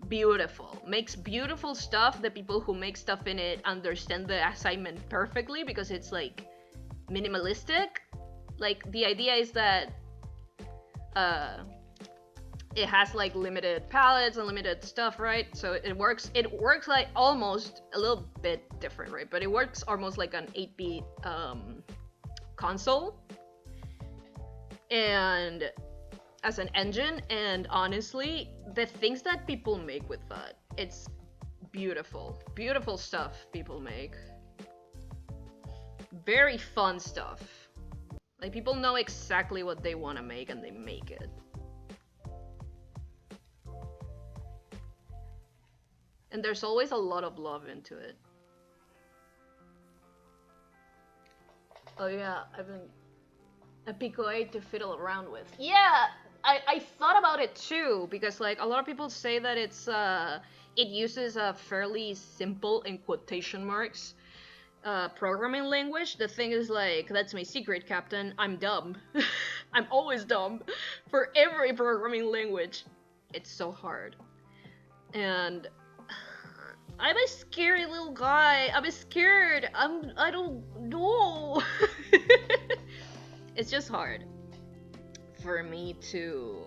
beautiful. Makes beautiful stuff. The people who make stuff in it understand the assignment perfectly because it's, like, minimalistic. Like, the idea is that it has like limited palettes and limited stuff, right? So it works like almost a little bit different, right? But it works almost like an 8-bit console and as an engine, and honestly, the things that people make with that, it's beautiful, beautiful stuff people make. Very fun stuff. Like, people know exactly what they want to make and they make it. And there's always a lot of love into it. Oh yeah, I've been a picoade to fiddle around with. Yeah, I thought about it too, because like a lot of people say that it's it uses a fairly simple, in quotation marks, programming language. The thing is, like, that's my secret, Captain. I'm dumb. I'm always dumb. For every programming language, it's so hard. And I'm a scary little guy. I'm scared. I don't know. It's just hard for me to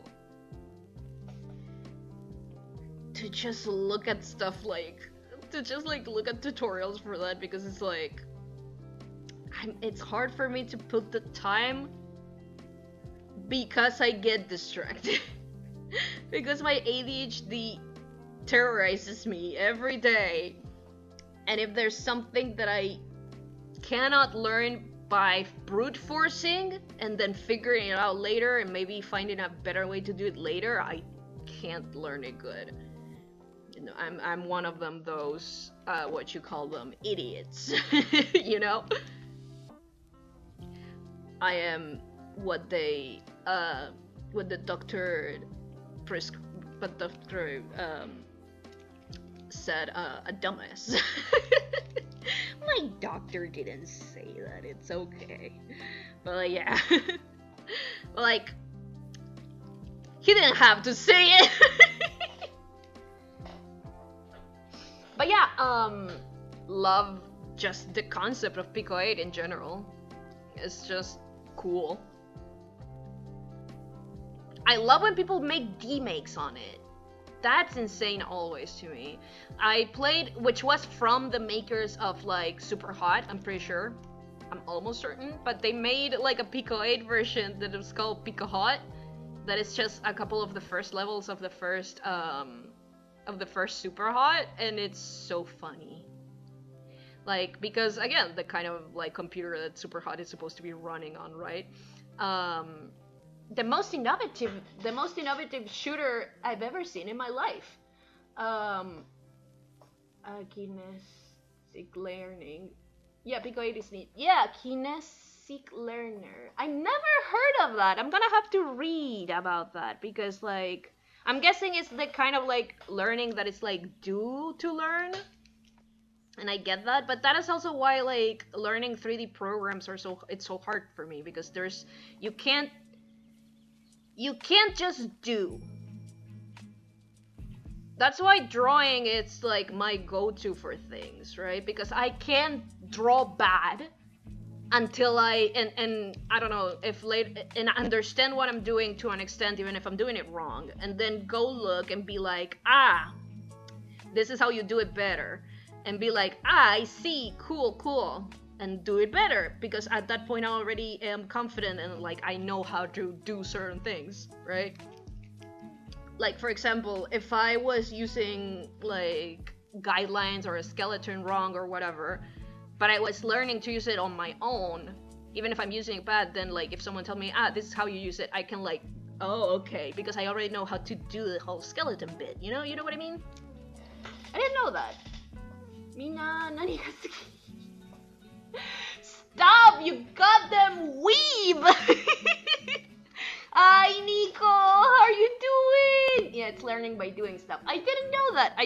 just look at stuff, like, to just like look at tutorials for that, because it's like it's hard for me to put the time because I get distracted. Because my ADHD terrorizes me every day, and if there's something that I cannot learn by brute forcing and then figuring it out later and maybe finding a better way to do it later, I can't learn it good. You know, I'm one of them, those what you call them, idiots. You know, I am what they what the doctor said, a dumbass. My doctor didn't say that, it's okay. But like, yeah. But like, he didn't have to say it. But yeah, love just the concept of picoade in general. It's just cool. I love when people make demakes on it. That's insane always to me. I played, which was from the makers of like Super Hot, I'm pretty sure. I'm almost certain. But they made like a picoade version that was called Pico Hot. That is just a couple of the first levels of the first Super Hot, and it's so funny. Like, because again, the kind of like computer that Super Hot is supposed to be running on, right? The most innovative shooter I've ever seen in my life. Kinetic learning. Yeah, picoade is neat. Yeah, kinetic learner. I never heard of that. I'm gonna have to read about that, because like, I'm guessing it's the kind of like learning that it's like do to learn. And I get that, but that is also why like learning 3D programs are it's so hard for me, because you can't just do. That's why drawing is like my go-to for things, right? Because I can't draw bad until and I don't know if and understand what I'm doing to an extent, even if I'm doing it wrong, and then go look and be like, this is how you do it better, and be like, I see, cool, and do it better, because at that point I already am confident and like I know how to do certain things, right? Like, for example, if I was using like guidelines or a skeleton wrong or whatever, but I was learning to use it on my own, even if I'm using it bad, then like if someone tells me, this is how you use it, I can like, oh, okay, because I already know how to do the whole skeleton bit, you know what I mean? I didn't know that. Mina, nani ga suki? Stop, you goddamn weeb! Hi, Nico, how are you doing? Yeah, it's learning by doing stuff. I didn't know that,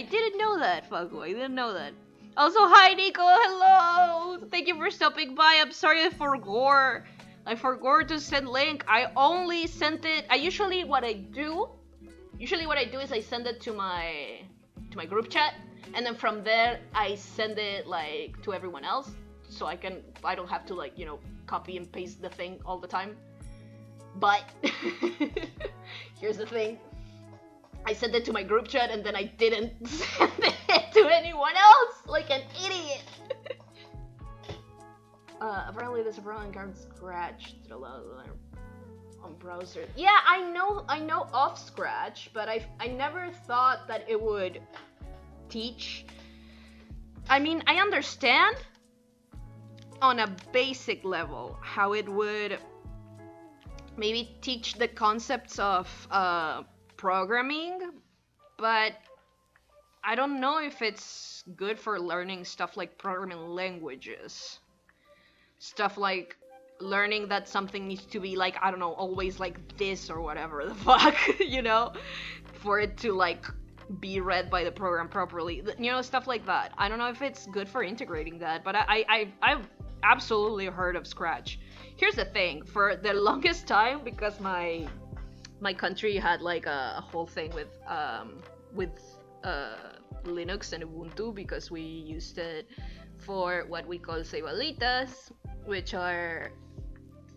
Fago, I didn't know that. Also, hi, Nico, hello! Thank you for stopping by. I'm sorry I forgot. To send link. I only sent it. Usually what I do is I send it to my group chat, and then from there I send it like to everyone else, so I don't have to like, copy and paste the thing all the time. But here's the thing. I sent it to my group chat and then I didn't send it to anyone else, like an idiot. Apparently there's a problem card Scratch on browser. Yeah, I know off Scratch, but I never thought that it would teach I mean, I understand on a basic level how it would maybe teach the concepts of programming, but I don't know if it's good for learning stuff like programming languages. Stuff like learning that something needs to be like, I don't know, always like this or whatever the fuck, you know? For it to like be read by the program properly. You know, stuff like that. I don't know if it's good for integrating that, but I've absolutely heard of Scratch. Here's the thing, for the longest time, because my country had like a whole thing with Linux and Ubuntu, because we used it for what we call cebalitas, which are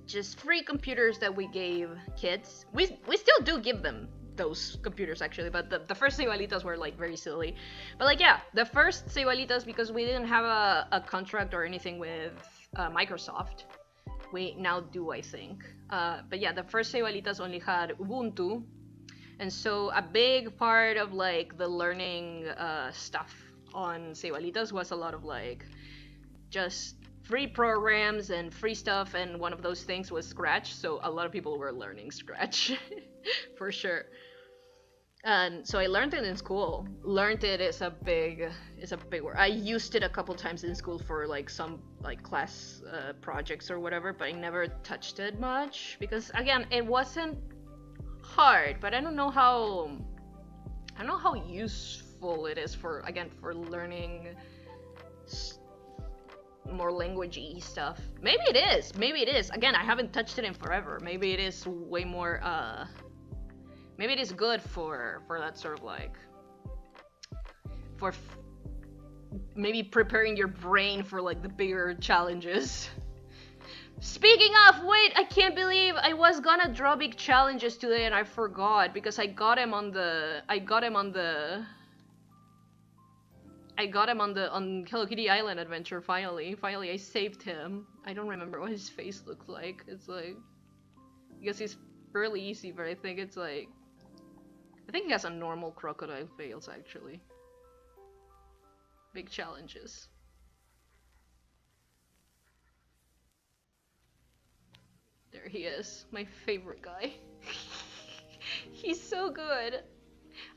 just free computers that we gave kids. We still do give them those computers actually, but the first cebalitas were like very silly. But like, yeah, the first cebalitas, because we didn't have a contract or anything with Microsoft. We now do, I think. But yeah, the first cebalitas only had Ubuntu. And so a big part of like the learning stuff on cebalitas was a lot of like just free programs and free stuff, and one of those things was Scratch, so a lot of people were learning Scratch for sure. And so I learned it in school. Learned it is a big word. I used it a couple times in school for like some like class projects or whatever, but I never touched it much because again, it wasn't hard, but I don't know how useful it is for learning more languagey stuff. Maybe it is. Again, I haven't touched it in forever. Maybe it is way more maybe it is good for that sort of like maybe preparing your brain for like the bigger challenges. Speaking of, wait, I can't believe I was gonna draw big challenges today and I forgot because I got him on Hello Kitty Island adventure. Finally I saved him. I don't remember what his face looks like. It's like, I guess he's fairly easy, but I think it's like, I think he has a normal crocodile face actually. Big challenges. There he is, my favorite guy. He's so good.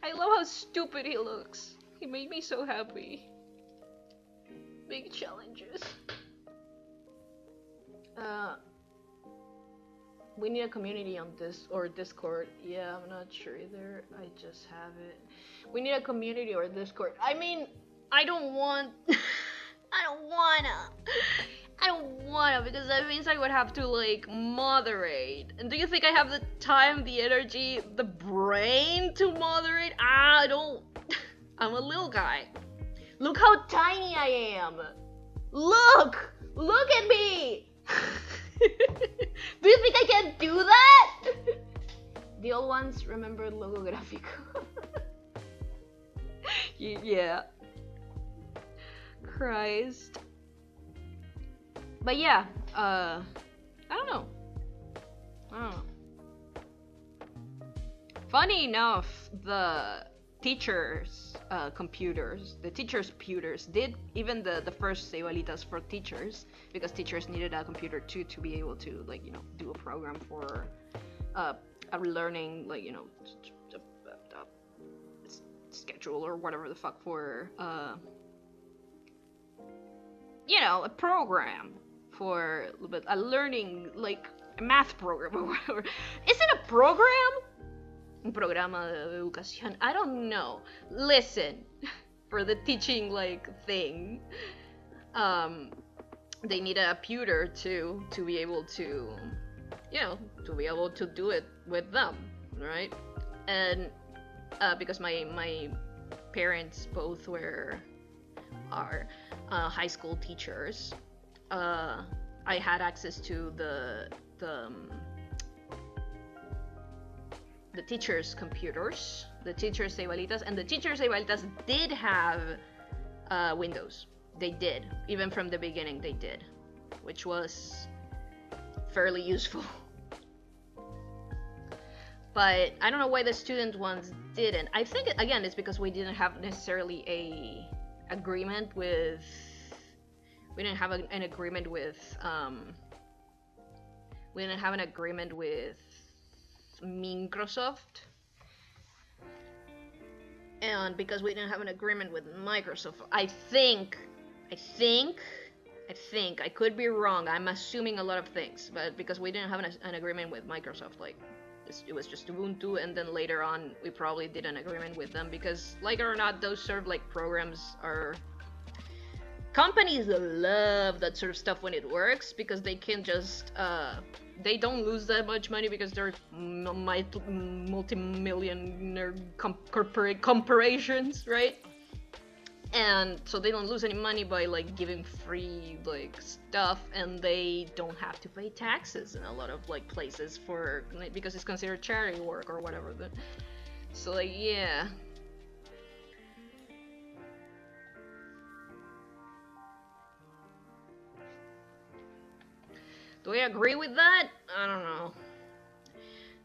I love how stupid he looks. He made me so happy. Big challenges. We need a community on this or Discord. Yeah, I'm not sure either. I just have it. We need a community or Discord. I mean, I don't wanna because that means I would have to like moderate. And do you think I have the time, the energy, the brain to moderate? I don't. I'm a little guy. Look how tiny I am. Look at me. Do you think I can do that? The old ones remember Logográfico. Yeah. Christ. But yeah, I don't know. Funny enough, the teachers' computers did even the first cebalitas for teachers, because teachers needed a computer too to be able to, like, you know, do a program for a learning, like, you know, schedule or whatever the fuck for you know, a program for a learning, like a math program or whatever. Is it a program? Un programa de educación. I don't know. Listen, for the teaching like thing, they need a computer to be able to, you know, to be able to do it with them, right? And because my parents both are high school teachers, I had access to the teachers' computers, the teachers' cebalitas, and the teachers' cebalitas did have Windows. They did, even from the beginning they did, which was fairly useful. But I don't know why the student ones didn't. I think, again, it's because we didn't have necessarily a agreement with. We didn't have an agreement with. We didn't have an agreement with Microsoft. And because we didn't have an agreement with Microsoft, I think, I could be wrong, I'm assuming a lot of things, but because we didn't have an agreement with Microsoft, like, it was just Ubuntu, and then later on, we probably did an agreement with them, because, like it or not, those sort of, like, programs are... Companies love that sort of stuff when it works, because they can just, they don't lose that much money because they're multi-millionaire corporations, right? And so they don't lose any money by like giving free like stuff, and they don't have to pay taxes in a lot of like places for because it's considered charity work or whatever. So like yeah. Do I agree with that? I don't know.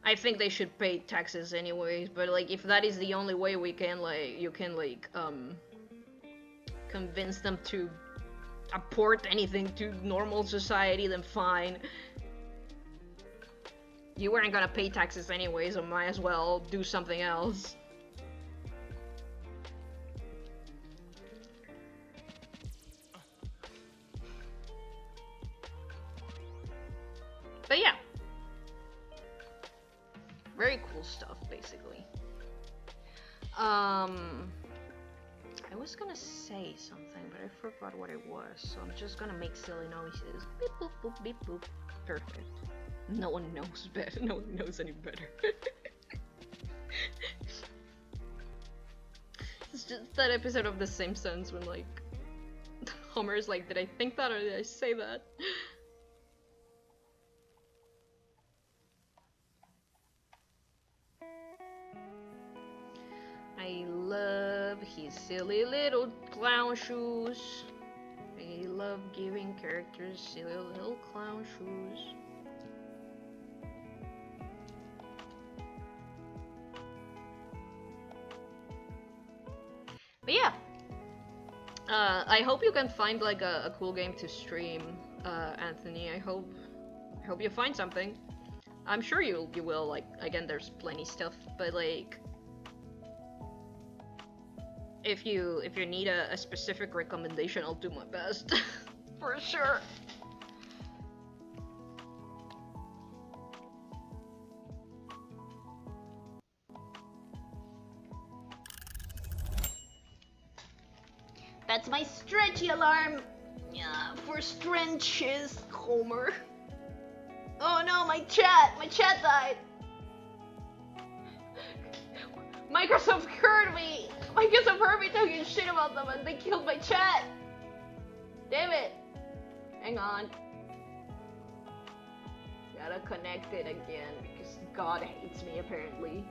I think they should pay taxes anyways, but like if that is the only way we can like you can like convince them to apport anything to normal society, then fine. You weren't gonna pay taxes anyways, so might as well do something else. But yeah. Very cool stuff, basically. I was gonna say something, but I forgot what it was, so I'm just gonna make silly noises. Beep boop boop beep boop. Perfect. No one knows better. No one knows any better. It's just that episode of The Simpsons when like Homer's like, did I think that or did I say that? I love his silly little clown shoes. I love giving characters silly little clown shoes. But yeah, I hope you can find like a cool game to stream, Anthony. I hope you find something. I'm sure you will. Like again, there's plenty stuff, but like. If you need a specific recommendation, I'll do my best. For sure. That's my stretchy alarm. Yeah, for stretches, Homer. Oh no, my chat died. Microsoft heard me! Microsoft heard me talking shit about them and they killed my chat! Damn it! Hang on. Gotta connect it again because God hates me apparently.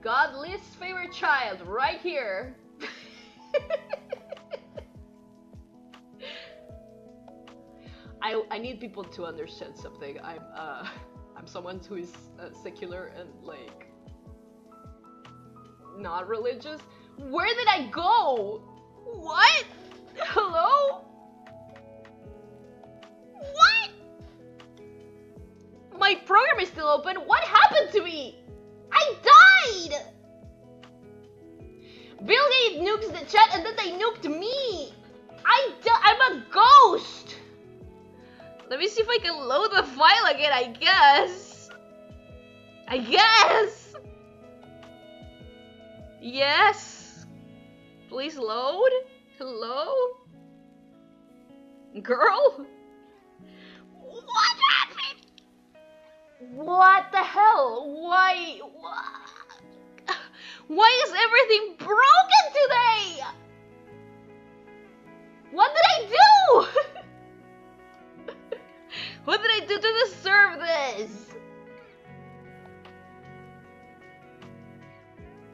God's least favorite child, right here! I need people to understand something. I'm someone who is secular and like not religious. Where did I go? What? Hello? What? My program is still open. What happened to me? I died. Bill Gates nukes the chat and then they nuked me. I'm a ghost. Let me see if I can load the file again, I guess. Yes. Please load. Hello? Girl? What happened? What the hell? Why is everything broken today? What did I do? What did I do to deserve this?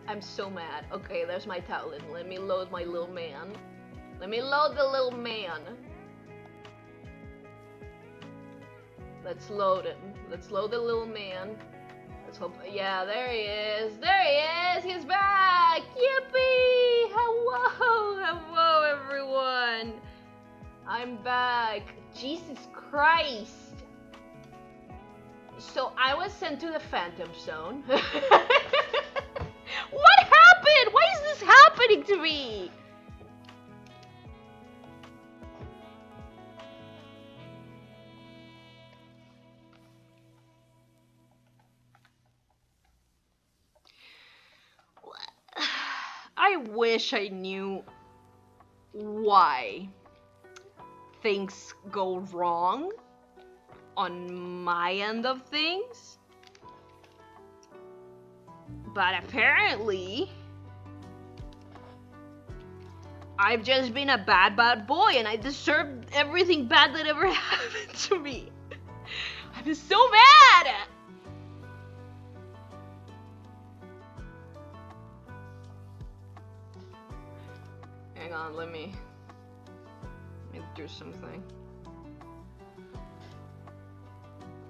I'm so mad. Okay, there's my tablet. Let me load my little man. Let me load the little man. Let's load him. Let's load the little man. Let's hope. Yeah, there he is. There he is. He's back. Yippee! Hello, hello, everyone. I'm back. Jesus Christ. So I was sent to the Phantom Zone. What happened? Why is this happening to me? I wish I knew why things go wrong on my end of things, but apparently I've just been a bad boy and I deserve everything bad that ever happened to me. I'm so mad! Hang on, let me do something.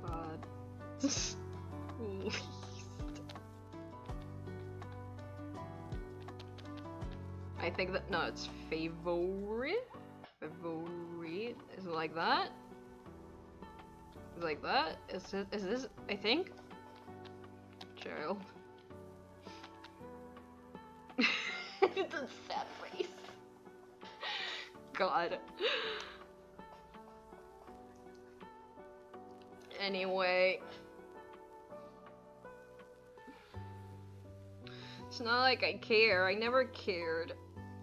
God. I think that, no, it's favorite? Favorite? Is it like that? Is it like that? Is this, I think? Child. It's a sad face. God. Anyway. It's not like I care. I never cared.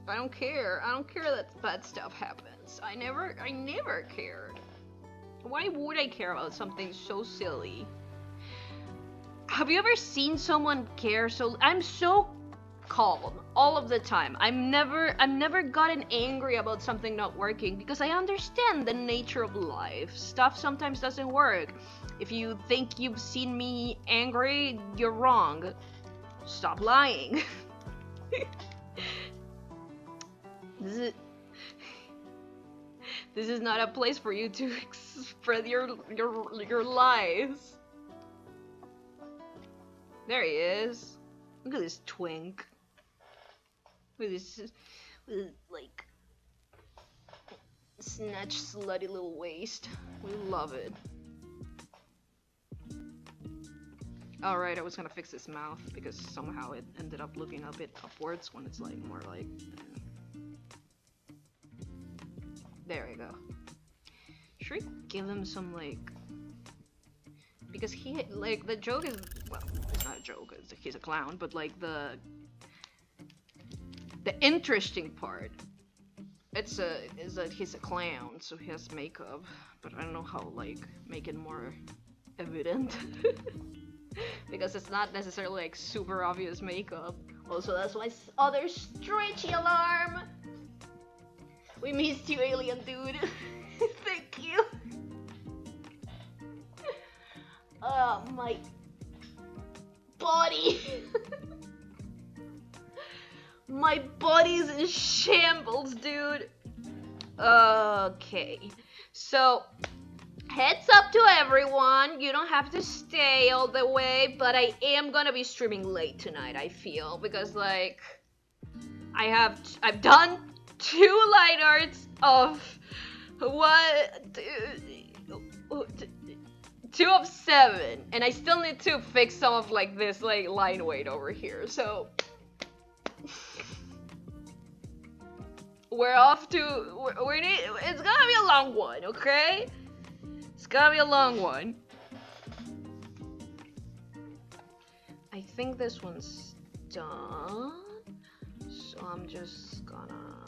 I don't care. I don't care that bad stuff happens. I never cared. Why would I care about something so silly? Have you ever seen someone care so... I'm so calm all of the time. I'm never gotten angry about something not working because I understand the nature of life. Stuff sometimes doesn't work. If you think you've seen me angry, you're wrong. Stop lying. This is not a place for you to spread your lies. There he is. Look at this twink. With this, like, snatch slutty little waist. We love it. Alright, I was gonna fix his mouth because somehow it ended up looking a bit upwards when it's like more like... There we go. Should we give him some, like... Because he, like, the joke is... Well, it's not a joke, he's a clown, but like the interesting part is that he's a clown, so he has makeup, but I don't know how, like, make it more evident. Because it's not necessarily, like, super obvious makeup. Also, that's my other stretchy alarm! We missed you, alien dude! Thank you! My body! My body's in shambles, dude! Okay, so heads up to everyone, you don't have to stay all the way, but I am gonna be streaming late tonight, I feel, because, like, I've done 2 line arts of 2 of 7, and I still need to fix some of, like, this, like, line weight over here, so we're off to, it's gonna be a long one, okay? It's gonna be a long one. I think this one's done, so I'm just gonna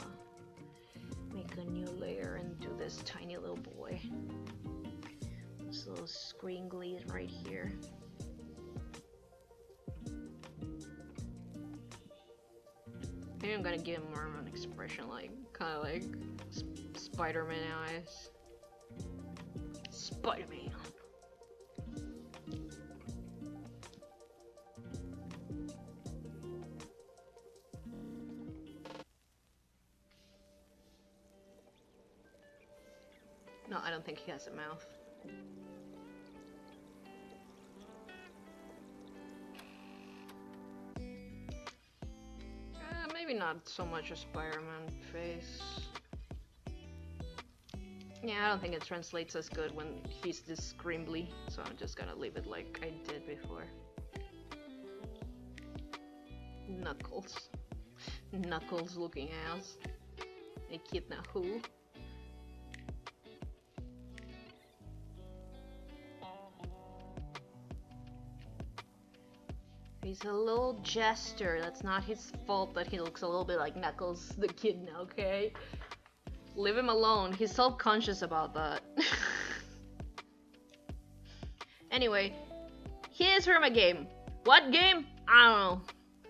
make a new layer and do this tiny little boy. This little scringly right here. I think I'm gonna give him more of an expression, like, kind of like Spider-Man eyes. Spider-Man. No, I don't think he has a mouth. not so much a Spider-Man face. Yeah, I don't think it translates as good when he's this scrimbly, so I'm just gonna leave it like I did before. Knuckles. Knuckles looking ass. Echidna who? He's a little jester. That's not his fault that he looks a little bit like Knuckles the kid now, okay? Leave him alone. He's self-conscious about that. Anyway, here's from a game. What game? I don't know.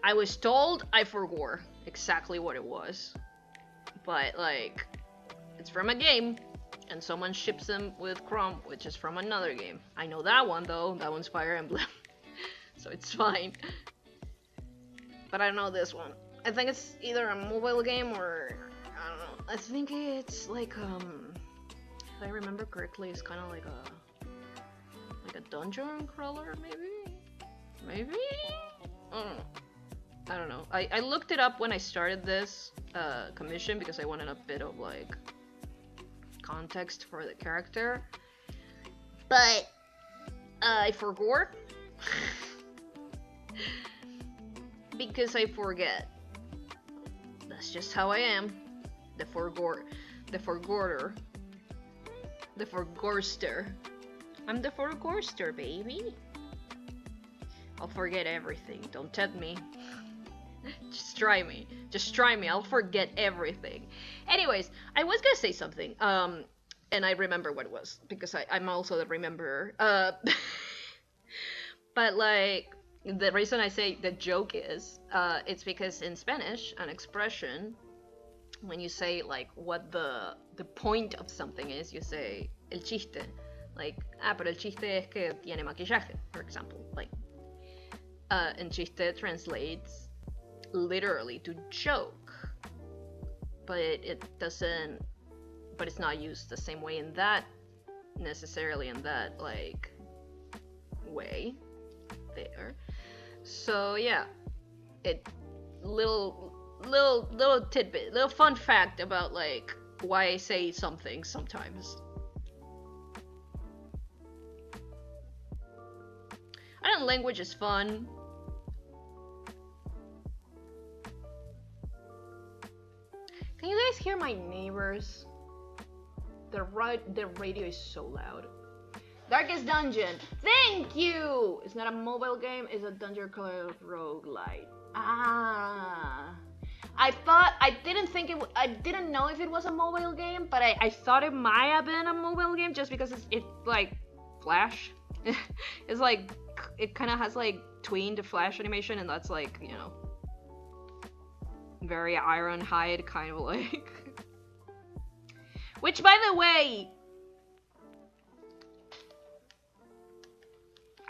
I was told, I forgot exactly what it was. But, like, it's from a game, and someone ships them with Chrome, which is from another game. I know that one, though. That one's Fire Emblem. So it's fine. But I don't know this one. I think it's either a mobile game or... I don't know. I think it's like, if I remember correctly, it's kind of like a dungeon crawler, maybe? Maybe? I don't know. I looked it up when I started this commission because I wanted a bit of like context for the character, but I forgot because I forget. That's just how I am. The forgotter. The forgorster. I'm the forgorster, baby. I'll forget everything. Don't tempt me. Just try me. Just try me. I'll forget everything. Anyways, I was gonna say something. And I remember what it was because I'm also the rememberer. But like the reason I say the joke is, it's because in Spanish, an expression, when you say like what the point of something is, you say el chiste. Like, pero el chiste es que tiene maquillaje, for example. Like, and chiste translates literally to joke, but it doesn't, but it's not used the same way in that, necessarily in that, like, way there. So yeah, little tidbit, little fun fact about like why I say something sometimes. I think language is fun. Can you guys hear my neighbors? The radio is so loud. Darkest Dungeon. Thank you! It's not a mobile game, it's a dungeon called roguelite. Ah. I didn't know if it was a mobile game, but I thought it might have been a mobile game just because it's like Flash. It's like, it kind of has like tweened Flash animation, and that's like, you know, very Ironhide kind of like. Which, by the way,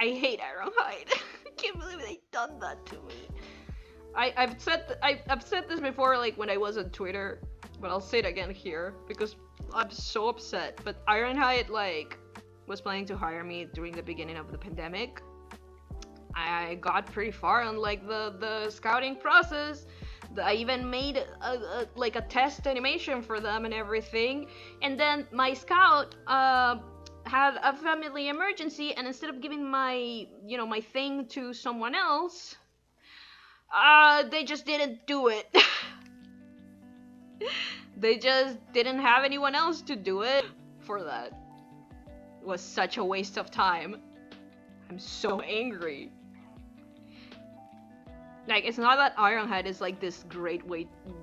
I hate Ironhide. I can't believe they done that to me. I've said this before, like when I was on Twitter, but I'll say it again here because I'm so upset. But Ironhide like was planning to hire me during the beginning of the pandemic. I got pretty far on like the scouting process. I even made like a test animation for them and everything. And then my scout had a family emergency, and instead of giving my thing to someone else, they just didn't do it. They just didn't have anyone else to do it for that. It was such a waste of time. I'm so angry. Like, it's not that Ironhide is like this great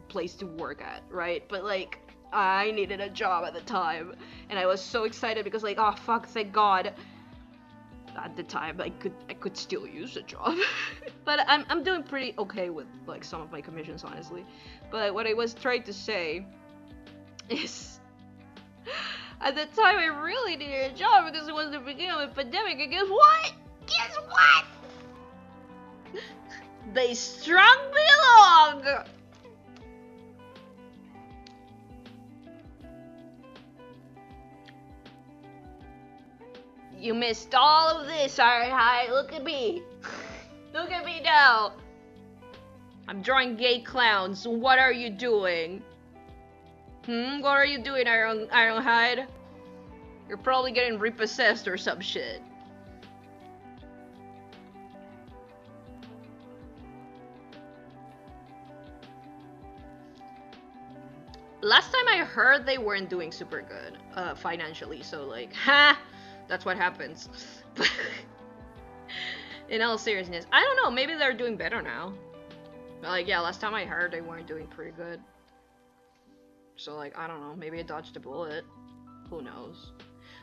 place to work at, right? But like, I needed a job at the time, and I was so excited because like, oh fuck, thank God. At the time, I could still use a job. But I'm doing pretty okay with like some of my commissions, honestly. But what I was trying to say is, at the time I really needed a job because it was the beginning of the pandemic, and guess what? Guess what? They strung me along! You missed all of this, Ironhide. Look at me. Look at me now. I'm drawing gay clowns. What are you doing? What are you doing, Ironhide? You're probably getting repossessed or some shit. Last time I heard, they weren't doing super good financially, so like, ha! That's what happens. In all seriousness, I don't know, maybe they're doing better now. But like, yeah, last time I heard, they weren't doing pretty good. So like, I don't know, maybe I dodged a bullet. Who knows?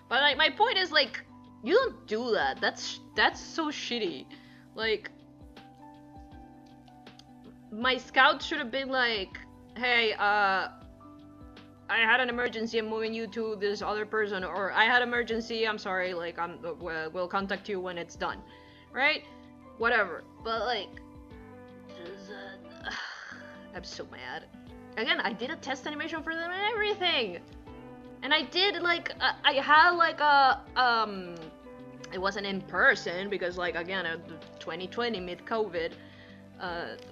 But like, my point is like, you don't do that. That's so shitty. Like, my scout should have been like, hey, I had an emergency, I'm moving you to this other person, or I had emergency, I'm sorry, like, we'll contact you when it's done, right? Whatever. But like, I'm so mad. Again, I did a test animation for them and everything, and I did like I had like a it wasn't in person because like again 2020 mid-COVID,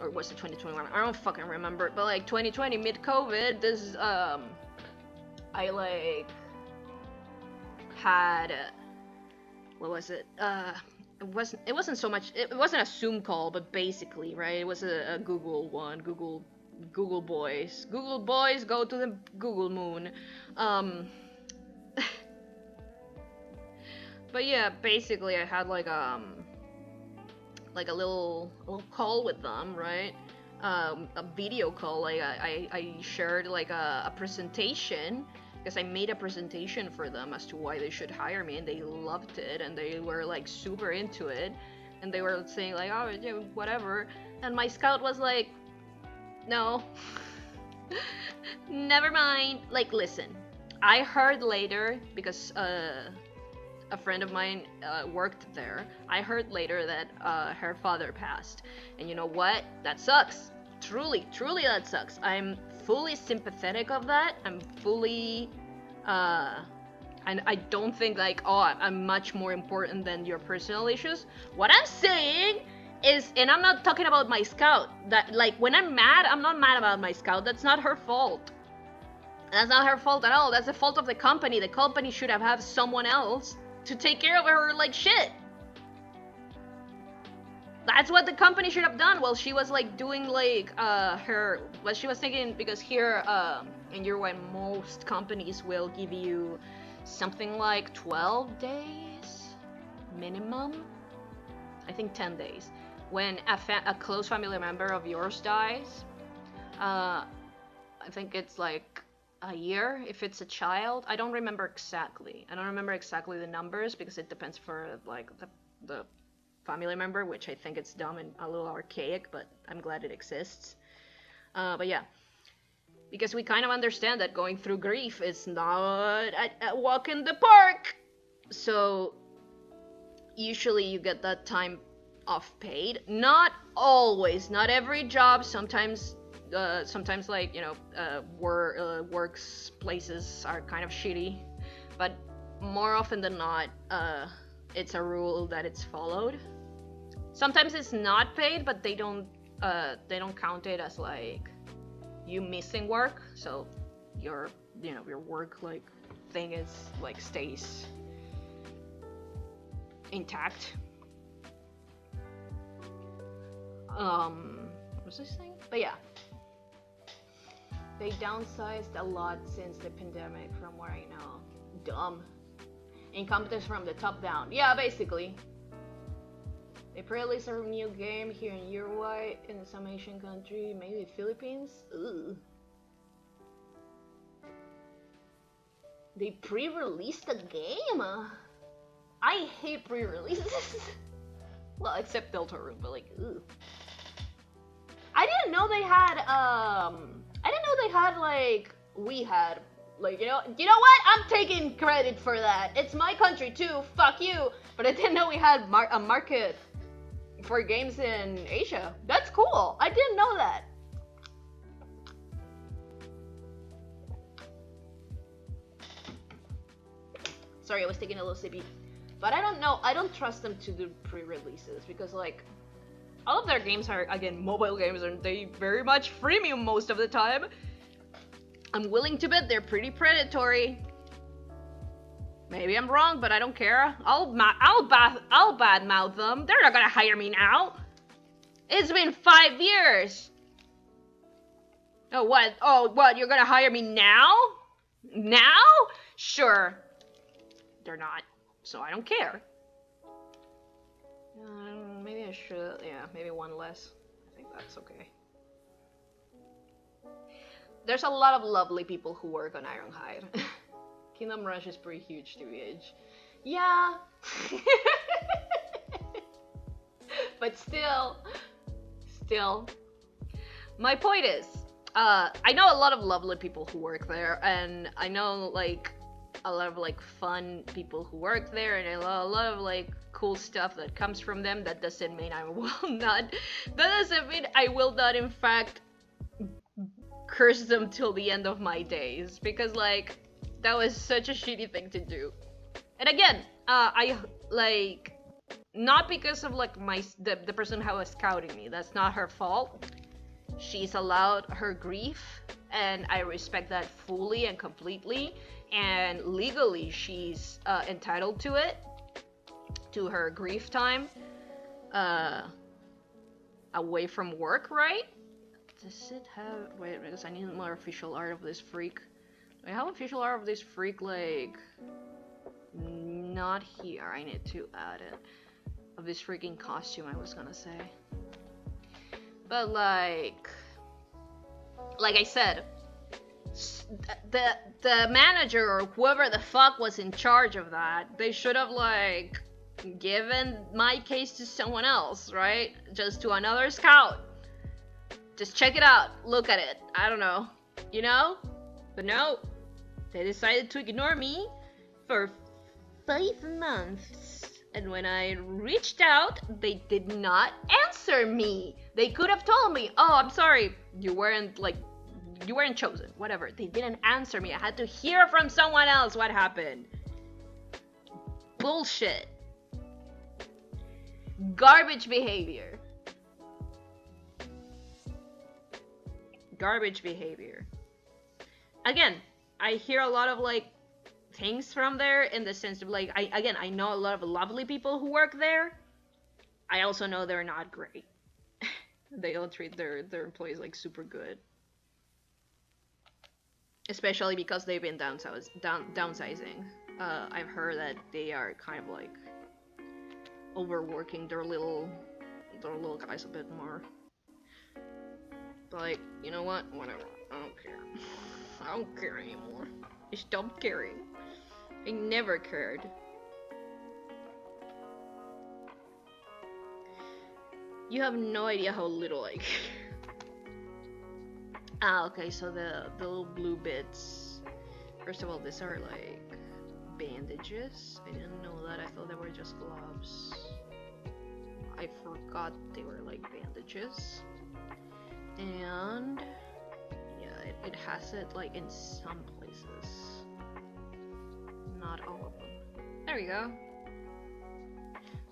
or was it 2021? I don't fucking remember, but like 2020 mid-COVID, this I like had what was it? It wasn't so much. It wasn't a Zoom call, but basically, right? It was a Google one. Google boys. Google boys go to the Google moon. But yeah, basically, I had like a little call with them, right? A video call. Like I shared like a presentation. Because I made a presentation for them as to why they should hire me, and they loved it, and they were like super into it, and they were saying like, oh yeah, whatever, and my scout was like, no, never mind. Like, listen, I heard later, because a friend of mine worked there, I heard later that her father passed, and you know what, that sucks. Truly that sucks. I'm fully sympathetic of that. I'm fully and I don't think like, oh, I'm much more important than your personal issues. What I'm saying is, and I'm not talking about my scout, that like when I'm mad, I'm not mad about my scout. That's not her fault. That's not her fault at all. That's the fault of the company. The company should have had someone else to take care of her like shit. That's what the company should have done while she was like doing like what she was thinking, because here in Uruguay most companies will give you something like 12 days minimum. I think 10 days. When a close family member of yours dies, I think it's like a year if it's a child. I don't remember exactly. I don't remember exactly the numbers because it depends for like the family member, which I think it's dumb and a little archaic, but I'm glad it exists. But yeah, because we kind of understand that going through grief is not a walk in the park. So usually you get that time off paid. Not always, not every job. Sometimes like, you know, works places are kind of shitty, but more often than not, it's a rule that it's followed. Sometimes it's not paid, but they don't count it as like you missing work, so your work like thing is like stays intact. What was this thing? But yeah, they downsized a lot since the pandemic, from what I know. Dumb. Incompetence from the top down. Yeah, basically. They pre-released a new game here in Uruguay, in some Asian country, maybe Philippines. Ugh. They pre-released a game? I hate pre-releases. Well, except Deltarune, but like, ugh. I didn't know they had, like, we had. Like, you know what? I'm taking credit for that. It's my country too, fuck you. But I didn't know we had a market for games in Asia. That's cool. I didn't know that. Sorry, I was taking a little sippy. But I don't know, I don't trust them to do pre-releases because like, All of their games are, again, mobile games, and they very much freemium most of the time. I'm willing to bet they're pretty predatory. Maybe I'm wrong, but I don't care. I'll badmouth them. They're not gonna hire me now. It's been 5 years. Oh, what? Oh, what? You're gonna hire me now? Now? Sure. They're not, so I don't care. Maybe I should, yeah, maybe one less. I think that's okay. There's a lot of lovely people who work on Ironhide. Kingdom Rush is pretty huge to age. Yeah. But still. My point is, I know a lot of lovely people who work there, and I know, like, a lot of, like, fun people who work there, and a lot of, like, cool stuff that comes from them. That doesn't mean I will not, that doesn't mean I will not, in fact, curse them till the end of my days, because, like, that was such a shitty thing to do. And again, I, like, not because of, like, the person who was scouting me. That's not her fault. She's allowed her grief, and I respect that fully and completely. And legally, she's entitled to it, to her grief time, away from work, right? Does it have, wait, because I need more official art of this freak. Do I have official art of this freak, like, not here? I need to add it. Of this freaking costume, I was gonna say. But, like I said, the manager or whoever the fuck was in charge of that, they should have, like, given my case to someone else, right? Just to another scout. Just check it out, look at it, I don't know, you know? But no, they decided to ignore me for 5 months. And when I reached out, they did not answer me. They could have told me, oh, I'm sorry, you weren't chosen, whatever. They didn't answer me. I had to hear from someone else what happened. Bullshit. Garbage behavior. Garbage behavior. Again, I hear a lot of, like, things from there, in the sense of, like, I know a lot of lovely people who work there. I also know they're not great. They don't treat their employees, like, super good. Especially because they've been downsizing. I've heard that they are kind of, like, overworking their little guys a bit more. But, like, you know what? Whatever. I don't care. I don't care anymore. I stopped caring. I never cared. You have no idea how little I care. Ah, okay, so the little blue bits. First of all, these are, like, bandages. I didn't know that. I thought they were just gloves. I forgot they were, like, bandages. And yeah, it has it, like, in some places. Not all of them. There we go.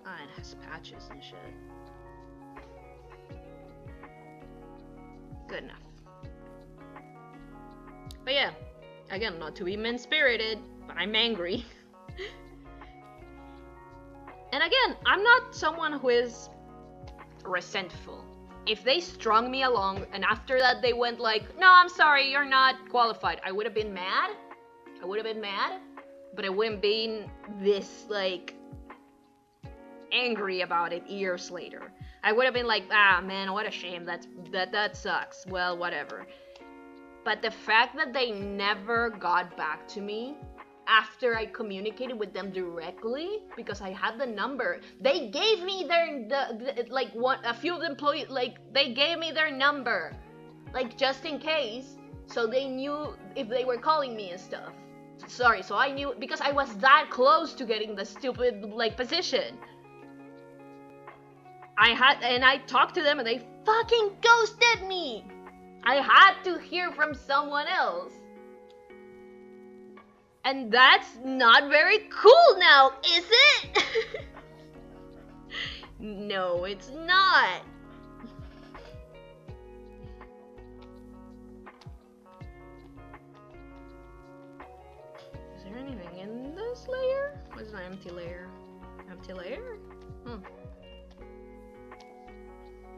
Ah, it has patches and shit. Good enough. But yeah, again, not to be mean-spirited, but I'm angry. And again, I'm not someone who is resentful. If they strung me along and after that they went like, no, I'm sorry, you're not qualified, I would have been mad. I would have been mad, but I wouldn't been this, like, angry about it years later. I would have been like, ah, man, what a shame, that sucks, well, whatever. But the fact that they never got back to me after I communicated with them directly, because I had the number, they gave me a few of the employees, like, they gave me their number, like, just in case, so they knew if they were calling me and stuff. Sorry, so I knew, because I was that close to getting the stupid, like, position. I talked to them and they fucking ghosted me. I had to hear from someone else. And that's not very cool now, is it? No, it's not. there anything in this layer? What's an empty layer? Empty layer? Hmm.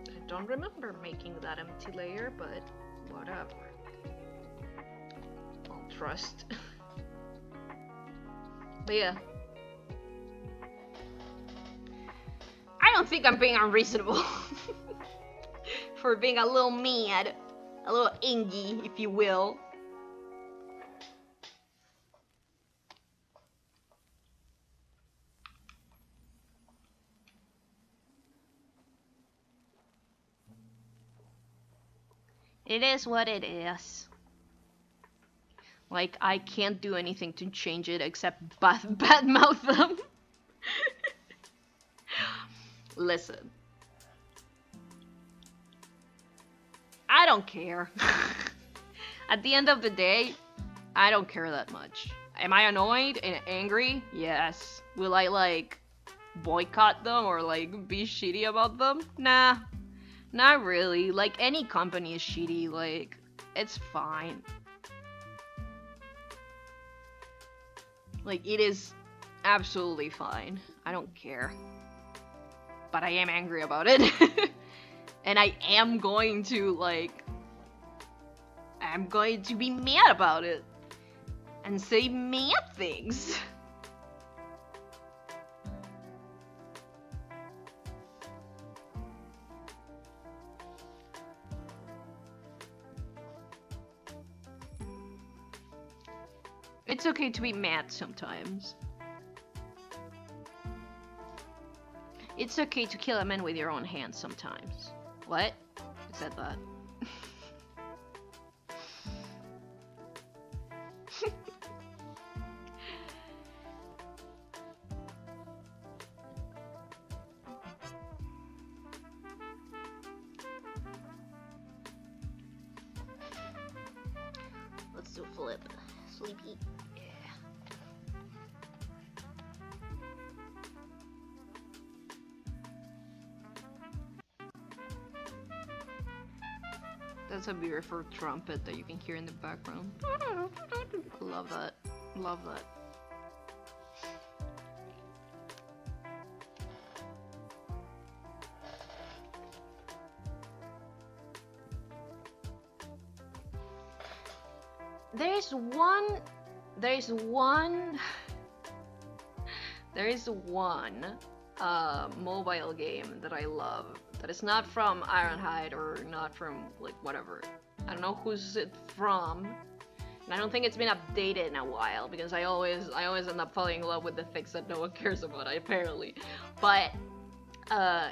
I don't remember making that empty layer, but whatever. I'll trust. But yeah. I don't think I'm being unreasonable. For being a little mad. A little ingy, if you will. It is what it is. Like, I can't do anything to change it except badmouth them. Listen. I don't care. At the end of the day, I don't care that much. Am I annoyed and angry? Yes. Will I, like, boycott them or, like, be shitty about them? Nah. Not really. Like, any company is shitty. Like, it's fine. Like, it is absolutely fine. I don't care. But I am angry about it. And I am going to, like... I'm going to be mad about it. And say mad things. It's okay to be mad sometimes. It's okay to kill a man with your own hands sometimes. What? I said that. Let's do a flip. Sleepy. That's a beautiful trumpet that you can hear in the background. Love that. Love that. There is one mobile game that I love that is not from Ironhide or not from like whatever. I don't know who's it from, and I don't think it's been updated in a while because I always end up falling in love with the things that no one cares about apparently. But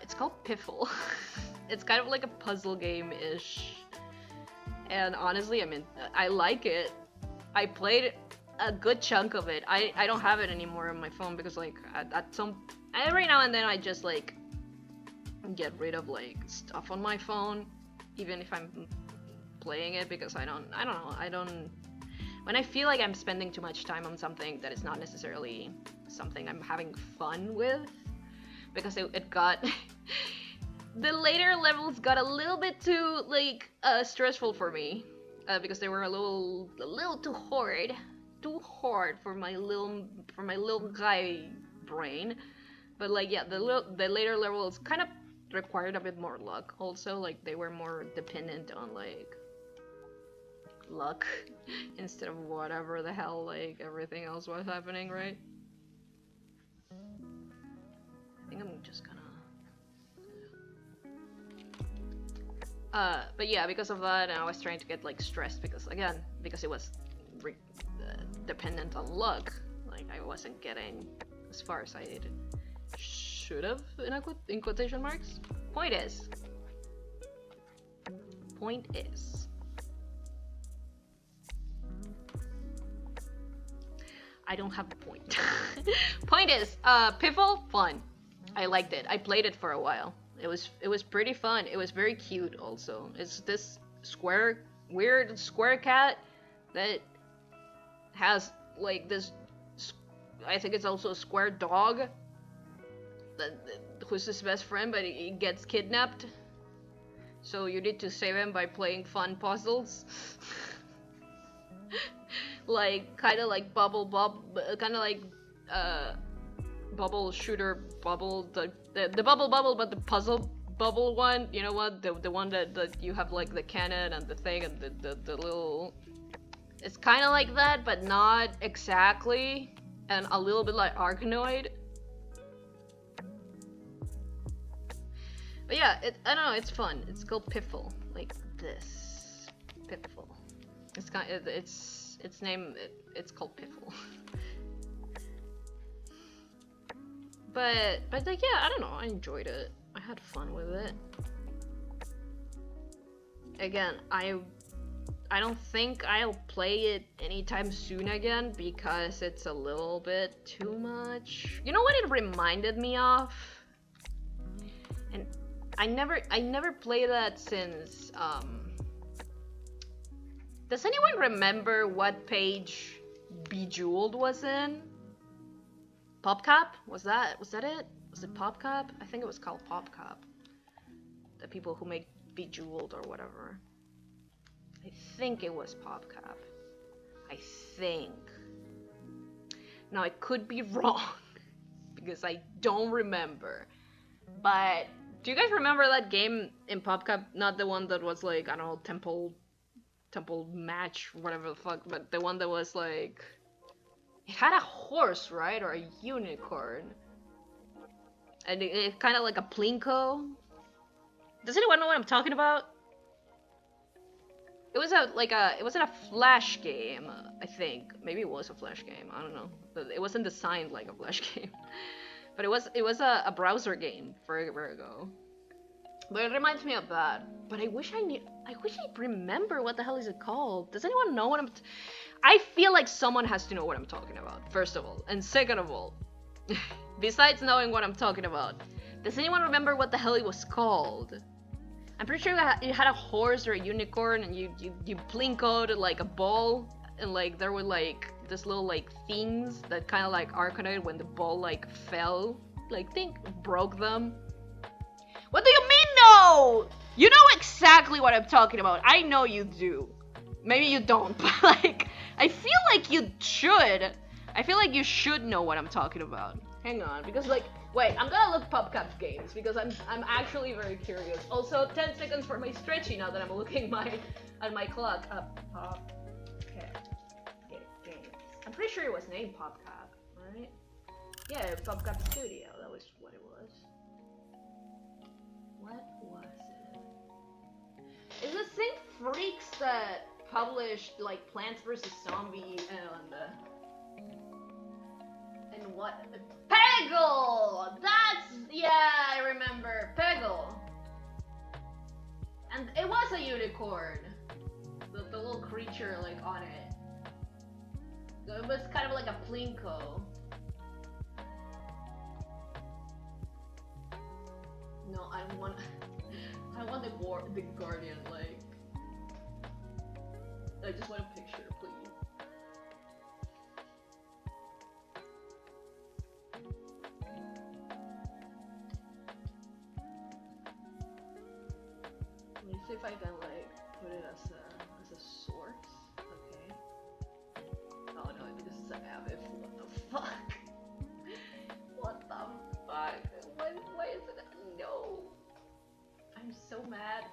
it's called Piffle. It's kind of like a puzzle game-ish, and honestly, I mean, I like it. I played a good chunk of it. I don't have it anymore on my phone because like every now and then I just like get rid of like stuff on my phone, even if I'm playing it, because I don't know, when I feel like I'm spending too much time on something that is not necessarily something I'm having fun with, because it got the later levels got a little bit too like stressful for me, because they were a little too hard for my little guy brain. But like, yeah, the later levels kind of required a bit more luck also. Like, they were more dependent on like luck instead of whatever the hell like everything else was happening, right? I think I'm just gonna but yeah, because of that, I was trying to get like stressed because it was dependent on luck. Like, I wasn't getting as far as I should have, in quotation marks. Point is, I don't have a point. Point is, Piffle, fun. I liked it. I played it for a while. It was pretty fun. It was very cute also. It's this weird square cat that has like this, I think it's also a square dog who's his best friend, but he gets kidnapped. So you need to save him by playing fun puzzles. like kind of like kind of like bubble shooter bubble, the bubble, but the puzzle bubble one. You know what? The one that you have like the cannon and the thing and the little. It's kind of like that, but not exactly, and a little bit like Arkanoid. But yeah, I don't know. It's fun. It's called Piffle, like this. Piffle. It's kind. Its name. It's called Piffle. But like yeah, I don't know. I enjoyed it. I had fun with it. Again, I don't think I'll play it anytime soon again because it's a little bit too much. You know what it reminded me of? And I never played that since does anyone remember what page Bejeweled was in? PopCap? Was that it? Was it PopCap? I think it was called PopCap. The people who make Bejeweled or whatever. I think it was PopCap. I think. Now I could be wrong because I don't remember. But do you guys remember that game in PopCap? Not the one that was like, I don't know, Temple Match, whatever the fuck, but the one that was like, it had a horse, right? Or a unicorn. And it kind of like a Plinko. Does anyone know what I'm talking about? It was it wasn't a Flash game, I think. Maybe it was a Flash game, I don't know. But it wasn't designed like a Flash game. But it was a browser game forever ago. But it reminds me of that. But I wish I remember what the hell is it called. Does anyone know what I feel like someone has to know what I'm talking about, first of all. And second of all, besides knowing what I'm talking about, does anyone remember what the hell it was called? I'm pretty sure it had a horse or a unicorn, and you plinkoed like a ball, and like there were like this little like things that kind of like Arkanoid when the ball like fell, like broke them. What do you mean no? You know exactly what I'm talking about. I know you do. Maybe you don't, but like I feel like you should. I feel like you should know what I'm talking about. Hang on, because like wait, I'm gonna look PopCap games because I'm actually very curious. Also, 10 seconds for my stretchy now that I'm looking at my clock. PopCap games. I'm pretty sure it was named PopCap, right? Yeah, PopCap Studio. That was what it was. What was it? Is the same freaks that published like Plants vs Zombie and what? Peggle! Yeah, I remember. Peggle. And it was a unicorn. The little creature like on it. So it was kind of like a Plinko. No, I don't want the Guardian, like. I just want a picture, please. Let me see if I can like put it as a source. Okay. Oh no, this is an avid. What the fuck? What the fuck? Why is it? No. I'm so mad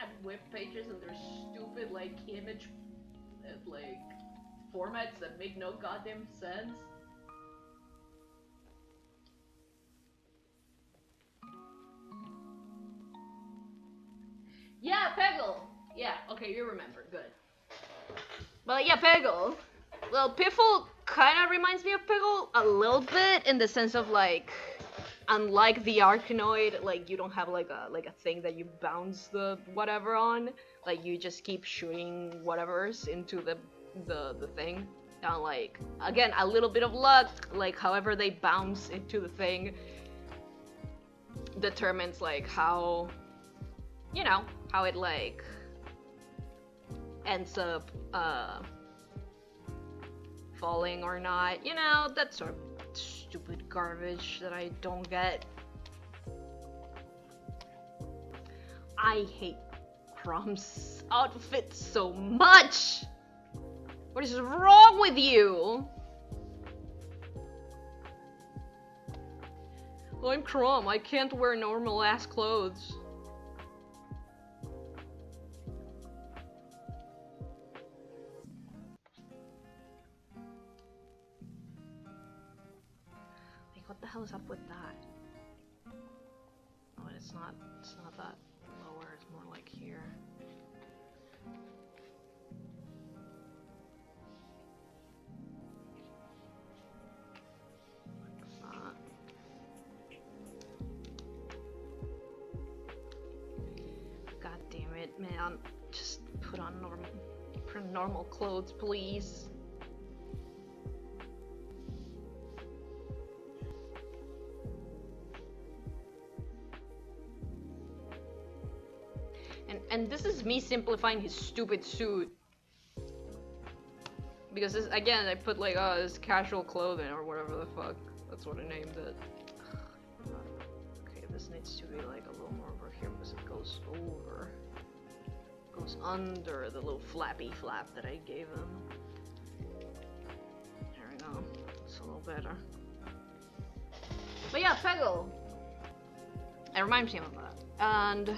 at web pages and their stupid like image like formats that make no goddamn sense. Yeah, Peggle! Yeah, okay, you remember, good. But yeah, Peggle. Well, Piffle kinda reminds me of Peggle a little bit in the sense of like, unlike the Arkanoid, like you don't have like a thing that you bounce the whatever on. Like you just keep shooting whatever's into the thing. And like again, a little bit of luck, like however they bounce into the thing determines like how, you know, how it like ends up falling or not, you know, that sort of stupid garbage that I don't get. I hate Crumb's outfit so much. What is wrong with you? Well, I'm Chrome. I can't wear normal ass clothes. Like, what the hell is up with that? Oh, it's not that lower. It's more like here. God damn it, man. Just put on normal clothes, please. And this is me simplifying his stupid suit. Because this, again, I put like, oh, this casual clothing or whatever the fuck. That's what I named it. Okay, this needs to be like a little more over here because it goes over. Goes under the little flappy flap that I gave him. There we go. It's a little better. But yeah, Peggle! It reminds me of that. And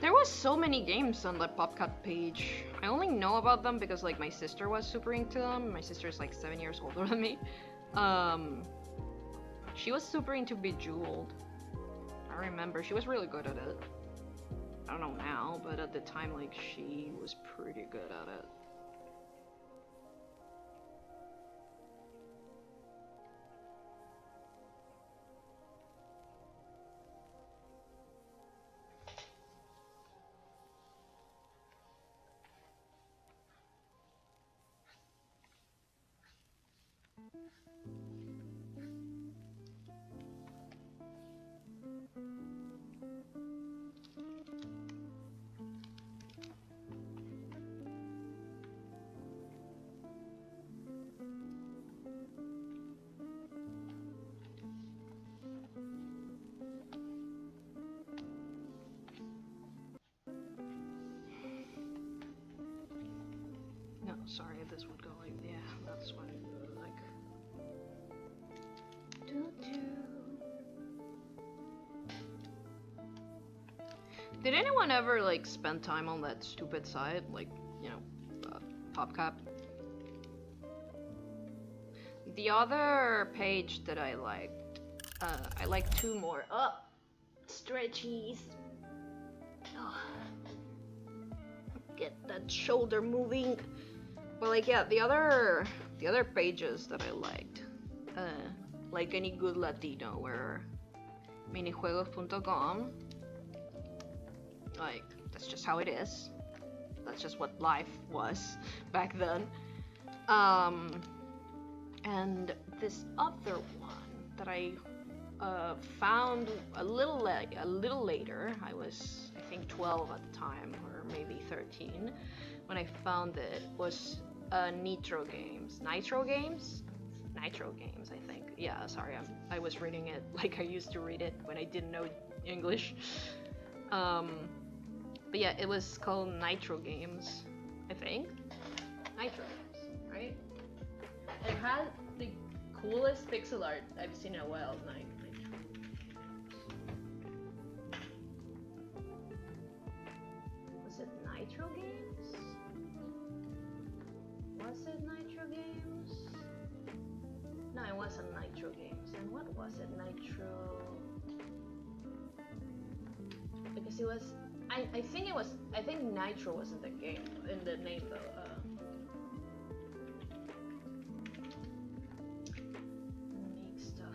there was so many games on the PopCat page. I only know about them because like my sister was super into them. My sister is like 7 years older than me. She was super into Bejeweled. I remember she was really good at it. I don't know now, but at the time like she was pretty good at it. No, sorry, this would go like, yeah, that's what it would like. Did anyone ever like spend time on that stupid site, like, you know, PopCap? The other page that I like two more. Oh, stretchies. Oh. Get that shoulder moving. But like, yeah, the other pages that I liked, like any good Latino, were minijuegos.com. Like, that's just how it is. That's just what life was back then. And this other one that I found a little later. I was, I think, 12 at the time, or maybe 13, when I found it. Was Nitro Games, I think. Yeah, sorry, I was reading it like I used to read it when I didn't know English. But yeah, it was called Nitro Games, I think. Nitro Games, right? It had the coolest pixel art I've seen in a while. Was it Nitro Games? Was it Nitro Games? No, it wasn't Nitro Games. And what was it? Nitro... Because it was... I think it was... I think Nitro was in the game, in the name though. Make stuff.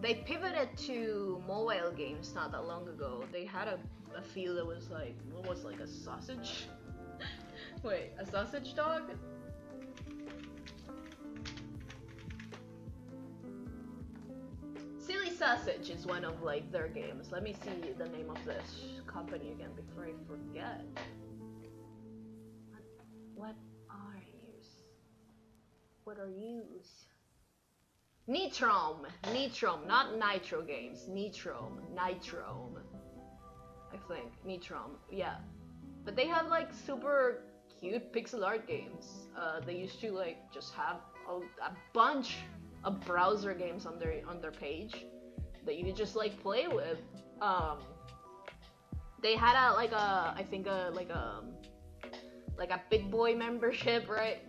They pivoted to mobile games not that long ago. They had a feel that was like... What was like a sausage? Wait, a sausage dog? Silly Sausage is one of like their games. Let me see the name of this company again before I forget. What are yous? What are yous? Nitrom, not Nitro Games. Nitrom. I think. Nitrom, yeah. But they have like super cute pixel art games. They used to like just have a bunch of browser games on their page that you could just like play with. They had I think like a big boy membership, right?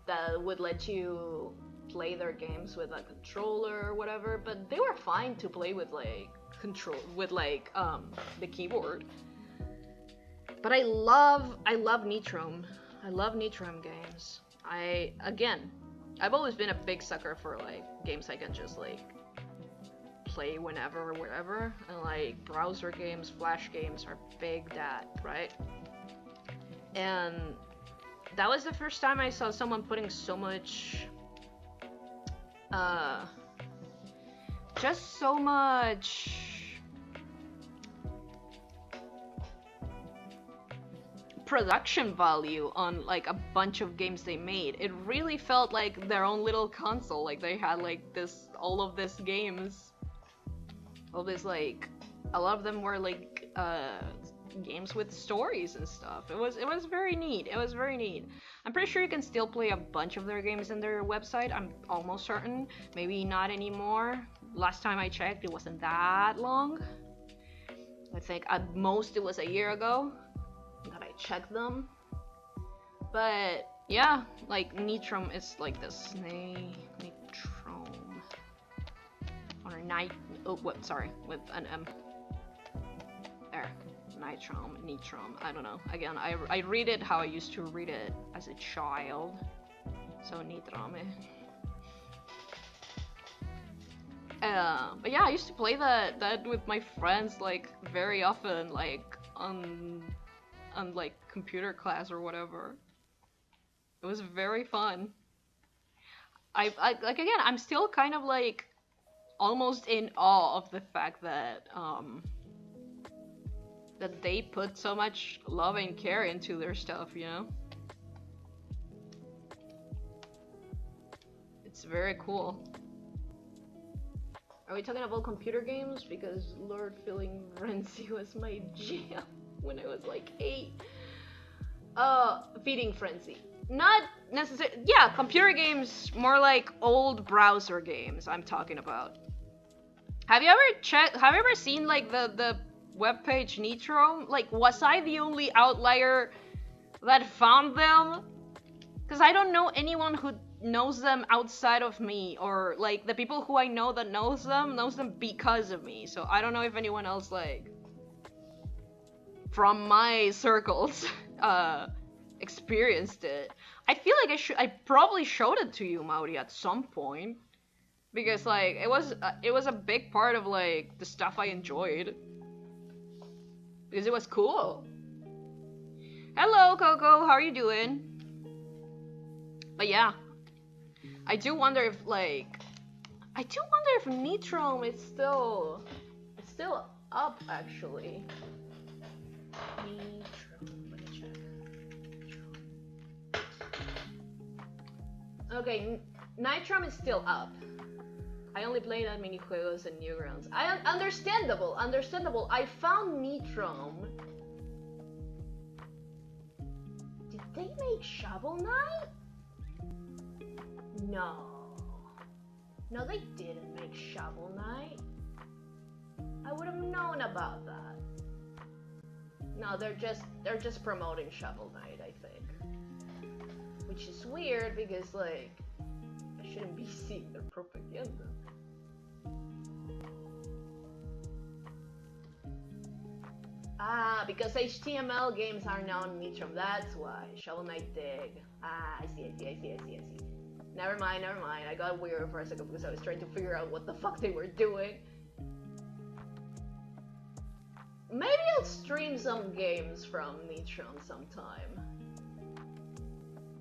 That would let you play their games with a controller or whatever, but they were fine to play with like the keyboard. But I love Nitrom. I love Nitrom games. I've always been a big sucker for like games I can just like play whenever or wherever, and like browser games, flash games are big that, right? And that was the first time I saw someone putting so much just so much production value on like a bunch of games they made. It really felt like their own little console. Like they had like all of these games, all this like, a lot of them were like games with stories and stuff. It was very neat. It was very neat. I'm pretty sure you can still play a bunch of their games in their website. I'm almost certain. Maybe not anymore. Last time I checked, it wasn't that long. I think at most it was a year ago that I checked them. But yeah, like Nitrom is like this Nitrom or night. Oh, what? Sorry, with an M. There, Nitrom. I don't know. Again, I read it how I used to read it as a child. So Nitrom. But yeah, I used to play that with my friends like very often, like on like computer class or whatever. It was very fun. I like, again, I'm still kind of like almost in awe of the fact that that they put so much love and care into their stuff, you know? It's very cool. Are we talking about computer games? Because Lord Feeling Frenzy was my jam when I was like 8. Feeding Frenzy. Not necessarily. Yeah, computer games, more like old browser games I'm talking about. Have you ever seen like the webpage Nitrom? Like, was I the only outlier that found them? Because I don't know anyone who knows them outside of me, or like the people who I know that knows them because of me. So I don't know if anyone else like from my circles experienced it. I feel like I probably showed it to you, Mauri, at some point, because like it was a big part of like the stuff I enjoyed, because it was cool. Hello, Coco, how are you doing? But yeah, I do wonder if Nitrom is still up actually. Nitrom, let me check. Okay, Nitrom is still up. I only played at minijuegos and Newgrounds. Understandable. I found Nitrom. Did they make Shovel Knight? No, they didn't make Shovel Knight. I would have known about that. No, they're just promoting Shovel Knight, I think. Which is weird because like I shouldn't be seeing their propaganda. Ah, because HTML games are now on Nitrom, that's why. Shovel Knight Dig. Ah, I see. Never mind. I got weird for a second because I was trying to figure out what the fuck they were doing. Maybe I'll stream some games from Nitrom sometime.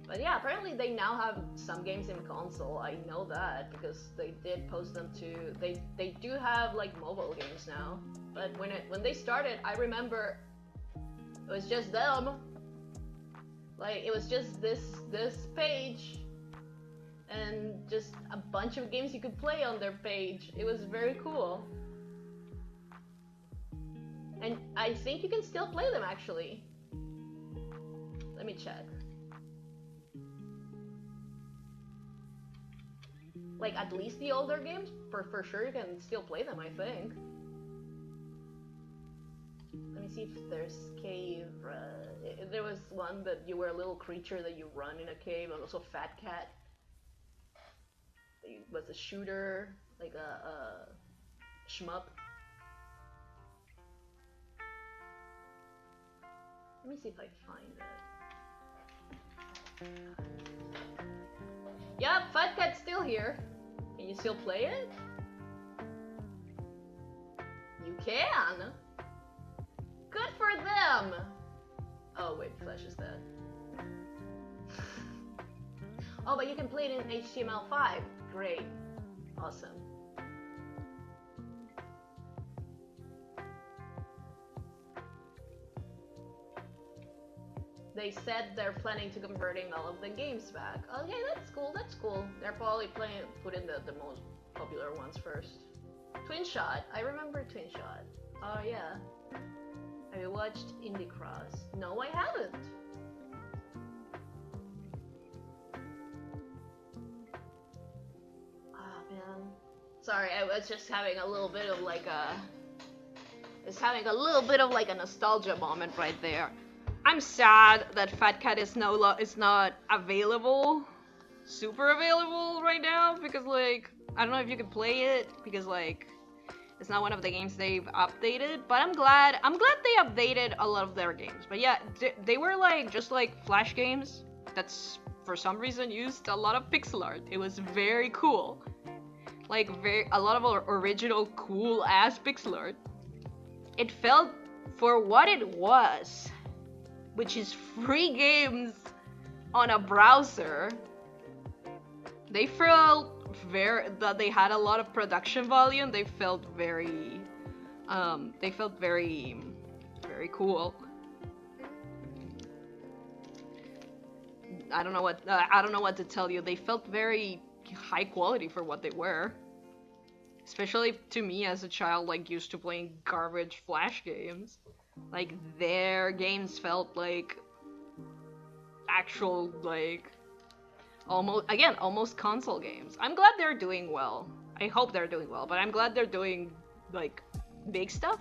But yeah, apparently they now have some games in console. I know that because they did post them to. They do have like mobile games now. But when they started, I remember it was just them. Like it was just this page. And just a bunch of games you could play on their page. It was very cool. And I think you can still play them actually. Let me check. Like at least the older games, for sure you can still play them, I think. Let me see if there's cave. There was one that you were a little creature that you run in a cave, and also Fat Cat. It was a shooter, like a shmup. Let me see if I find it. Yep, Fat Cat's still here. Can you still play it? You can! Good for them! Oh wait, Flash is dead. Oh, but you can play it in HTML5. Great. Awesome. They said they're planning to converting all of the games back. Okay, that's cool, that's cool. They're probably putting the most popular ones first. Twin Shot, I remember Twin Shot. Oh yeah. Have you watched Indie Cross? No, I haven't. Ah man. Sorry, I was just having a little bit of like a... a nostalgia moment right there. I'm sad that Fat Cat is not available, super available right now, because like, I don't know if you can play it, because like, it's not one of the games they've updated, but I'm glad they updated a lot of their games. But yeah, they were like, just like Flash games, that's for some reason used a lot of pixel art. It was very cool. Like, a lot of original cool ass pixel art. It felt for what it was, which is free games on a browser. They felt that they had a lot of production volume. They felt very very cool. I don't know what to tell you. They felt very high quality for what they were. Especially to me as a child, like, used to playing garbage Flash games. Like, their games felt like actual, like, almost console games. I'm glad they're doing well. I hope they're doing well, but I'm glad they're doing, like, big stuff.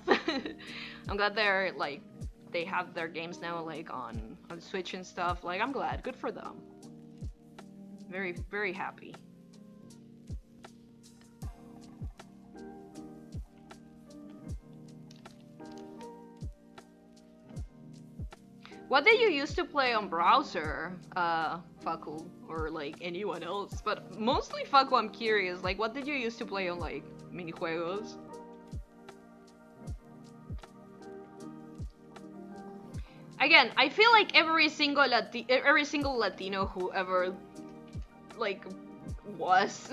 I'm glad they're, like, they have their games now, like, on Switch and stuff. Like, I'm glad. Good for them. Very, very happy. What did you used to play on browser, Faku, or like anyone else? But mostly Faku, I'm curious, like what did you used to play on like minijuegos? Again, I feel like every single Latino who ever like was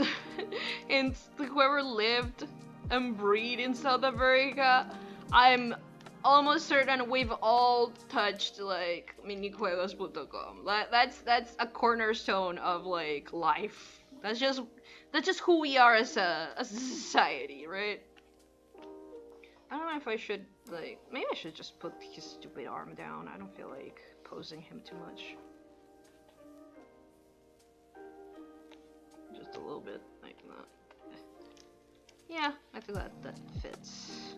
and whoever lived and breathed in South America, I'm almost certain we've all touched like minijuegos.com. That's a cornerstone of like life. That's just who we are as a society, right? I don't know if I should like, maybe I should just put his stupid arm down. I don't feel like posing him too much. Just a little bit like that. Yeah, I think that fits.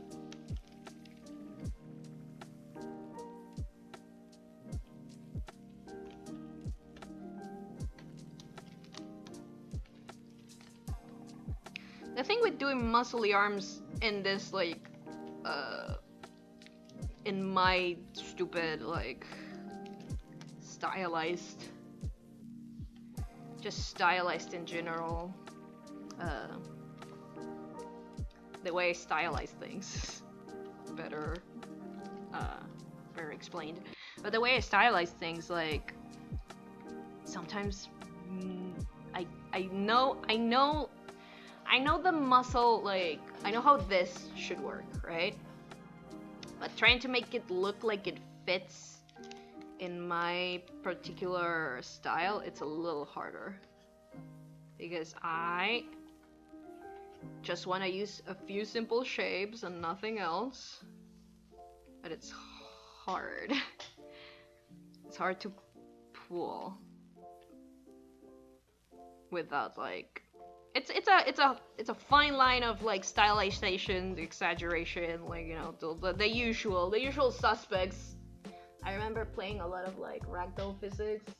The thing with doing muscly arms in this, like, in my stupid, like, just stylized in general, the way I stylize things, better explained, but the way I stylize things, like, sometimes, I know the muscle, like, I know how this should work, right? But trying to make it look like it fits in my particular style, it's a little harder. Because I just want to use a few simple shapes and nothing else. but it's hard. It's hard to pull without like it's a fine line of like stylization, exaggeration, like you know the usual suspects. I remember playing a lot of like ragdoll physics.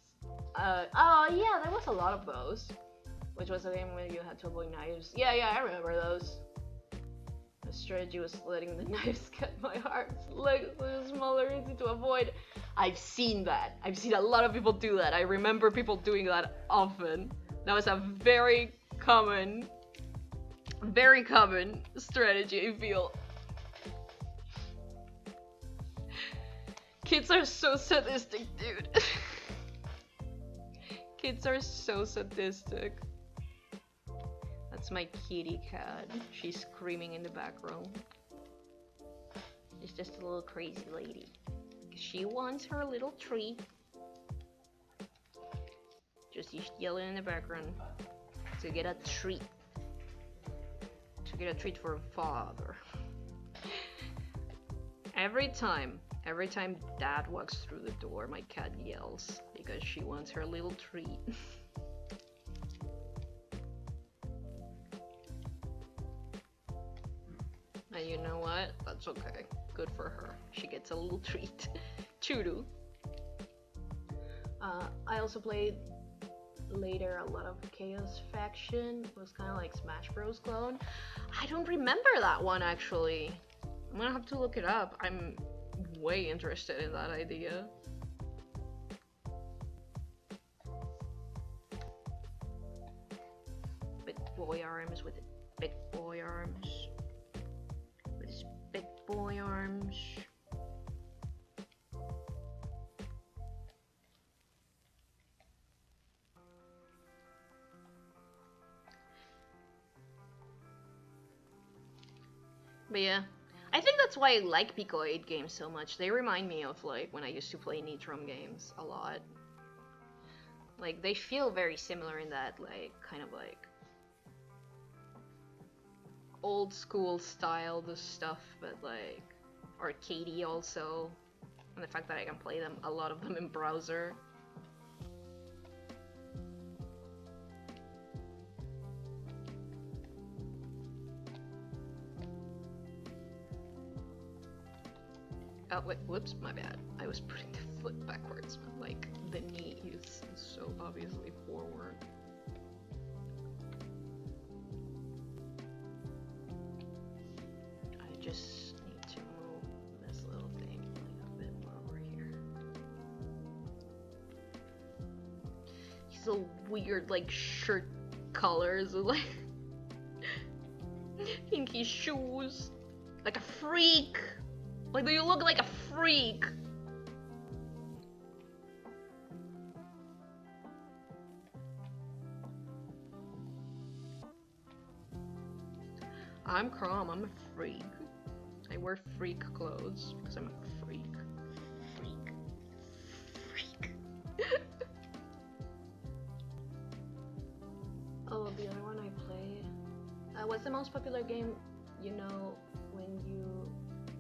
Oh yeah, there was a lot of those. Which was a game where you had to avoid knives. Yeah, I remember those. The strategy was letting the knives cut my heart. Like smaller, easy to avoid. I've seen that. I've seen a lot of people do that. I remember people doing that often. That was a very common strategy, I feel. Kids are so sadistic, dude. Kids are so sadistic. That's my kitty cat. She's screaming in the background. She's just a little crazy lady. She wants her little treat. Just yelling in the background to get a treat. To get a treat for father. Every time dad walks through the door, my cat yells because she wants her little treat. And you know what? That's okay. Good for her. She gets a little treat. Chudu. I also played later a lot of Chaos Faction. It was kind of like Smash Bros. Clone. I don't remember that one actually. I'm gonna have to look it up. I'm way interested in that idea. Big boy arms with big boy arms. With his big boy arms. But yeah, I think that's why I like Pico 8 games so much. They remind me of like when I used to play Nitrom games a lot. Like they feel very similar in that like kind of like old school style the stuff, but like arcadey also. And the fact that I can play them, a lot of them in browser. Oh wait, whoops, my bad. I was putting the foot backwards, but like the knee is so obviously forward. I just need to move this little thing like a bit more over here. He's a weird like shirt colors, like pinky shoes, like a freak. Like, do you look like a freak? I'm calm, I'm a freak. I wear freak clothes because I'm a freak. Freak. Oh, the other one I played. What's the most popular game, you know, when you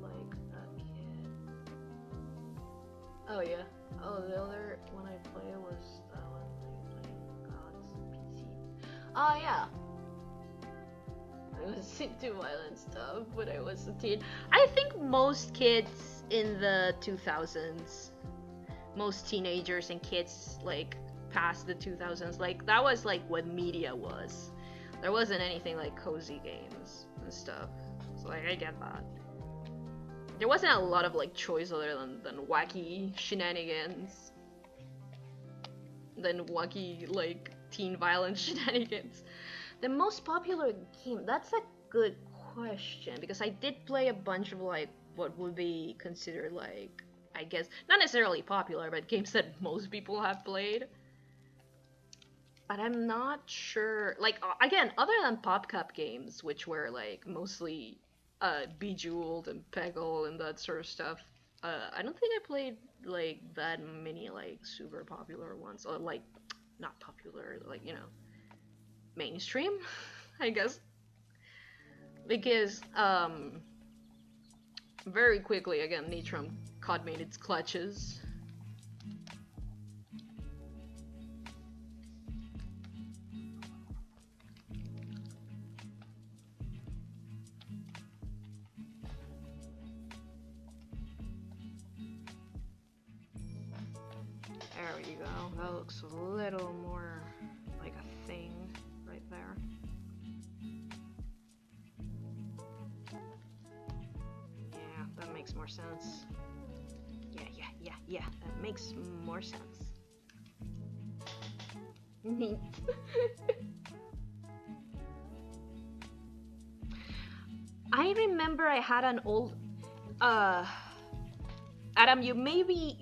like a kid? Oh yeah. Oh, the other one I played was that one I played God's PC. Oh yeah. I was into violent stuff when I was a teen. I think most kids in the 2000s, most teenagers and kids like past the 2000s, like that was like what media was. There wasn't anything like cozy games and stuff. So like I get that. There wasn't a lot of like choice other than wacky shenanigans. Than wacky like teen violence shenanigans. The most popular game, that's a good question because I did play a bunch of like what would be considered like, I guess, not necessarily popular, but games that most people have played. But I'm not sure, like, again, other than PopCap games, which were like mostly Bejeweled and Peggle and that sort of stuff, I don't think I played like that many like super popular ones, or like not popular, like, you know, mainstream, I guess, because Very quickly, again, Nitram caught me in its clutches. There we go. That looks a little more like a thing right there. Yeah, that makes more sense. Yeah, that makes more sense. Neat. I remember I had an old Adam, you may be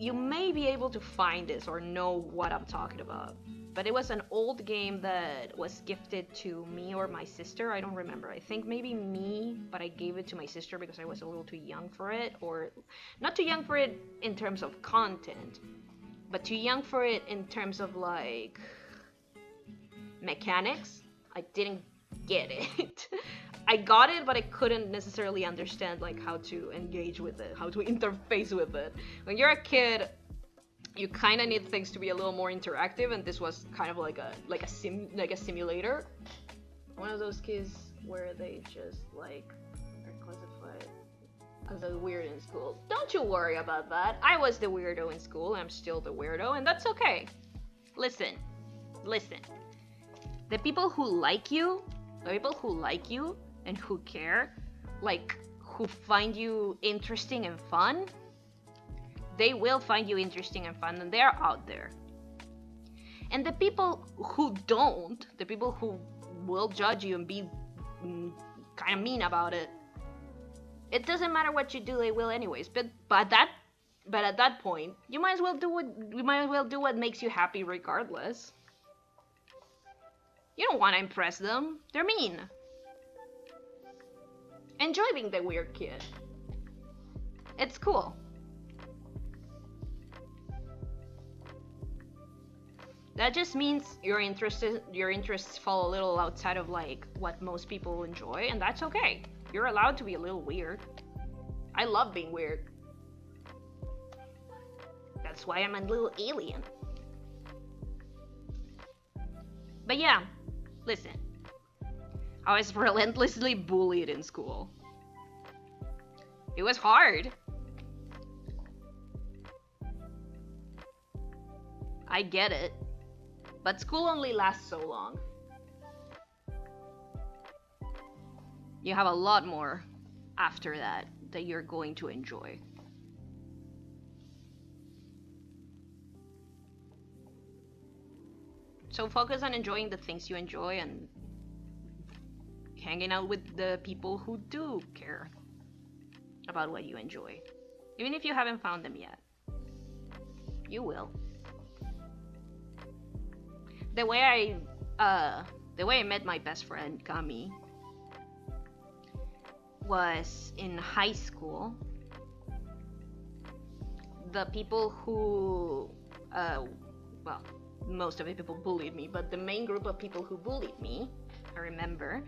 able to find this or know what I'm talking about. But it was an old game that was gifted to me or my sister. I don't remember. I think maybe me, but I gave it to my sister because I was a little too young for it. Or not too young for it in terms of content, but too young for it in terms of like mechanics. I didn't get it. I got it, but I couldn't necessarily understand like how to engage with it, how to interface with it. When you're a kid, you kind of need things to be a little more interactive, and this was kind of like a simulator. One of those kids where they just like are classified as a weird in school. Don't you worry about that. I was the weirdo in school. I'm still the weirdo, and that's okay. Listen. The people who like you, and who care, like who find you interesting and fun, they will find you interesting and fun, and they're out there. And the people who don't, the people who will judge you and be kind of mean about it, it doesn't matter what you do, they will anyways. But at that point, you might as well do what makes you happy regardless. You don't want to impress them. They're mean. Enjoy being the weird kid. It's cool. That just means your interests fall a little outside of like what most people enjoy, and that's okay. You're allowed to be a little weird. I love being weird. That's why I'm a little alien. But yeah, listen. I was relentlessly bullied in school. It was hard. I get it. But school only lasts so long. You have a lot more after that you're going to enjoy. So focus on enjoying the things you enjoy and hanging out with the people who do care about what you enjoy. Even if you haven't found them yet. You will. The way I met my best friend, Kami, was in high school. The people who, well, most of the people bullied me, but the main group of people who bullied me, I remember,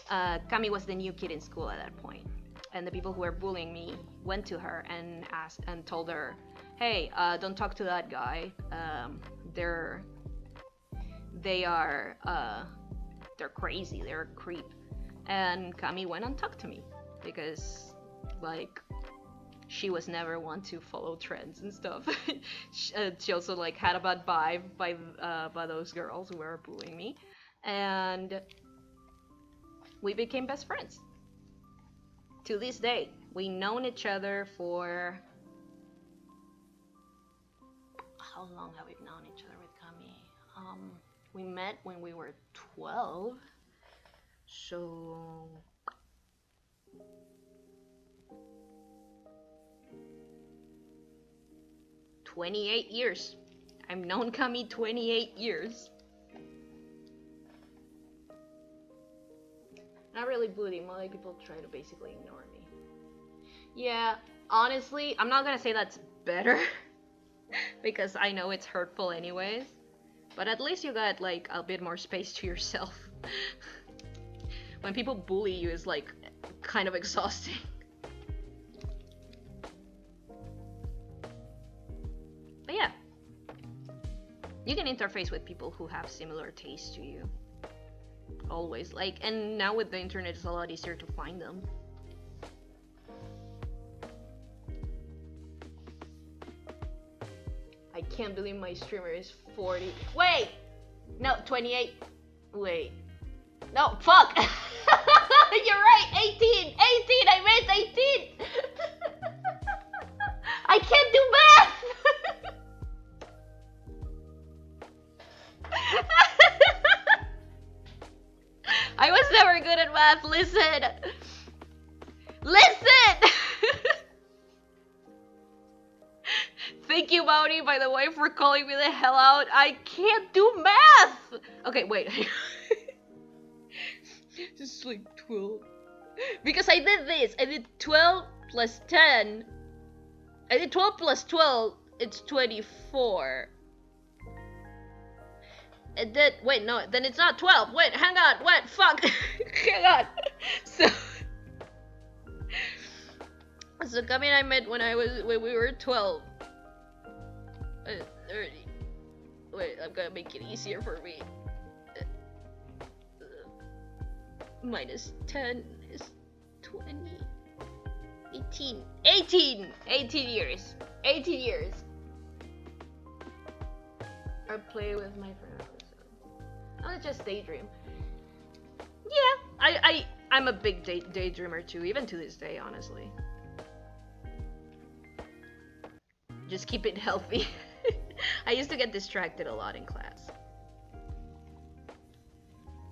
Kami was the new kid in school at that point. And the people who were bullying me went to her and asked and told her, hey, don't talk to that guy. They're crazy, they're a creep. And Kami went and talked to me because, like, she was never one to follow trends and stuff. She also like had a bad vibe by those girls who were bullying me, and we became best friends. To this day, we've known each other for how long have we known each other with Kami? We met when we were 12, so 28 years. I've known Kami 28 years. Not really bullying, more like people try to basically ignore me. Yeah, honestly, I'm not gonna say that's better because I know it's hurtful anyways, but at least you got like a bit more space to yourself. When people bully you, it's like kind of exhausting. You can interface with people who have similar tastes to you. Always. Like, and now with the internet, it's a lot easier to find them. I can't believe my streamer is 40. Wait! No, 28. Wait. No, fuck! You're right, 18! 18! I meant 18! I can't do math! I was never good at math, listen! Listen! Thank you, Mauri, by the way, for calling me the hell out. I can't do math! Okay, wait. Just like 12. Because I did this. I did 12 plus 10. I did 12 plus 12. It's 24. And then, wait, no, then it's not 12. Wait, hang on. What? Fuck. Hang on. So Kami and I met when we were 12. 30. Wait, I'm gonna make it easier for me. Minus 10 is 20. 18. 18! 18 years. 18 years. I play with my friend. I just daydream. Yeah, I'm a big daydreamer too, even to this day, honestly. Just keep it healthy. I used to get distracted a lot in class.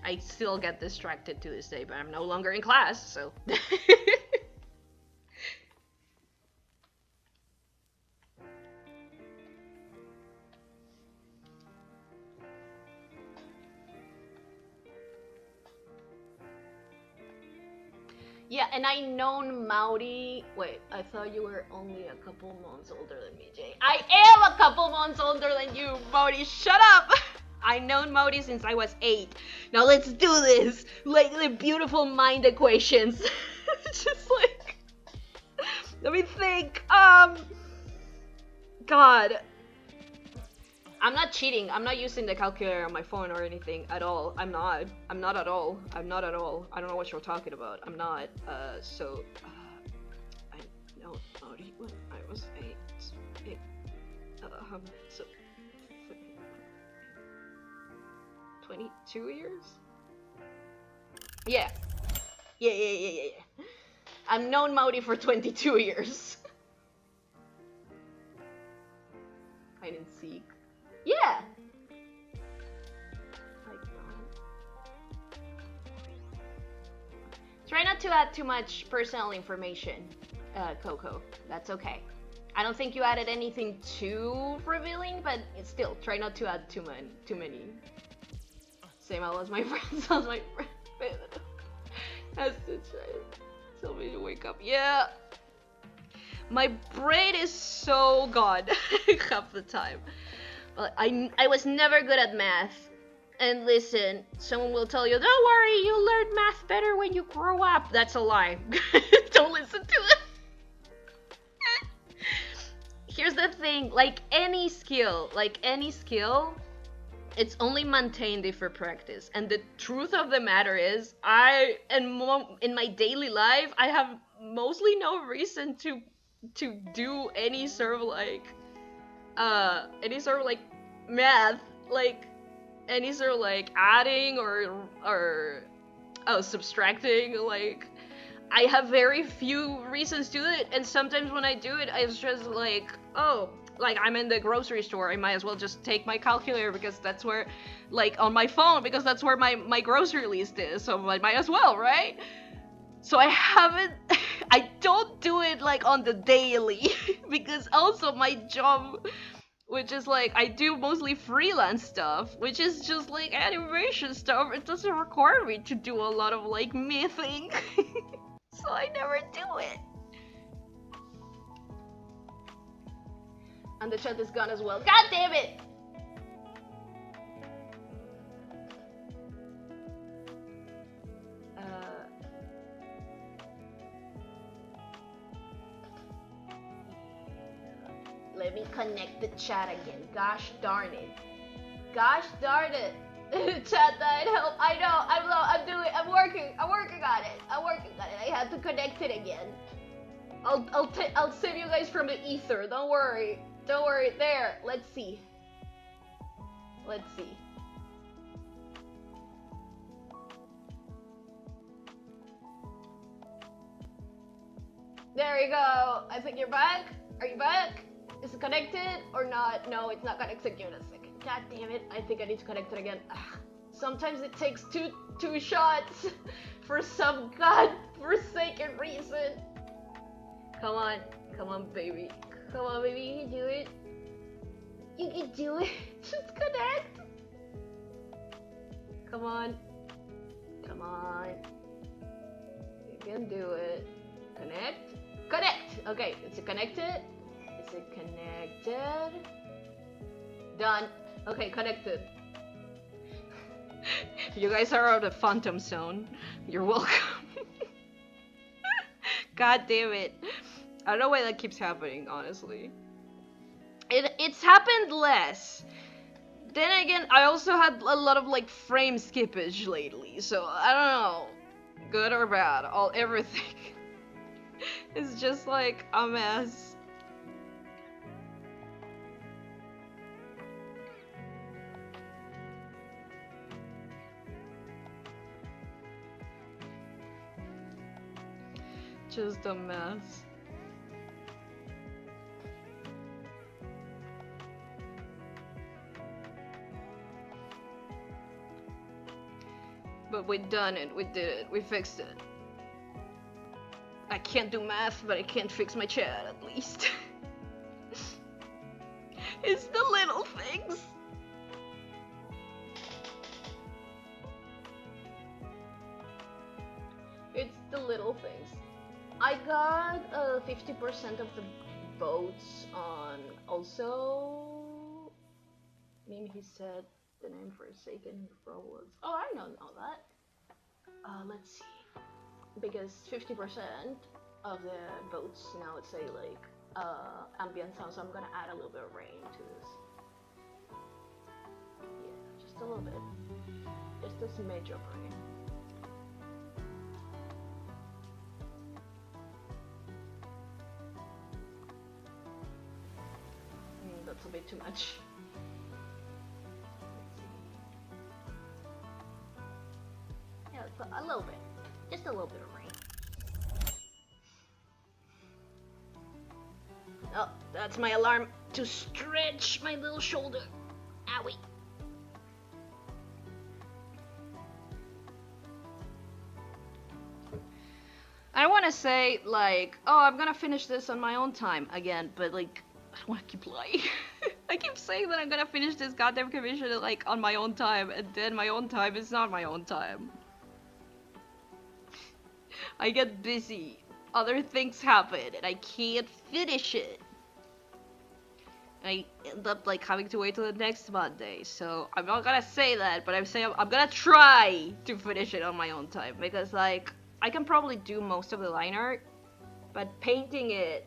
I still get distracted to this day, but I'm no longer in class, so... Yeah, and I known Mauri. Wait, I thought you were only a couple months older than me, Jay. I am a couple months older than you, Mauri. Shut up! I known Mauri since I was 8. Now let's do this! Like the beautiful mind equations. Just like... Let me think. God. I'm not cheating. I'm not using the calculator on my phone or anything at all. I'm not. I'm not at all. I'm not at all. I don't know what you're talking about. I'm not. I know Mauri when I was 8. So 22 years? Yeah. Yeah. I've known Mauri for 22 years. Hide and seek. Yeah! Like that. Try not to add too much personal information, Coco. That's okay. I don't think you added anything too revealing, but it's still, try not to add too many. Same all as my friends, as my friend. Has to try to tell me to wake up. Yeah! My brain is so gone half the time. I was never good at math. And listen, someone will tell you, don't worry, you'll learn math better when you grow up. That's a lie. Don't listen to it. Here's the thing, like any skill, it's only maintained if for practice. And the truth of the matter is, in my daily life, I have mostly no reason to do any sort of like math, like any sort of like adding or subtracting. Like I have very few reasons to do it, and sometimes when I do it, it's just like, oh, like I'm in the grocery store, I might as well just take my calculator because that's where, like on my phone, because that's where my grocery list is, so I might as well, right? So I don't do it like on the daily because also my job, which is like, I do mostly freelance stuff, which is just like animation stuff, it doesn't require me to do a lot of like mything. So I never do it. And the chat is gone as well. God damn it! Let me connect the chat again. Gosh darn it. Gosh darn it. Chat died, help. I know, I'm working on it. I had to connect it again. I'll save you guys from the ether, don't worry. There, let's see. There you go. I think you're back. Are you back? Is it connected or not? No, it's not connected. Give it a second. God damn it. I think I need to connect it again. Ugh. Sometimes it takes two shots for some god-forsaken reason. Come on, baby. You can do it. Just connect. Come on. You can do it. Connect. Okay, is it connected? Done. Okay, connected. You guys are out of Phantom Zone. You're welcome. God damn it. I don't know why that keeps happening, honestly. It's happened less. Then again, I also had a lot of like frame skippage lately, so I don't know. Good or bad, everything. It's just like a mess. Just a mess. But we done it, we did it, we fixed it. I can't do math, but I can't fix my chat at least. It's the little things. It's the little things. I got 50% of the votes on also. Maybe he said the name for a second. Was. Oh, I don't know that. Let's see. Because 50% of the votes now would say like ambient sound, so I'm gonna add a little bit of rain to this. Yeah, just a little bit. Just a smidge of rain. That's a bit too much. Let's see. Yeah, a little bit. Just a little bit of rain. Oh, that's my alarm to stretch my little shoulder. Owie. I want to say, like, oh, I'm gonna finish this on my own time again, but, like, I don't want to keep lying. I keep saying that I'm gonna finish this goddamn commission, like, on my own time, and then my own time is not my own time. I get busy, other things happen, and I can't finish it. I end up like having to wait till the next Monday, so I'm not gonna say that, but I'm saying I'm gonna try to finish it on my own time, because like, I can probably do most of the line art, but painting it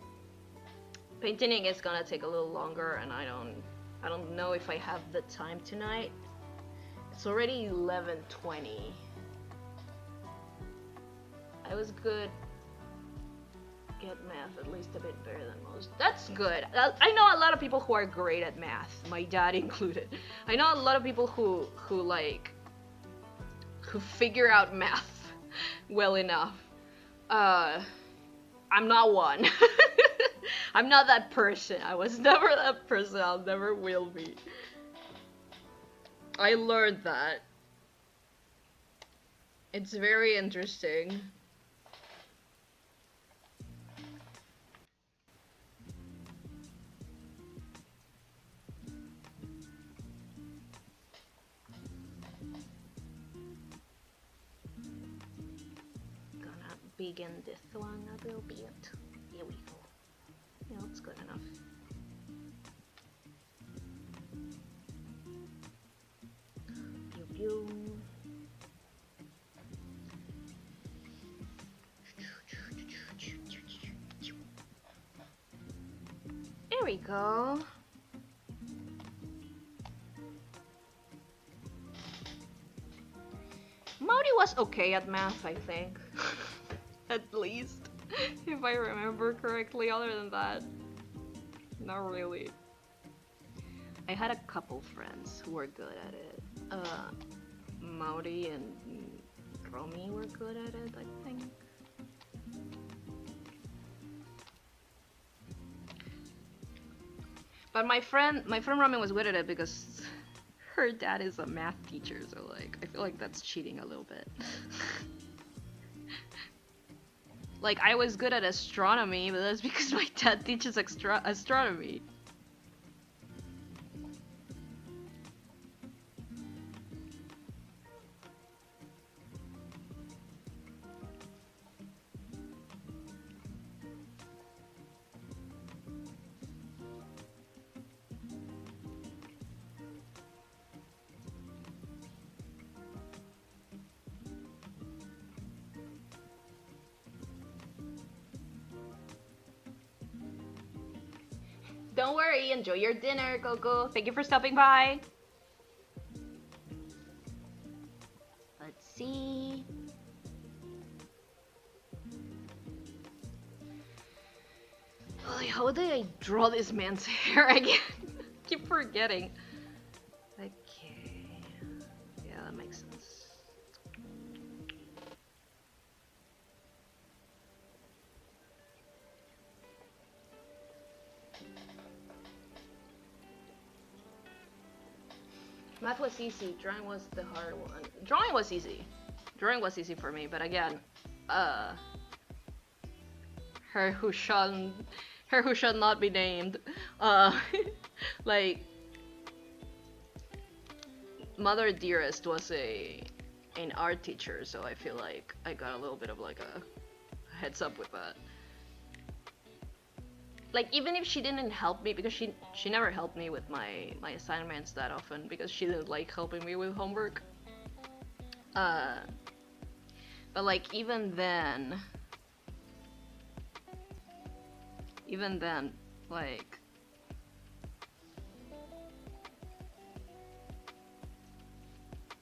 is gonna take a little longer, and I don't know if I have the time tonight. It's already 11:20. I was good. Get math at least a bit better than most. That's good. I know a lot of people who are great at math, my dad included. I know a lot of people who figure out math well enough. I'm not one. I'm not that person. I was never that person. I'll never will be. I learned that. It's very interesting. Begin this one a little bit. Here we go. Yeah, that's good enough. Pew pew. There we go. was okay at math, I think. At least. If I remember correctly, other than that, not really. I had a couple friends who were good at it. Mauri and Romy were good at it, I think. But my friend Romy was good at it because her dad is a math teacher, so like I feel like that's cheating a little bit. Like I was good at astronomy, but that's because my dad teaches astronomy. Don't worry, enjoy your dinner, Coco. Thank you for stopping by. Let's see. Holy, how did I draw this man's hair again? Keep forgetting. Okay. Yeah, that makes sense. Math was easy, drawing was the hard one. Drawing was easy. Drawing was easy for me, but again, her who shall not be named, like, Mother Dearest was an art teacher, so I feel like I got a little bit of like a heads up with that. Like, even if she didn't help me, because she never helped me with my assignments that often, because she didn't like helping me with homework. But like, even then, like,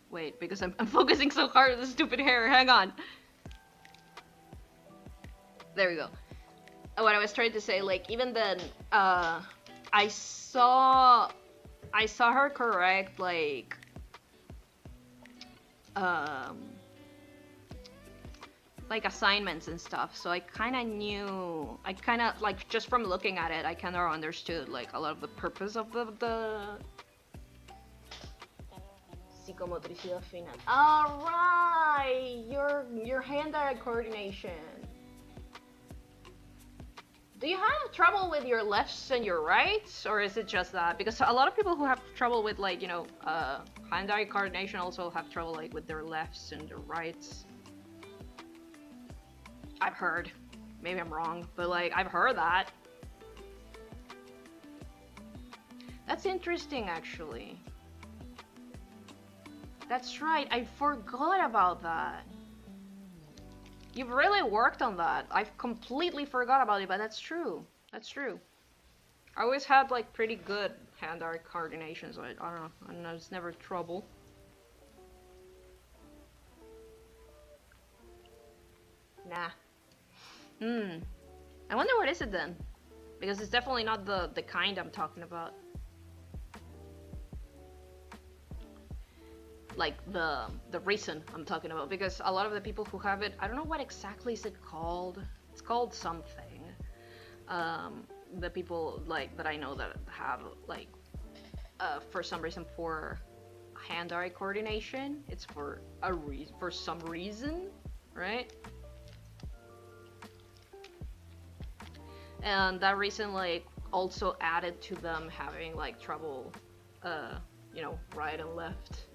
wait, because I'm focusing so hard on the stupid hair, hang on. There we go. What I was trying to say, like, even then, I saw her correct, like, assignments and stuff, so I kind of knew, like, just from looking at it, I kind of understood, like, a lot of the purpose of the psicomotricidad fina. Alright! Your hand-eye coordination. Do you have trouble with your lefts and your rights, or is it just that? Because a lot of people who have trouble with, like, you know, hand-eye coordination also have trouble, like, with their lefts and their rights. I've heard. Maybe I'm wrong, but, like, I've heard that. That's interesting, actually. That's right, I forgot about that. You've really worked on that. I've completely forgot about it, but that's true. That's true. I always had, like, pretty good hand-eye coordination, so I don't know, it's never trouble. Nah. I wonder what is it then? Because it's definitely not the kind I'm talking about. Like the reason I'm talking about, because a lot of the people who have it, I don't know what exactly is it called. It's called something. The people, like, that I know that have, like, for some reason, for hand-eye coordination, it's for some reason, right? And that reason, like, also added to them having, like, trouble, you know, right and left.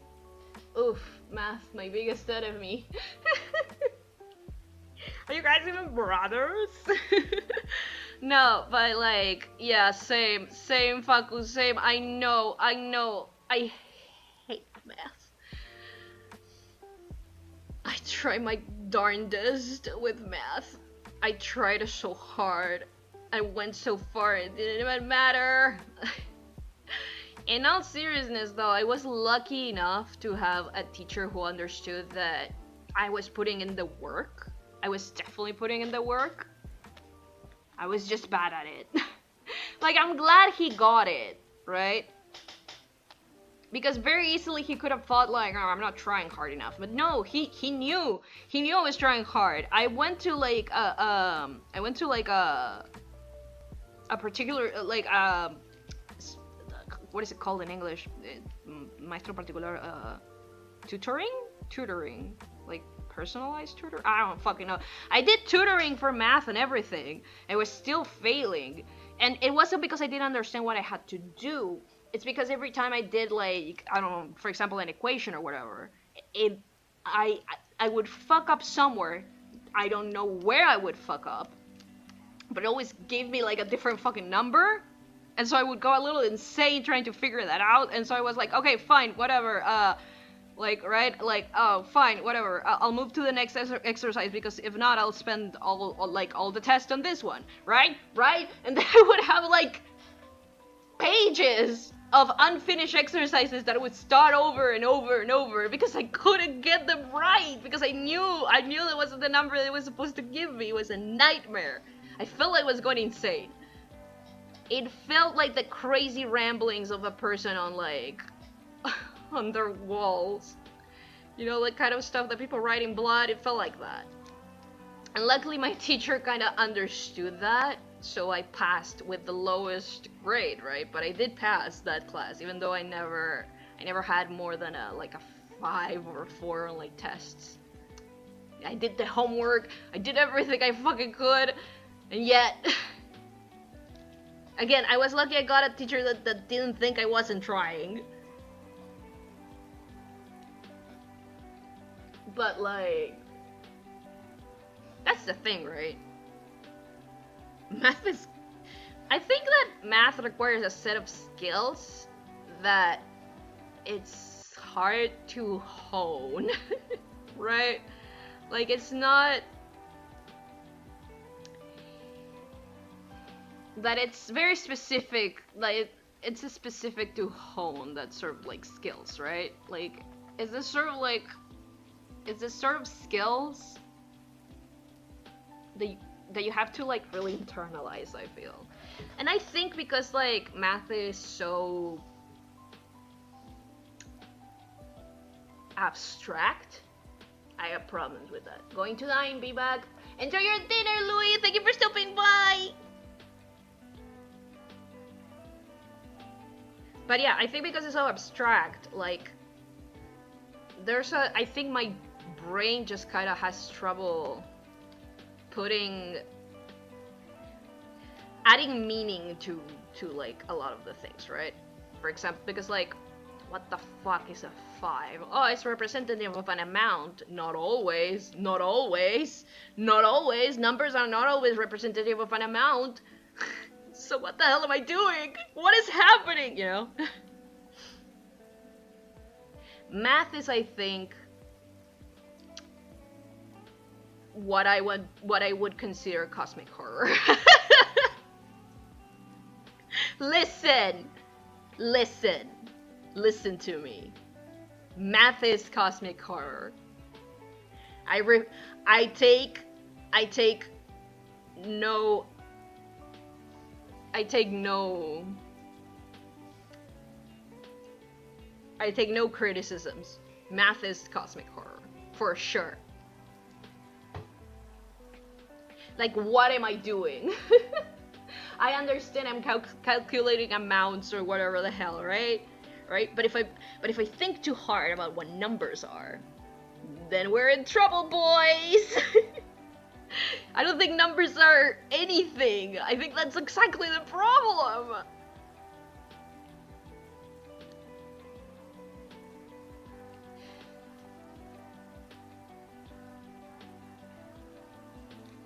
Oof, math, my biggest enemy. Are you guys even brothers? No, but, like, yeah, same, Faku, same. I know, I hate math. I try my darndest with math. I tried so hard. I went so far, it didn't even matter. In all seriousness though, I was lucky enough to have a teacher who understood that I was putting in the work. I was definitely putting in the work. I was just bad at it. Like, I'm glad he got it, right? Because very easily he could have thought like, oh, I'm not trying hard enough. But no, he knew I was trying hard. I went to like a particular like what is it called in English? Maestro particular, tutoring, like personalized tutor. I don't fucking know. I did tutoring for math and everything. I was still failing, and it wasn't because I didn't understand what I had to do. It's because every time I did, like, I don't know, for example, an equation or whatever, I would fuck up somewhere. I don't know where I would fuck up, but it always gave me like a different fucking number. And so I would go a little insane trying to figure that out. And so I was like, okay, fine, whatever. Like, right? Like, oh, fine, whatever. I'll move to the next exercise, because if not, I'll spend all the tests on this one. Right? And then I would have like pages of unfinished exercises that I would start over and over and over because I couldn't get them right, because I knew that wasn't the number that it was supposed to give me. It was a nightmare. I felt like I was going insane. It felt like the crazy ramblings of a person on like on their walls. You know, like kind of stuff that people write in blood. It felt like that. And luckily my teacher kind of understood that, so I passed with the lowest grade, right? But I did pass that class, even though I never had more than a 5 or 4 on like tests. I did the homework, I did everything I fucking could, and yet again, I was lucky I got a teacher that didn't think I wasn't trying. But like, that's the thing, right? Math is... I think that math requires a set of skills that it's hard to hone, right? Like, it's not... that it's very specific, like, it's a specific to hone that sort of, like, skills, right? Like, is this sort of skills that you have to, like, really internalize, I feel. And I think because, like, math is so abstract, I have problems with that. Going to dine, be back. Enjoy your dinner, Louis! Thank you for stopping by! But yeah, I think because it's so abstract, like, I think my brain just kind of has trouble adding meaning to like a lot of the things, right? For example, because like, what the fuck is a 5? Oh, it's representative of an amount. Not always. Numbers are not always representative of an amount. So what the hell am I doing? What is happening, you know? Math is, I think, what I would consider cosmic horror. Listen to me. Math is cosmic horror. I take no criticisms. Math is cosmic horror, for sure. Like, what am I doing? I understand I'm calculating amounts or whatever the hell, right? But if I think too hard about what numbers are, then we're in trouble, boys. I don't think numbers are anything. I think that's exactly the problem.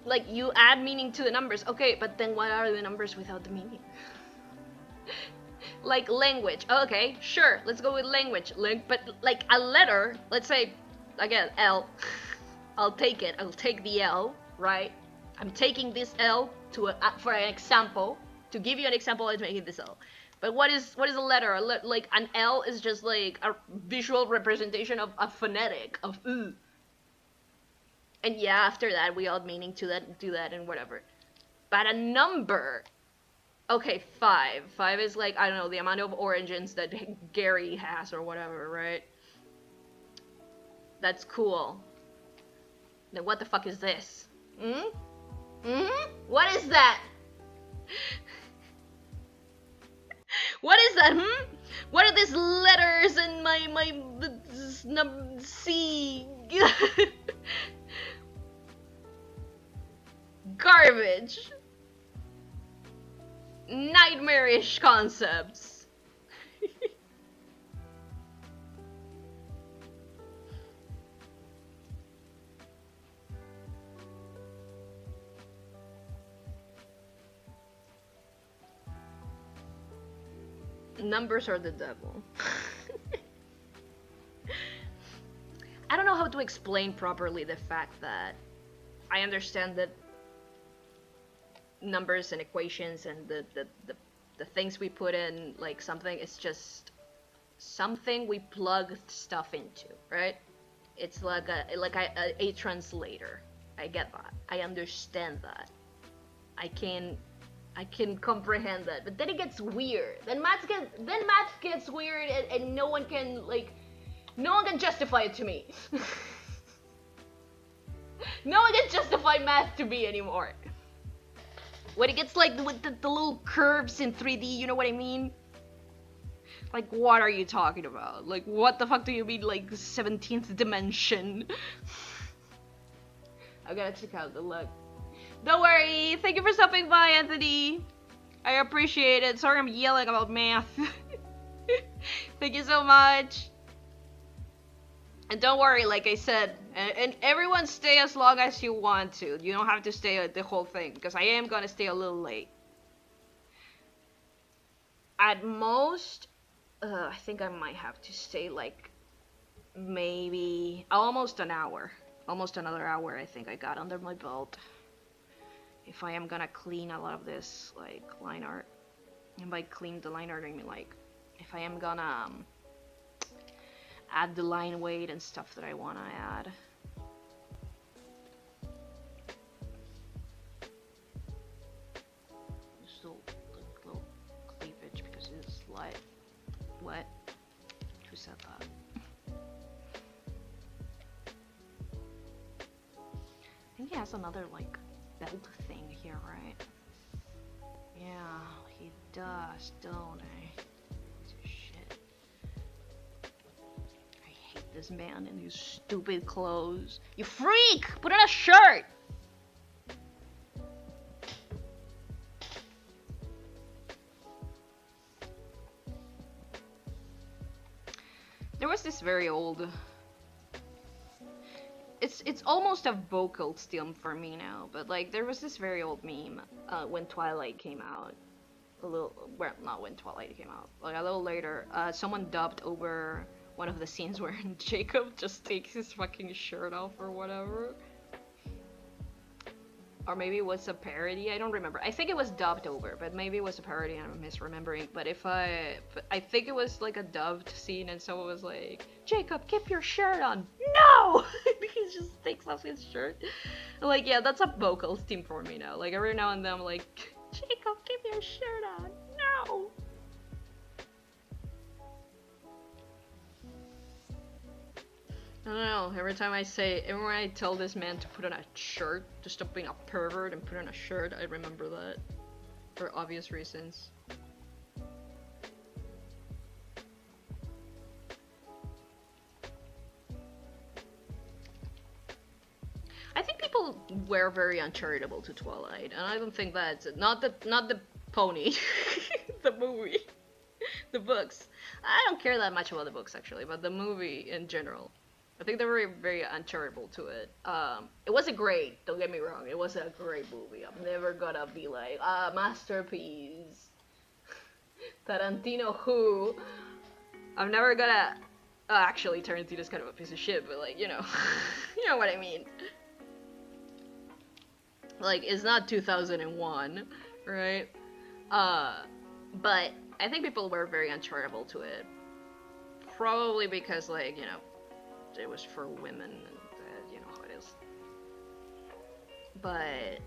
Like, you add meaning to the numbers. Okay, but then what are the numbers without the meaning? Like, language. Okay, sure, let's go with language. But, like, a letter, let's say, again, L. I'll take it. I'll take the L, right? I'm taking this L for an example. To give you an example, I'm making this L. But what is a letter? Like, an L is just, like, a visual representation of a phonetic, of And yeah, after that, we odd meaning to that, do that, and whatever. But a number. Okay, 5. 5 is like, I don't know, the amount of origins that Gary has or whatever, right? That's cool. Then what the fuck is this? Hmm? Hmm? What is that? What is that, hmm? What are these letters in my C? Garbage. Nightmarish concepts. Numbers are the devil. I don't know how to explain properly the fact that I understand that numbers and equations and the things we put in, like, something is just something we plug stuff into, right? It's like a translator. I get that. I understand that. I can comprehend that. But then it gets weird. Then math gets weird, and no one can justify it to me. No one can justify math to me anymore. When it gets like with the little curves in 3D, you know what I mean? Like, what are you talking about? Like, what the fuck do you mean, like, 17th dimension? I gotta check out the look. Don't worry, thank you for stopping by, Anthony. I appreciate it. Sorry I'm yelling about math. Thank you so much. And don't worry, like I said, and everyone stay as long as you want to. You don't have to stay the whole thing, because I am gonna stay a little late. At most, I think I might have to stay like maybe almost an hour. Almost another hour I think I got under my belt. If I am gonna clean a lot of this, like, line art. And by clean the line art, I mean, like, if I am gonna add the line weight and stuff that I wanna add. Just a little cleavage because it's like, what? Who said that? I think he has another, like, belt thing here, right? Yeah, he does, don't he? Shit. I hate this man in his stupid clothes. You freak! Put on a shirt! There was this very old... It's almost a vocal stim for me now, but like there was this very old meme when Twilight came out. Well, not when Twilight came out, like a little later. Someone dubbed over one of the scenes where Jacob just takes his fucking shirt off or whatever. Or maybe it was a parody, I don't remember. I think it was dubbed over, but maybe it was a parody and I'm misremembering. But I think it was like a dubbed scene and someone was like, Jacob, keep your shirt on. No! He just takes off his shirt. Like, yeah, that's a vocal theme for me now. Like, every now and then I'm like, Jacob, keep your shirt on. No! I don't know, every time I tell this man to put on a shirt, to stop being a pervert and put on a shirt, I remember that. For obvious reasons. I think people were very uncharitable to Twilight, and I don't think that's it. Not the pony, the movie, the books. I don't care that much about the books actually, but the movie in general. I think they were very uncharitable to it. It wasn't great, don't get me wrong, it was a great movie. I'm never gonna be like, masterpiece. Tarantino who? I'm never gonna... actually, Tarantino's kind of a piece of shit, but like, you know, you know what I mean. Like, it's not 2001, right? But I think people were very uncharitable to it. Probably because, like, you know, it was for women, and you know how it is. But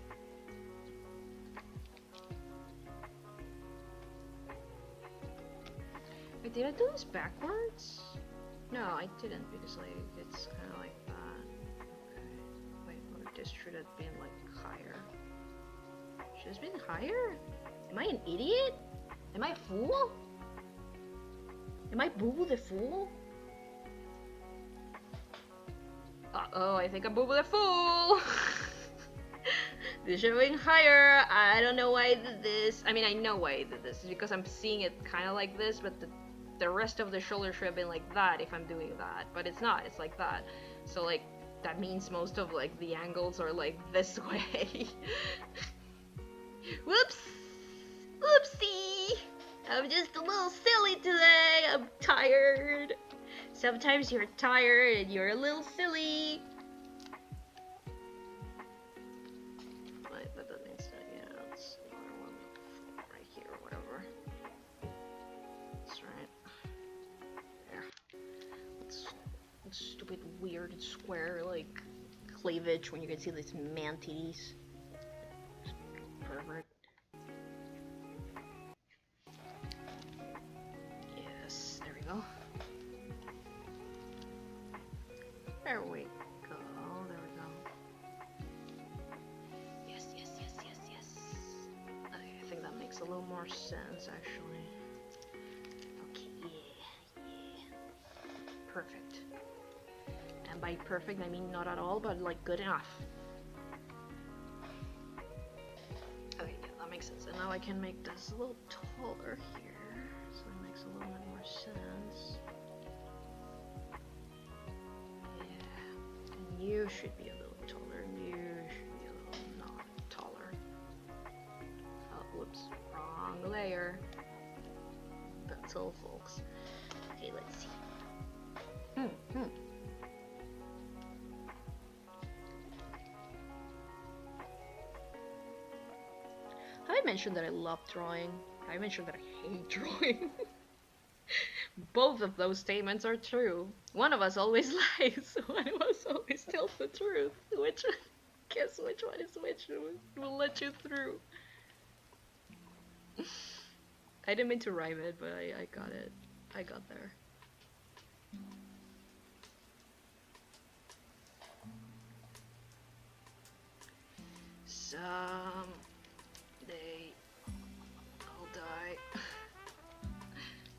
wait, did I do this backwards? No, I didn't, because like it's kind of like that. Okay. Wait, or this should have been like higher. Should have been higher? Am I an idiot? Am I a fool? Am I Boo Boo the Fool? Uh-oh, I think I'm Boo Boo the Fool! This should have been higher. I don't know why I did this. I mean, I know why I did this. It's because I'm seeing it kind of like this, but the rest of the shoulder should have been like that if I'm doing that. But it's not. It's like that. So, like, that means most of, like, the angles are, like, this way. Whoops! Whoopsie! I'm just a little silly today. I'm tired. Sometimes you're tired and you're a little silly. Right, but that means that, yeah, that's another one right here or whatever. That's right. There. It's stupid, weird, square, like, cleavage when you can see these man titties. Pervert. Yes, there we go. There we go, there we go. Yes, yes, yes, yes, yes. Okay, I think that makes a little more sense, actually. Okay, yeah, yeah. Perfect. And by perfect, I mean not at all, but like good enough. Okay, yeah, that makes sense. And now I can make this a little taller here, so it makes a little bit more sense. You should be a little taller, and you should be a little not taller. Oh, whoops, wrong layer. That's all, folks. Okay, let's see. Have I mentioned that I love drawing? Have I mentioned that I hate drawing? Both of those statements are true. One of us always lies, one of us always tells the truth. Guess which one is which? We'll let you through. I didn't mean to rhyme it, but I got it. I got there. Someday I'll die.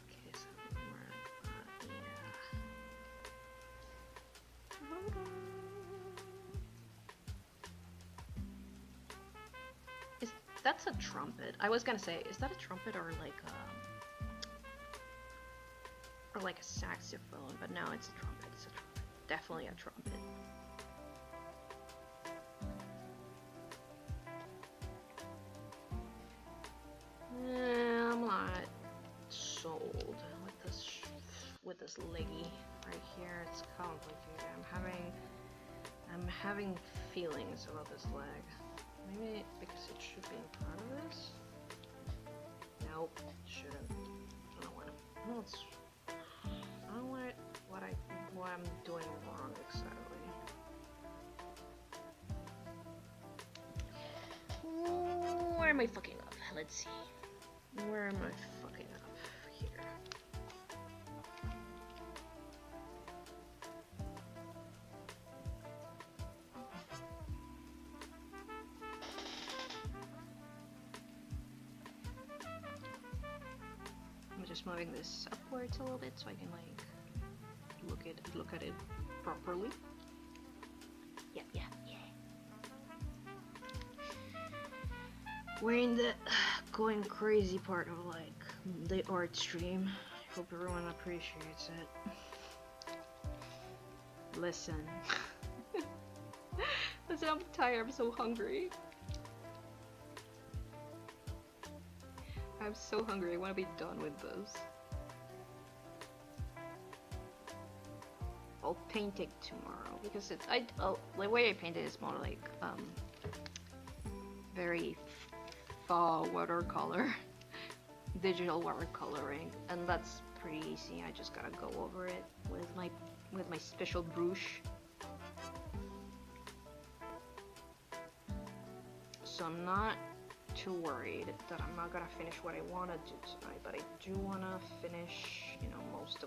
Okay, so more like that, yeah. That's a trumpet. I was gonna say, is that a trumpet or like a saxophone? But no, it's a trumpet. It's a trumpet. Definitely a trumpet. I'm not sold with this leggy right here. It's complicated. I'm having feelings about this leg. Maybe because it should be in front of this. Nope, it shouldn't. I don't want it. No, it's. I don't want it. What I'm doing wrong exactly. Where am I fucking up? Let's see. Where am I fucking up? Here. I'm just moving this upwards a little bit so I can like look at it properly. Yeah. We're in the going crazy part of like the art stream. I hope everyone appreciates it. Listen. Listen, I'm tired, I'm so hungry. I'm so hungry, I want to be done with this. I'll paint it tomorrow because it's the way I paint it is more like very faux watercolor, digital watercoloring, and that's pretty easy. I just gotta go over it with my special brush. so I'm not too worried that I'm not gonna finish what I want to do tonight, but I do want to finish, you know, most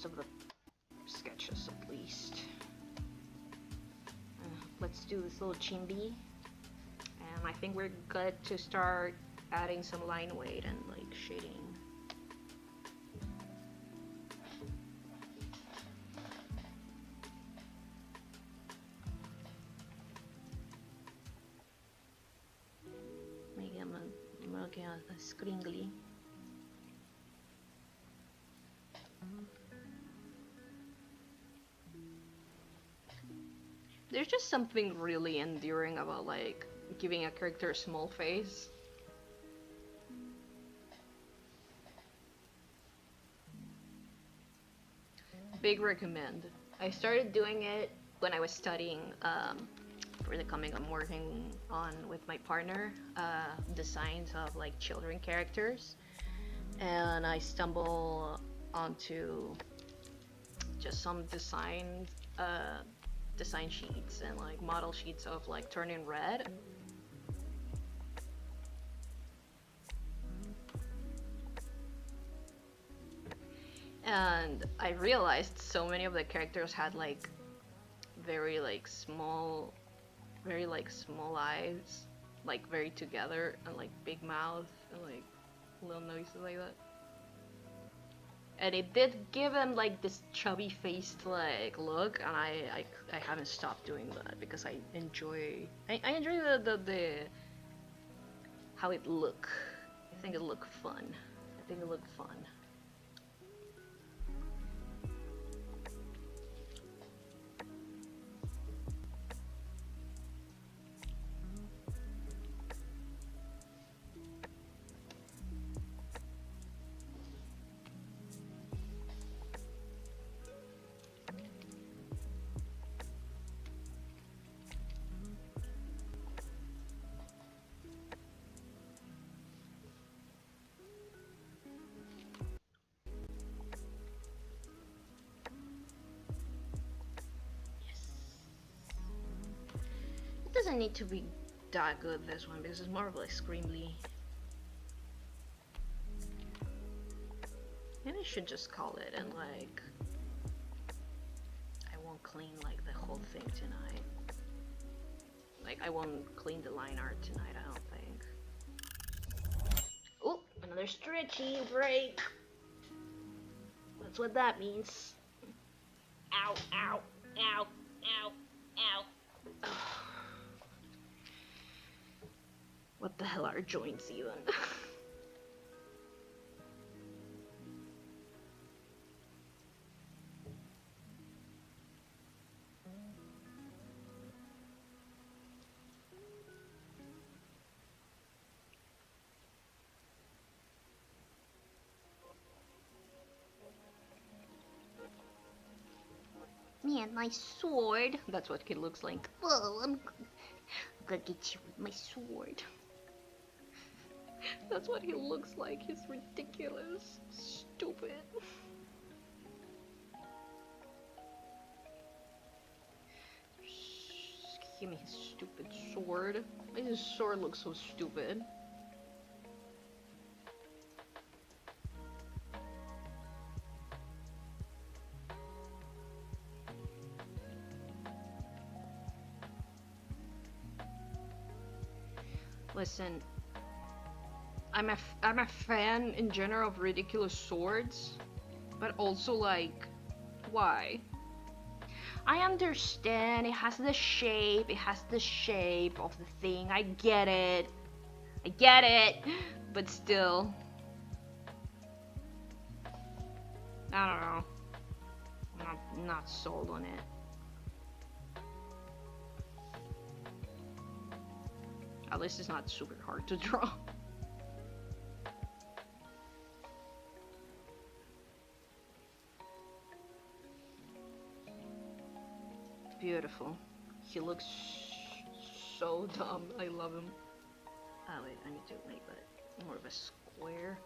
of the sketches at least. Let's do this little chimbi, and I think we're good to start adding some line weight and like shading. Maybe I'm making a scringly. There's just something really endearing about like giving a character a small face. Big recommend. I started doing it when I was studying for the coming I'm working on with my partner, designs of like children characters, and I stumbled onto just some design sheets and like model sheets of like Turning Red. And I realized so many of the characters had like very small eyes, like very together, and like big mouth and like little noises like that. And it did give him like this chubby faced like look, and I haven't stopped doing that because I enjoy the how it look. I think it looked fun. It doesn't need to be that good, this one, because it's more of like screamly. Maybe I should just call it, and like I won't clean like the whole thing tonight. Like I won't clean the line art tonight, I don't think. Oh, another stretchy break. That's what that means. Ow, ow, ow, ow, ow. Ugh. What the hell are joints even? Me and my sword. That's what kid looks like. Whoa, I'm gonna get you with my sword. That's what he looks like. He's ridiculous. Stupid. Give me his stupid sword. Why does his sword look so stupid? Listen, I'm a fan in general of ridiculous swords, but also like, why? I understand it has the shape of the thing. I get it, but still, I don't know. I'm not sold on it. At least it's not super hard to draw. Beautiful. He looks so dumb. I love him. Oh wait, I need to make that more of a square.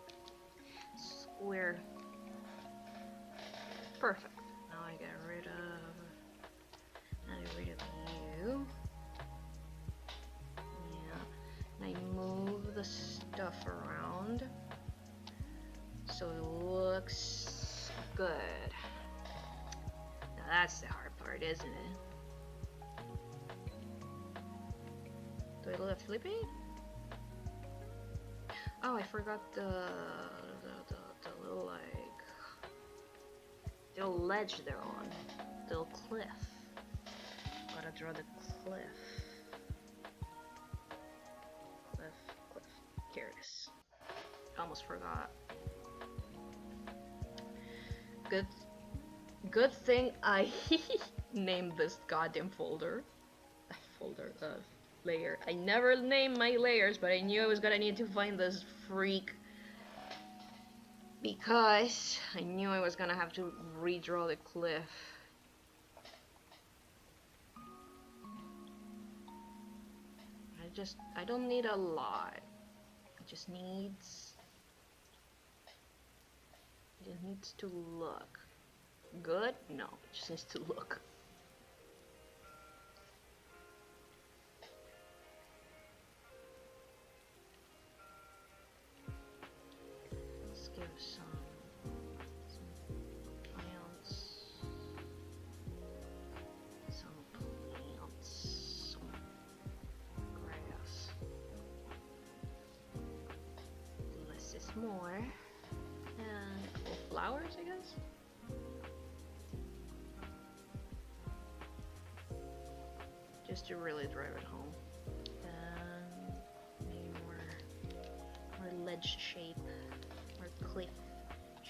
Perfect. Now I get rid of you. I move the stuff around so it looks good. Now that's the hard part, isn't it? Do I look flippy? Oh, I forgot the little like little ledge they're on, the little cliff. Gotta draw the cliff. Cliff. Here it is. Almost forgot. Good thing I named this goddamn layer. I never name my layers, but I knew I was gonna need to find this freak because I knew I was gonna have to redraw the cliff. I don't need a lot. It just needs to look good. No, it just needs to look. Let's give some plants, some grass. Less is more. And a couple flowers, I guess. Just to really drive it home. And maybe more ledge shape, more cliff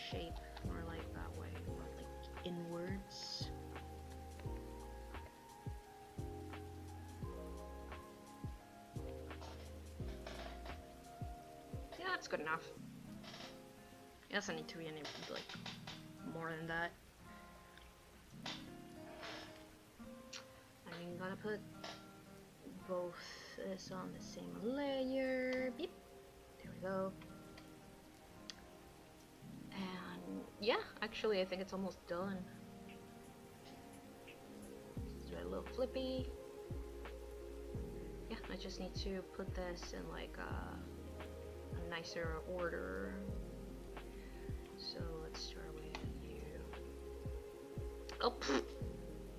shape, more like that way, more like inwards. Yeah, that's good enough. It doesn't need to be any like more than that. I'm gonna put both this on the same layer. Beep. There we go. And yeah, actually I think it's almost done. Let's do a little flippy. Yeah, I just need to put this in like a nicer order. So let's start with you. Oh,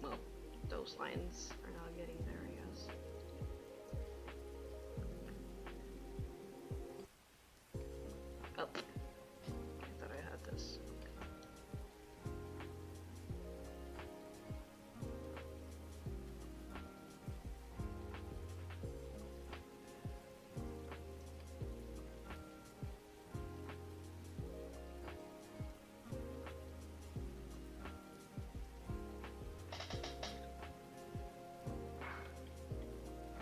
well, those lines are not getting there, I guess. Oh, I thought I had this.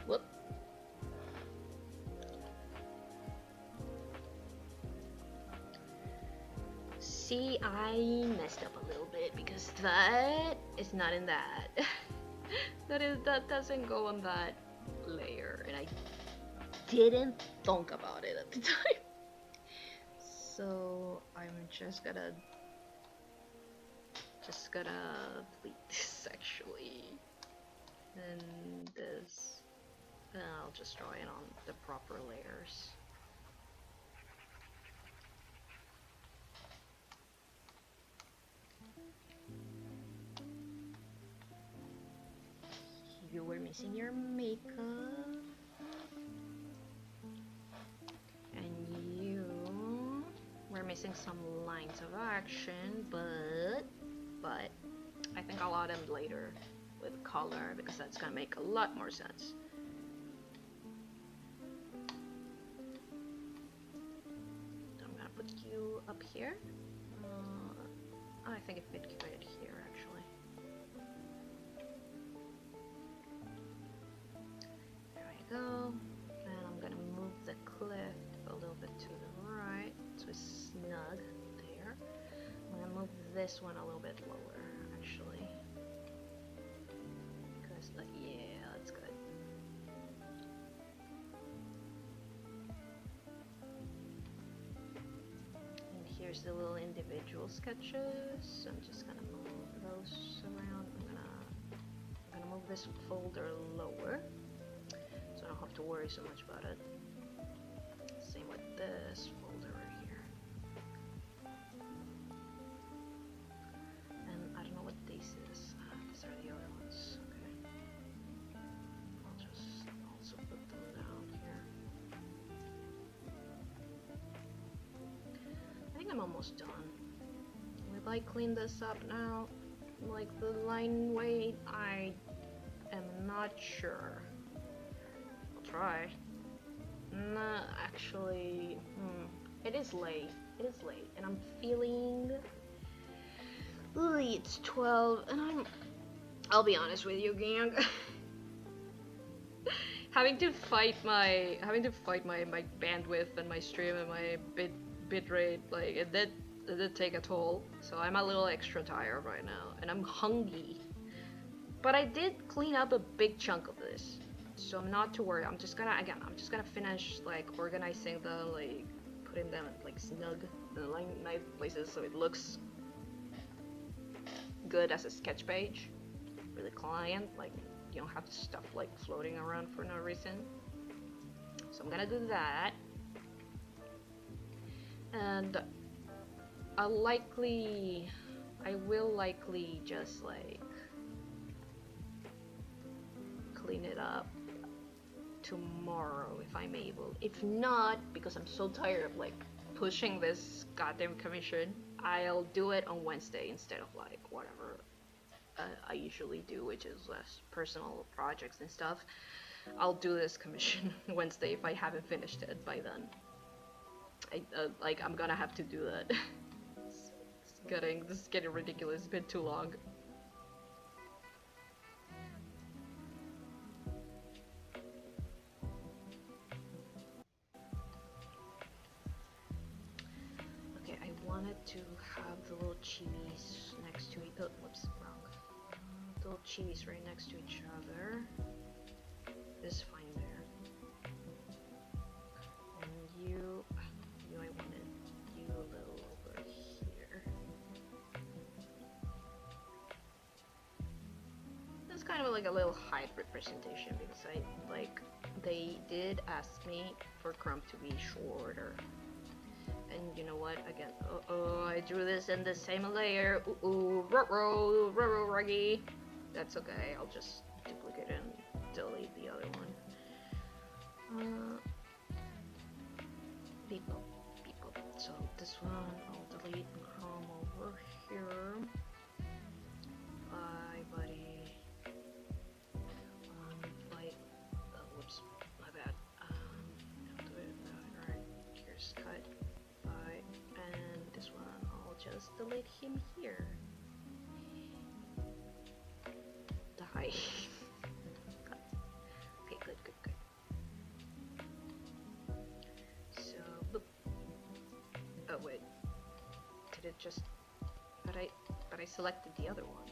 Whoop. See, I messed up a little bit because that is not in that. that doesn't go on that layer, and I didn't think about it at the time. So I'm just gonna delete this actually, and this. I'll just draw it on the proper layers. You were missing your makeup. And you were missing some lines of action, but I think I'll add them later with color because that's gonna make a lot more sense. Put you up here. I think it fit right here actually. There we go. And I'm gonna move the cliff a little bit to the right so it's snug there. I'm gonna move this one a little bit lower actually. Because like, yeah, that's good. Here's the little individual sketches. I'm just gonna move those around. I'm gonna move this folder lower, so I don't have to worry so much about it. same with this folder right here. And I don't know what this is. These are the other ones. Okay. I'll just also put them down here. I think I'm almost done. Will I clean this up now? Like the line weight? I am not sure. I'll try. Nah, actually, it is late. It is late, and I'm feeling. Ooh, it's 12, and I'll be honest with you, gang. having to fight my bandwidth and my stream and my bit rate, like it did take a toll. So I'm a little extra tired right now, and I'm hungry. But I did clean up a big chunk of this, so I'm not too worried. I'm just gonna finish like organizing them, like putting them like snug in the nice places so it looks good as a sketch page for the client. Like you don't have stuff like floating around for no reason. So I'm gonna do that, and I will likely just like clean it up tomorrow if I'm able. If not, because I'm so tired of like pushing this goddamn commission, I'll do it on Wednesday instead of like whatever I usually do, which is less personal projects and stuff. I'll do this commission Wednesday if I haven't finished it by then. I'm gonna have to do that. This is getting ridiculous. It's been too long. Okay, I wanted to have the little chibis next to each other. Whoops, wrong. The little chibis right next to each other. This is fine there. And you I wanted you a little over here. It's kind of like a little height representation because they did ask me for Crumb to be shorter. And you know what? Again, I drew this in the same layer. Ruh-roh, ruggy. That's okay. I'll just duplicate it and delete the other one. Beep up. So this one I'll delete and come over here. Bye, buddy. Whoops, my bad. I'll do it. Alright, here's cut. Bye. And this one I'll just delete him here. Die. Okay, good. So, boop. Oh wait, did it just? But I selected the other one.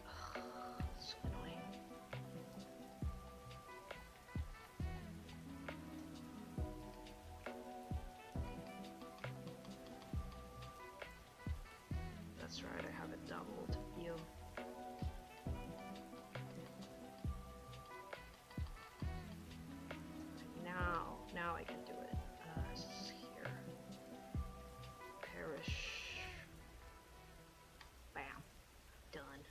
So annoying. That's right, I have it doubled. You. Now I can do it. Here. Perish. Bam. Done.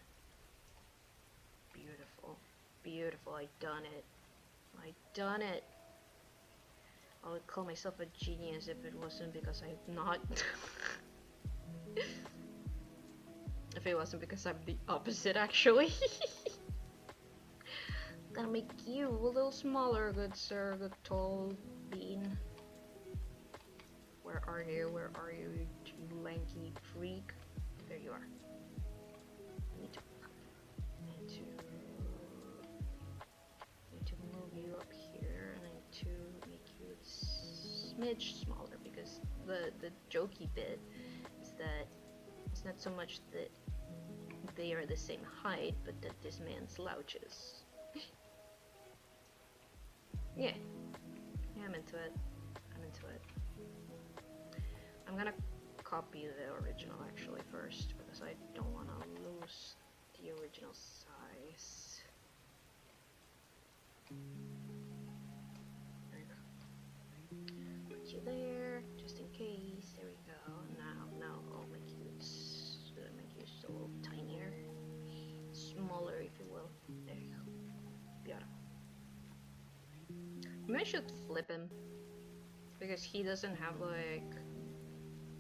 Beautiful. I done it. I would call myself a genius if it wasn't because I'm not. If it wasn't because I'm the opposite, actually. Gonna make you a little smaller, good sir, good tall bean. Where are you, you lanky freak? There you are. Need to move you up here, and I need to make you a smidge smaller, because the jokey bit is that it's not so much that they are the same height, but that this man slouches. Yeah, I'm into it. I'm gonna copy the original actually first, because I don't want to lose the original size. There you go. Put you there. go. There you go. Beautiful. Maybe I should flip him. Because he doesn't have like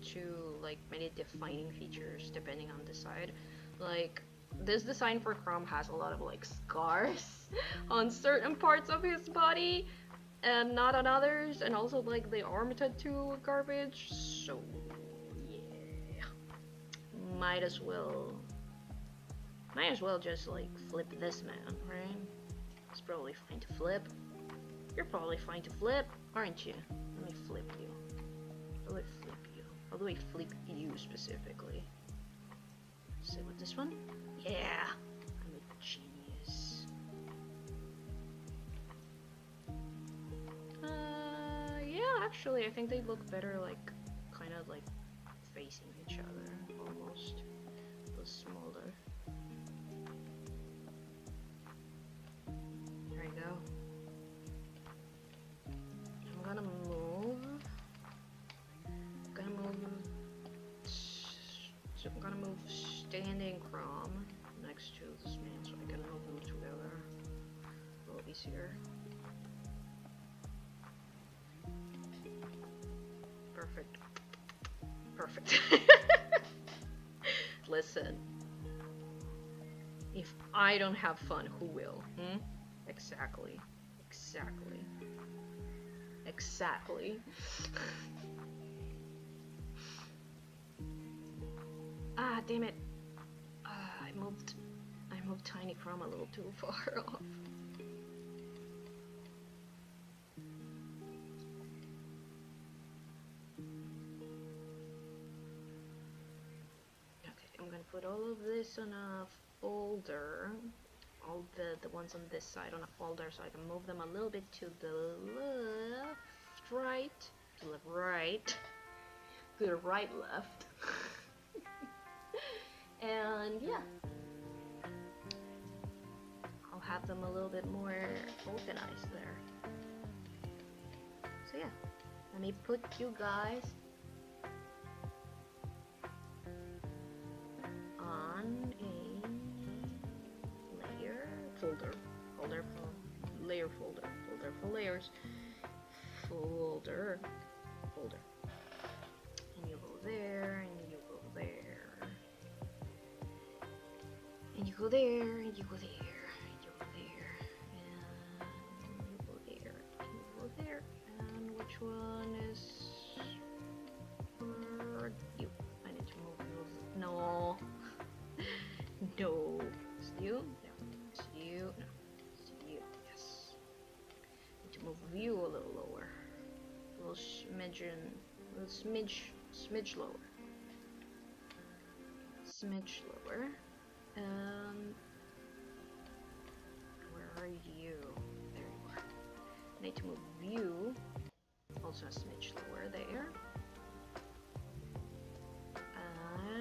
too like many defining features depending on the side. Like this design for Chrome has a lot of like scars on certain parts of his body and not on others, and also like the arm tattoo garbage. So yeah, might as well just like flip this man, right? It's probably fine to flip. You're probably fine to flip, aren't you? Let me flip you. How do I flip you? How do I flip you specifically? Say what, this one? Yeah! I'm a genius. Yeah, actually, I think they look better, like, kind of like facing each other, almost. A smaller. There you go. I'm gonna move standing Chrome next to this man so I can move them together a little easier. Perfect. Perfect. Listen. If I don't have fun, who will? Hmm? Exactly. Exactly. Exactly. Ah, damn it. I moved Tiny Chrome a little too far off. Okay, I'm gonna put all of this on a folder. All the ones on this side on a folder so I can move them a little bit to the left, right, to the right, to the right, left. And yeah, I'll have them a little bit more organized there. So yeah, let me put you guys on a layer folder layer folder for layers folder, and you go there, and you go there, and you go there, and you go there, and you go there, and you go there, and you go there, and which one is for you? I need to move. No. No. It's you? No. It's you? No. It's you. Yes. Need to move you a little lower. A little smidge lower. Smidge lower. Where are you? There you are. I need to move you also a smidge lower there.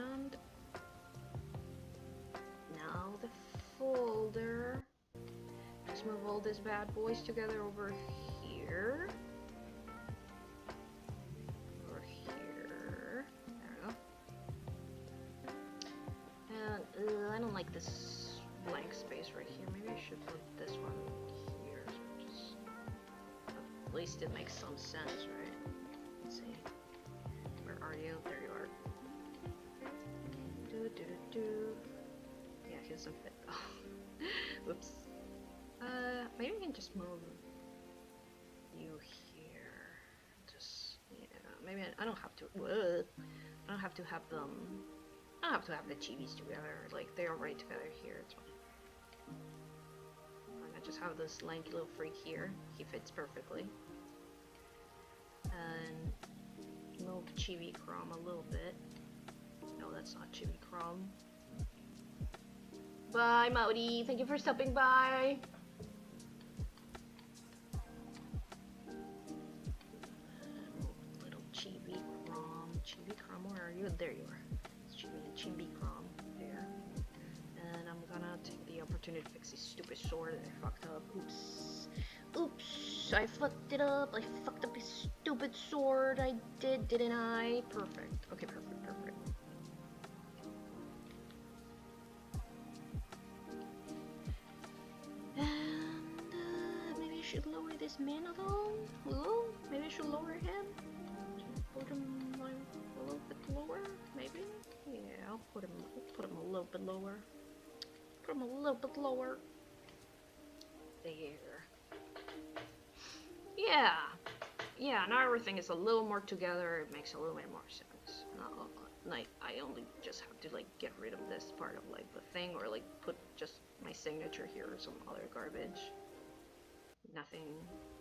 And now the folder. Let's move all these bad boys together over here. Over here. There we go. And I don't like this blank space right here. Maybe I should put this one here. So just, at least it makes some sense, right? Let's see. Where are you? There you are. Yeah, he doesn't fit though. Whoops. Maybe we can just move you here. Just, yeah, maybe I don't have to. I don't have to have them. I don't have to have the chibis together. Like, they're right together here. It's fine. I just have this lanky little freak here. He fits perfectly. And move Chibi Chrome a little bit. No, that's not Chibi Chrome. Bye, Maori. Thank you for stopping by. Little Chibi Chrome, where are you? There you are. Chibi Chrome there. And I'm gonna take the opportunity to fix this stupid sword that I fucked up. Oops. Oops. I fucked it up. I fucked up this stupid sword. I did, didn't I? Perfect. Okay, perfect. Perfect. 1, should lower this man a little. Maybe I should lower him. Put him like a little bit lower, maybe. Yeah, I'll put him a little bit lower. Put him a little bit lower. There. Yeah. Yeah, now everything is a little more together. It makes a little bit more sense. No, like I only just have to like get rid of this part of like the thing, or like put just my signature here or some other garbage. Nothing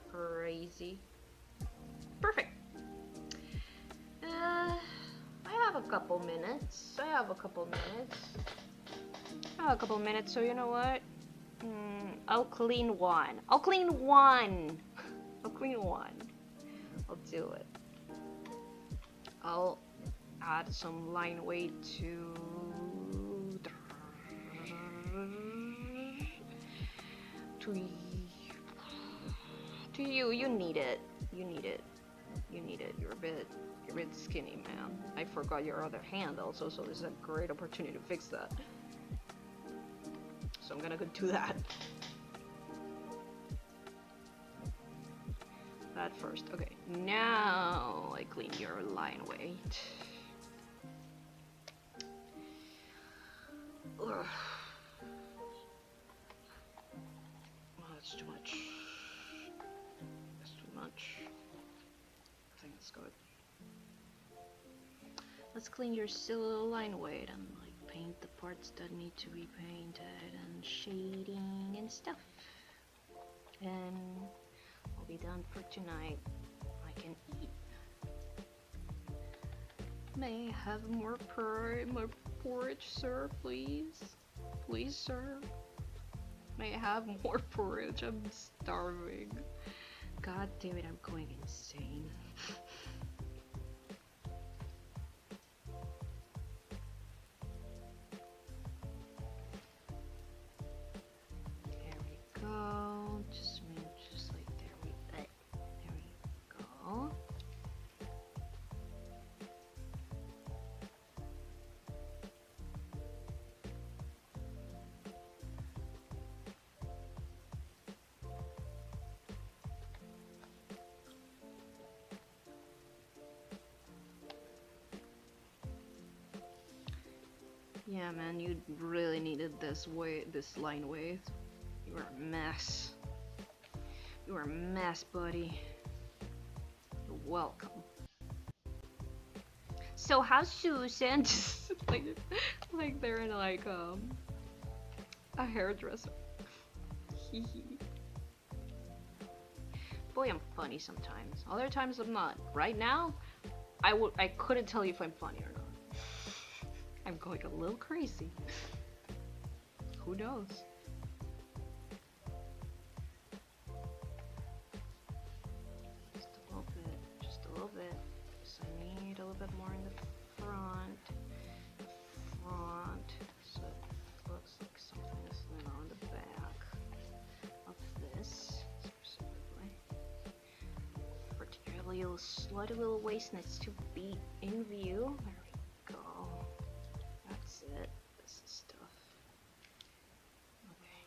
crazy. Perfect. I have a couple minutes. So you know what? I'll clean one. I'll do it. I'll add some line weight to you. You need it. You're a bit skinny, man. I forgot your other hand also, so this is a great opportunity to fix that. So I'm gonna go do that. That first. Okay, now I clean your line weight. Ugh. Oh, that's too much. I think it's good. Let's clean your silhouette line weight and like paint the parts that need to be painted and shading and stuff. And I'll be done for tonight. I can eat. May I have more porridge, sir, please? Please, sir. May I have more porridge? I'm starving. God damn it, I'm going insane. There we go. Just like there we go. Yeah, man, you really needed this line weight. You were a mess. You were a mess, buddy. You're welcome. So how's Susan? Just like they're in like a hairdresser. Boy, I'm funny sometimes. Other times I'm not. Right now, I couldn't tell you if I'm funny or not. I'm going a little crazy. Who knows? Just a little bit. So I need a little bit more in the front. So it looks like something is on the back of this, specifically. Particularly a slightly little waist needs to be in view. There we go. That's it. This is stuff. Okay.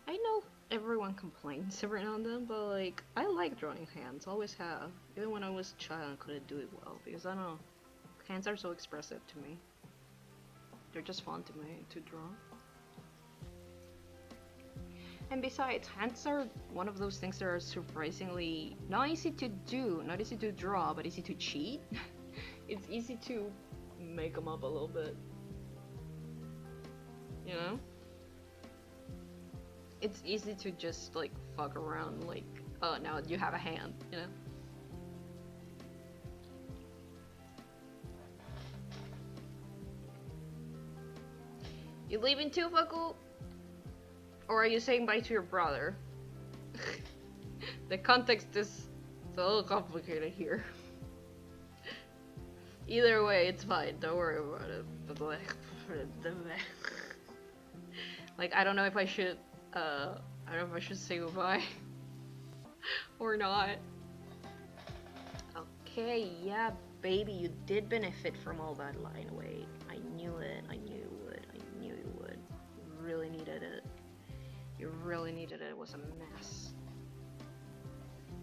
I know everyone complains every now and then, but like, I like drawing hands, always have. Even when I was a child, I couldn't do it well, because I don't know, hands are so expressive to me. They're just fun to me to draw. And besides, hands are one of those things that are surprisingly not easy to do, not easy to draw, but easy to cheat. It's easy to make them up a little bit, you know? It's easy to just like fuck around, like, oh, now you have a hand, you know? You leaving too, Buckle? Or are you saying bye to your brother? The context is a little complicated here. Either way, it's fine, don't worry about it. But like, I don't know if I should, I don't know if I should say goodbye. Or not. Okay, yeah, baby, you did benefit from all that line weight. I knew it, I knew you would, I knew you would. You really needed it. You really needed it. It was a mess.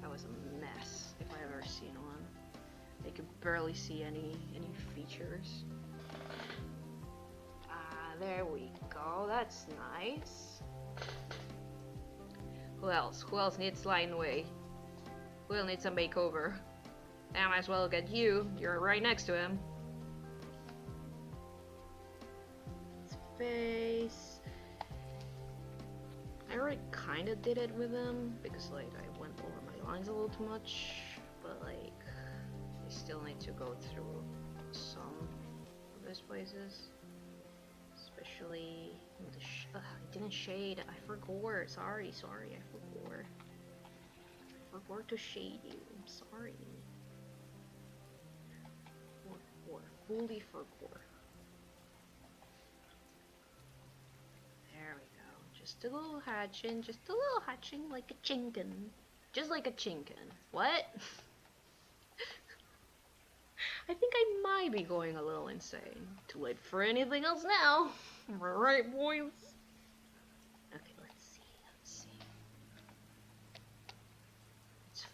That was a mess, if I ever seen one. They could barely see any features. Ah, there we go, that's nice. Who else? Who else needs line weight? Who else needs a makeover? I might as well get you. You're right next to him. His face. I already kinda did it with him because like I went over my lines a little too much, but like I still need to go through some of these places, especially with the I didn't shade. I forgot. Sorry, I forgot. I forgot to shade you. I'm sorry. Fully forgot. There we go. Just a little hatching, like a chinkin. Just like a chinkin. What? I think I might be going a little insane. Too late for anything else now. Alright, boys. Okay, let's see. It's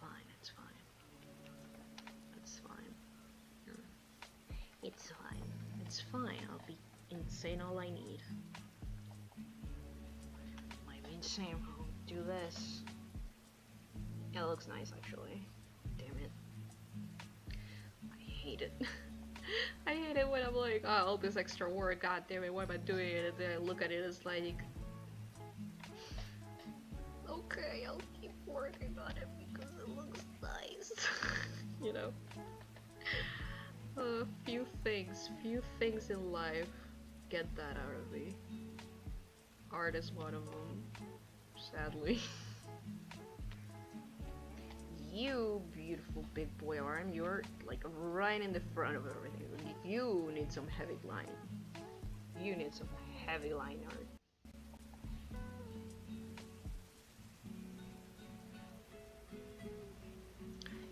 fine. It's fine. I'll be insane all I need. Might be insane. I'll do this. Yeah, it looks nice actually. Damn it. I hate it. I hate it when I'm like, oh, all this extra work, god damn it, why am I doing it? And then I look at it as like, okay, I'll keep working on it because it looks nice. You know? Few things in life get that out of me. Art is one of them, sadly. You beautiful big boy arm, you're like right in the front of everything. You need some heavy line. You need some heavy line art.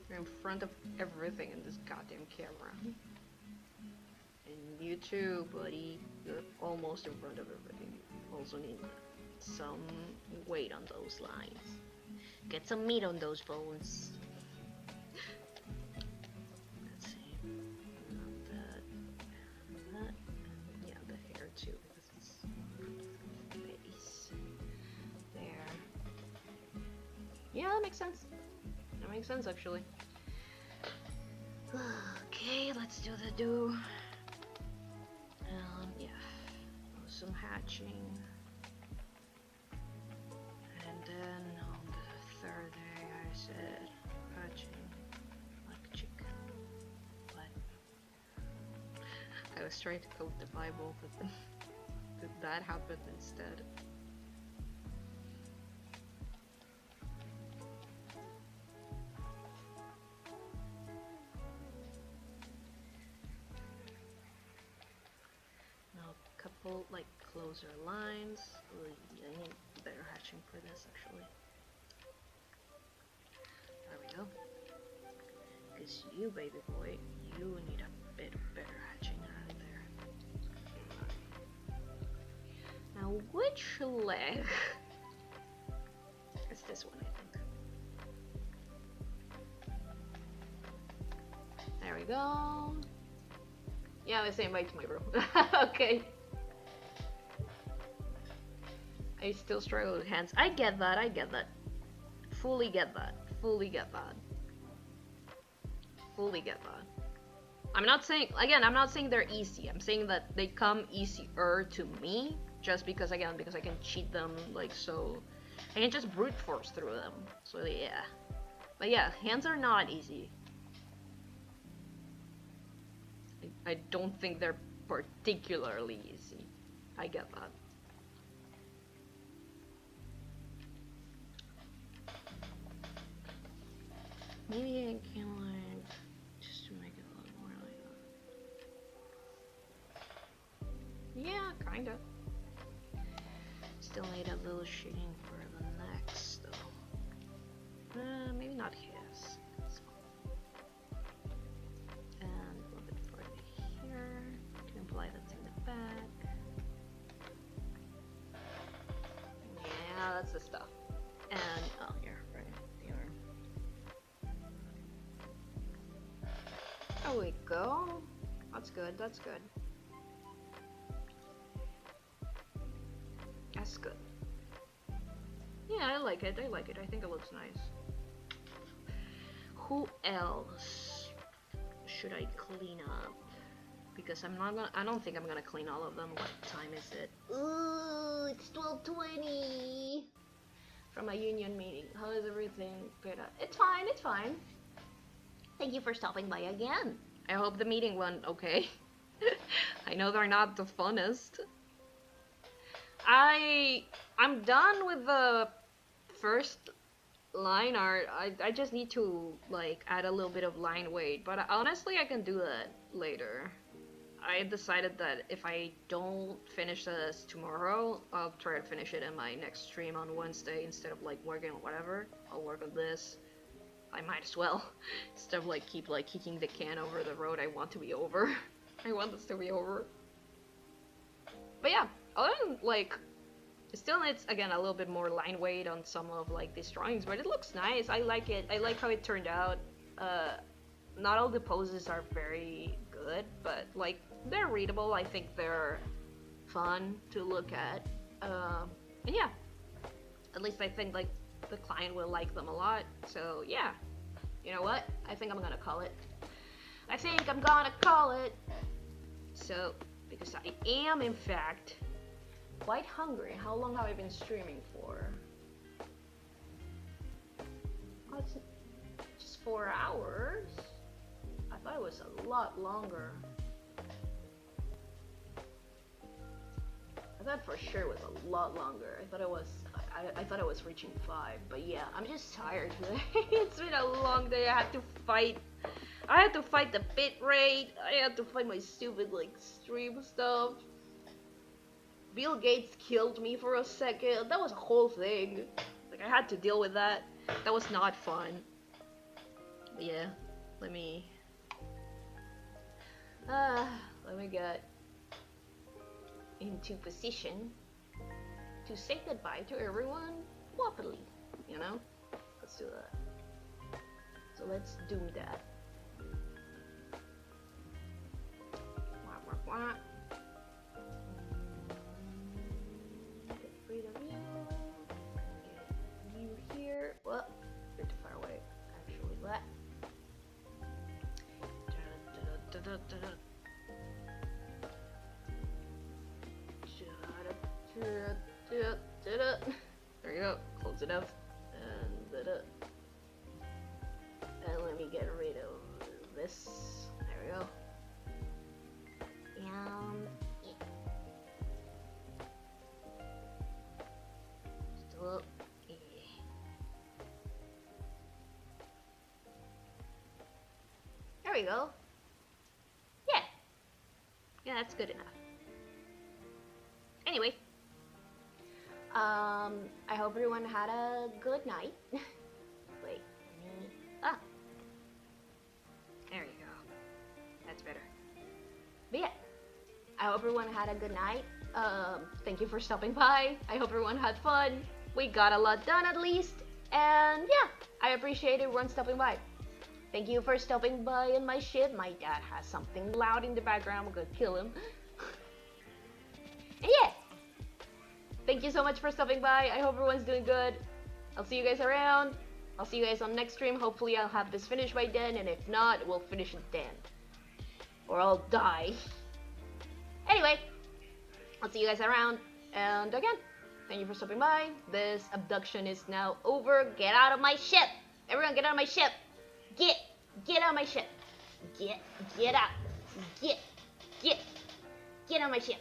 You're in front of everything in this goddamn camera. And you too, buddy. You're almost in front of everything. You also need some weight on those lines. Get some meat on those bones. Let's see. That. Yeah, the hair too, because it's face. There. Yeah, that makes sense. That makes sense, actually. Okay, let's do the do. Yeah. Some hatching. And then on the third day I said hatching like a chicken. What? I was trying to quote the Bible, but then that happened instead. Like closer lines. I need better hatching for this actually. There we go. Because you, baby boy, you need a bit better hatching out of there. Now, which leg? It's this one, I think. There we go. Yeah, the same height, my bro. Okay. I still struggle with hands. I get that. Fully get that. I'm not saying they're easy. I'm saying that they come easier to me just because I can cheat them like so. I can just brute force through them. So yeah. But yeah, hands are not easy. I don't think they're particularly easy. I get that. Maybe I can like just to make it look more like that. Yeah, kinda. Still need a little shading for the next though. Maybe actually not his. It's fine. And a little bit further here to imply that's in the back. Yeah, that's the stuff. And oh, here, right here. There we go. That's good. That's good. That's good. Yeah, I like it. I like it. I think it looks nice. Who else should I clean up? Because I'm not gonna. I don't think I'm gonna clean all of them. What time is it? Ooh, it's 12:20 from a union meeting. How is everything, Pera? It's fine. It's fine. Thank you for stopping by again. I hope the meeting went okay. I know they're not the funnest. I'm done with the first line art. I just need to like add a little bit of line weight, but honestly I can do that later. I decided that if I don't finish this tomorrow, I'll try to finish it in my next stream on Wednesday instead of like working on whatever. I'll work on this. I might as well instead of like keep like kicking the can over the road. I want to be over. I want this to be over. But yeah, other than like, it still needs again a little bit more line weight on some of like these drawings, but it looks nice. I like it. I like how it turned out. Not all the poses are very good, but like they're readable. I think they're fun to look at. And yeah, at least I think like the client will like them a lot. So yeah, you know what? I think I'm gonna call it. I think I'm gonna call it. So because I am in fact quite hungry. How long have I been streaming for? Oh, it's just 4 hours. I thought it was a lot longer. I thought for sure it was a lot longer. I thought it was reaching 5. But yeah, I'm just tired today. It's been a long day. I had to fight the bit rate. I had to fight my stupid like stream stuff. Bill Gates killed me for a second. That was a whole thing. Like I had to deal with that. That was not fun. But yeah, let me get into position to say goodbye to everyone properly. You know? Let's do that. So let's do that. Wah, wah, wah. Get rid of you. Get you here. Well, you're too far away. Actually, what? There you go. Close it up. And let me get rid of this. There we go. And still, yeah. There we go. Yeah. Yeah, that's good enough. Anyway, I hope everyone had a good night. Wait, there you go. That's better. But yeah, I hope everyone had a good night. Thank you for stopping by. I hope everyone had fun. We got a lot done at least. And yeah, I appreciate everyone stopping by. Thank you for stopping by in my ship. My dad has something loud in the background. I'm gonna kill him. And yeah, thank you so much for stopping by. I hope everyone's doing good. I'll see you guys around. I'll see you guys on next stream. Hopefully I'll have this finished by then, and if not, we'll finish it then. Or I'll die. Anyway, I'll see you guys around. And again, thank you for stopping by. This abduction is now over. Get out of my ship. Everyone get out of my ship. Get out of my ship. Get out. Get out of my ship.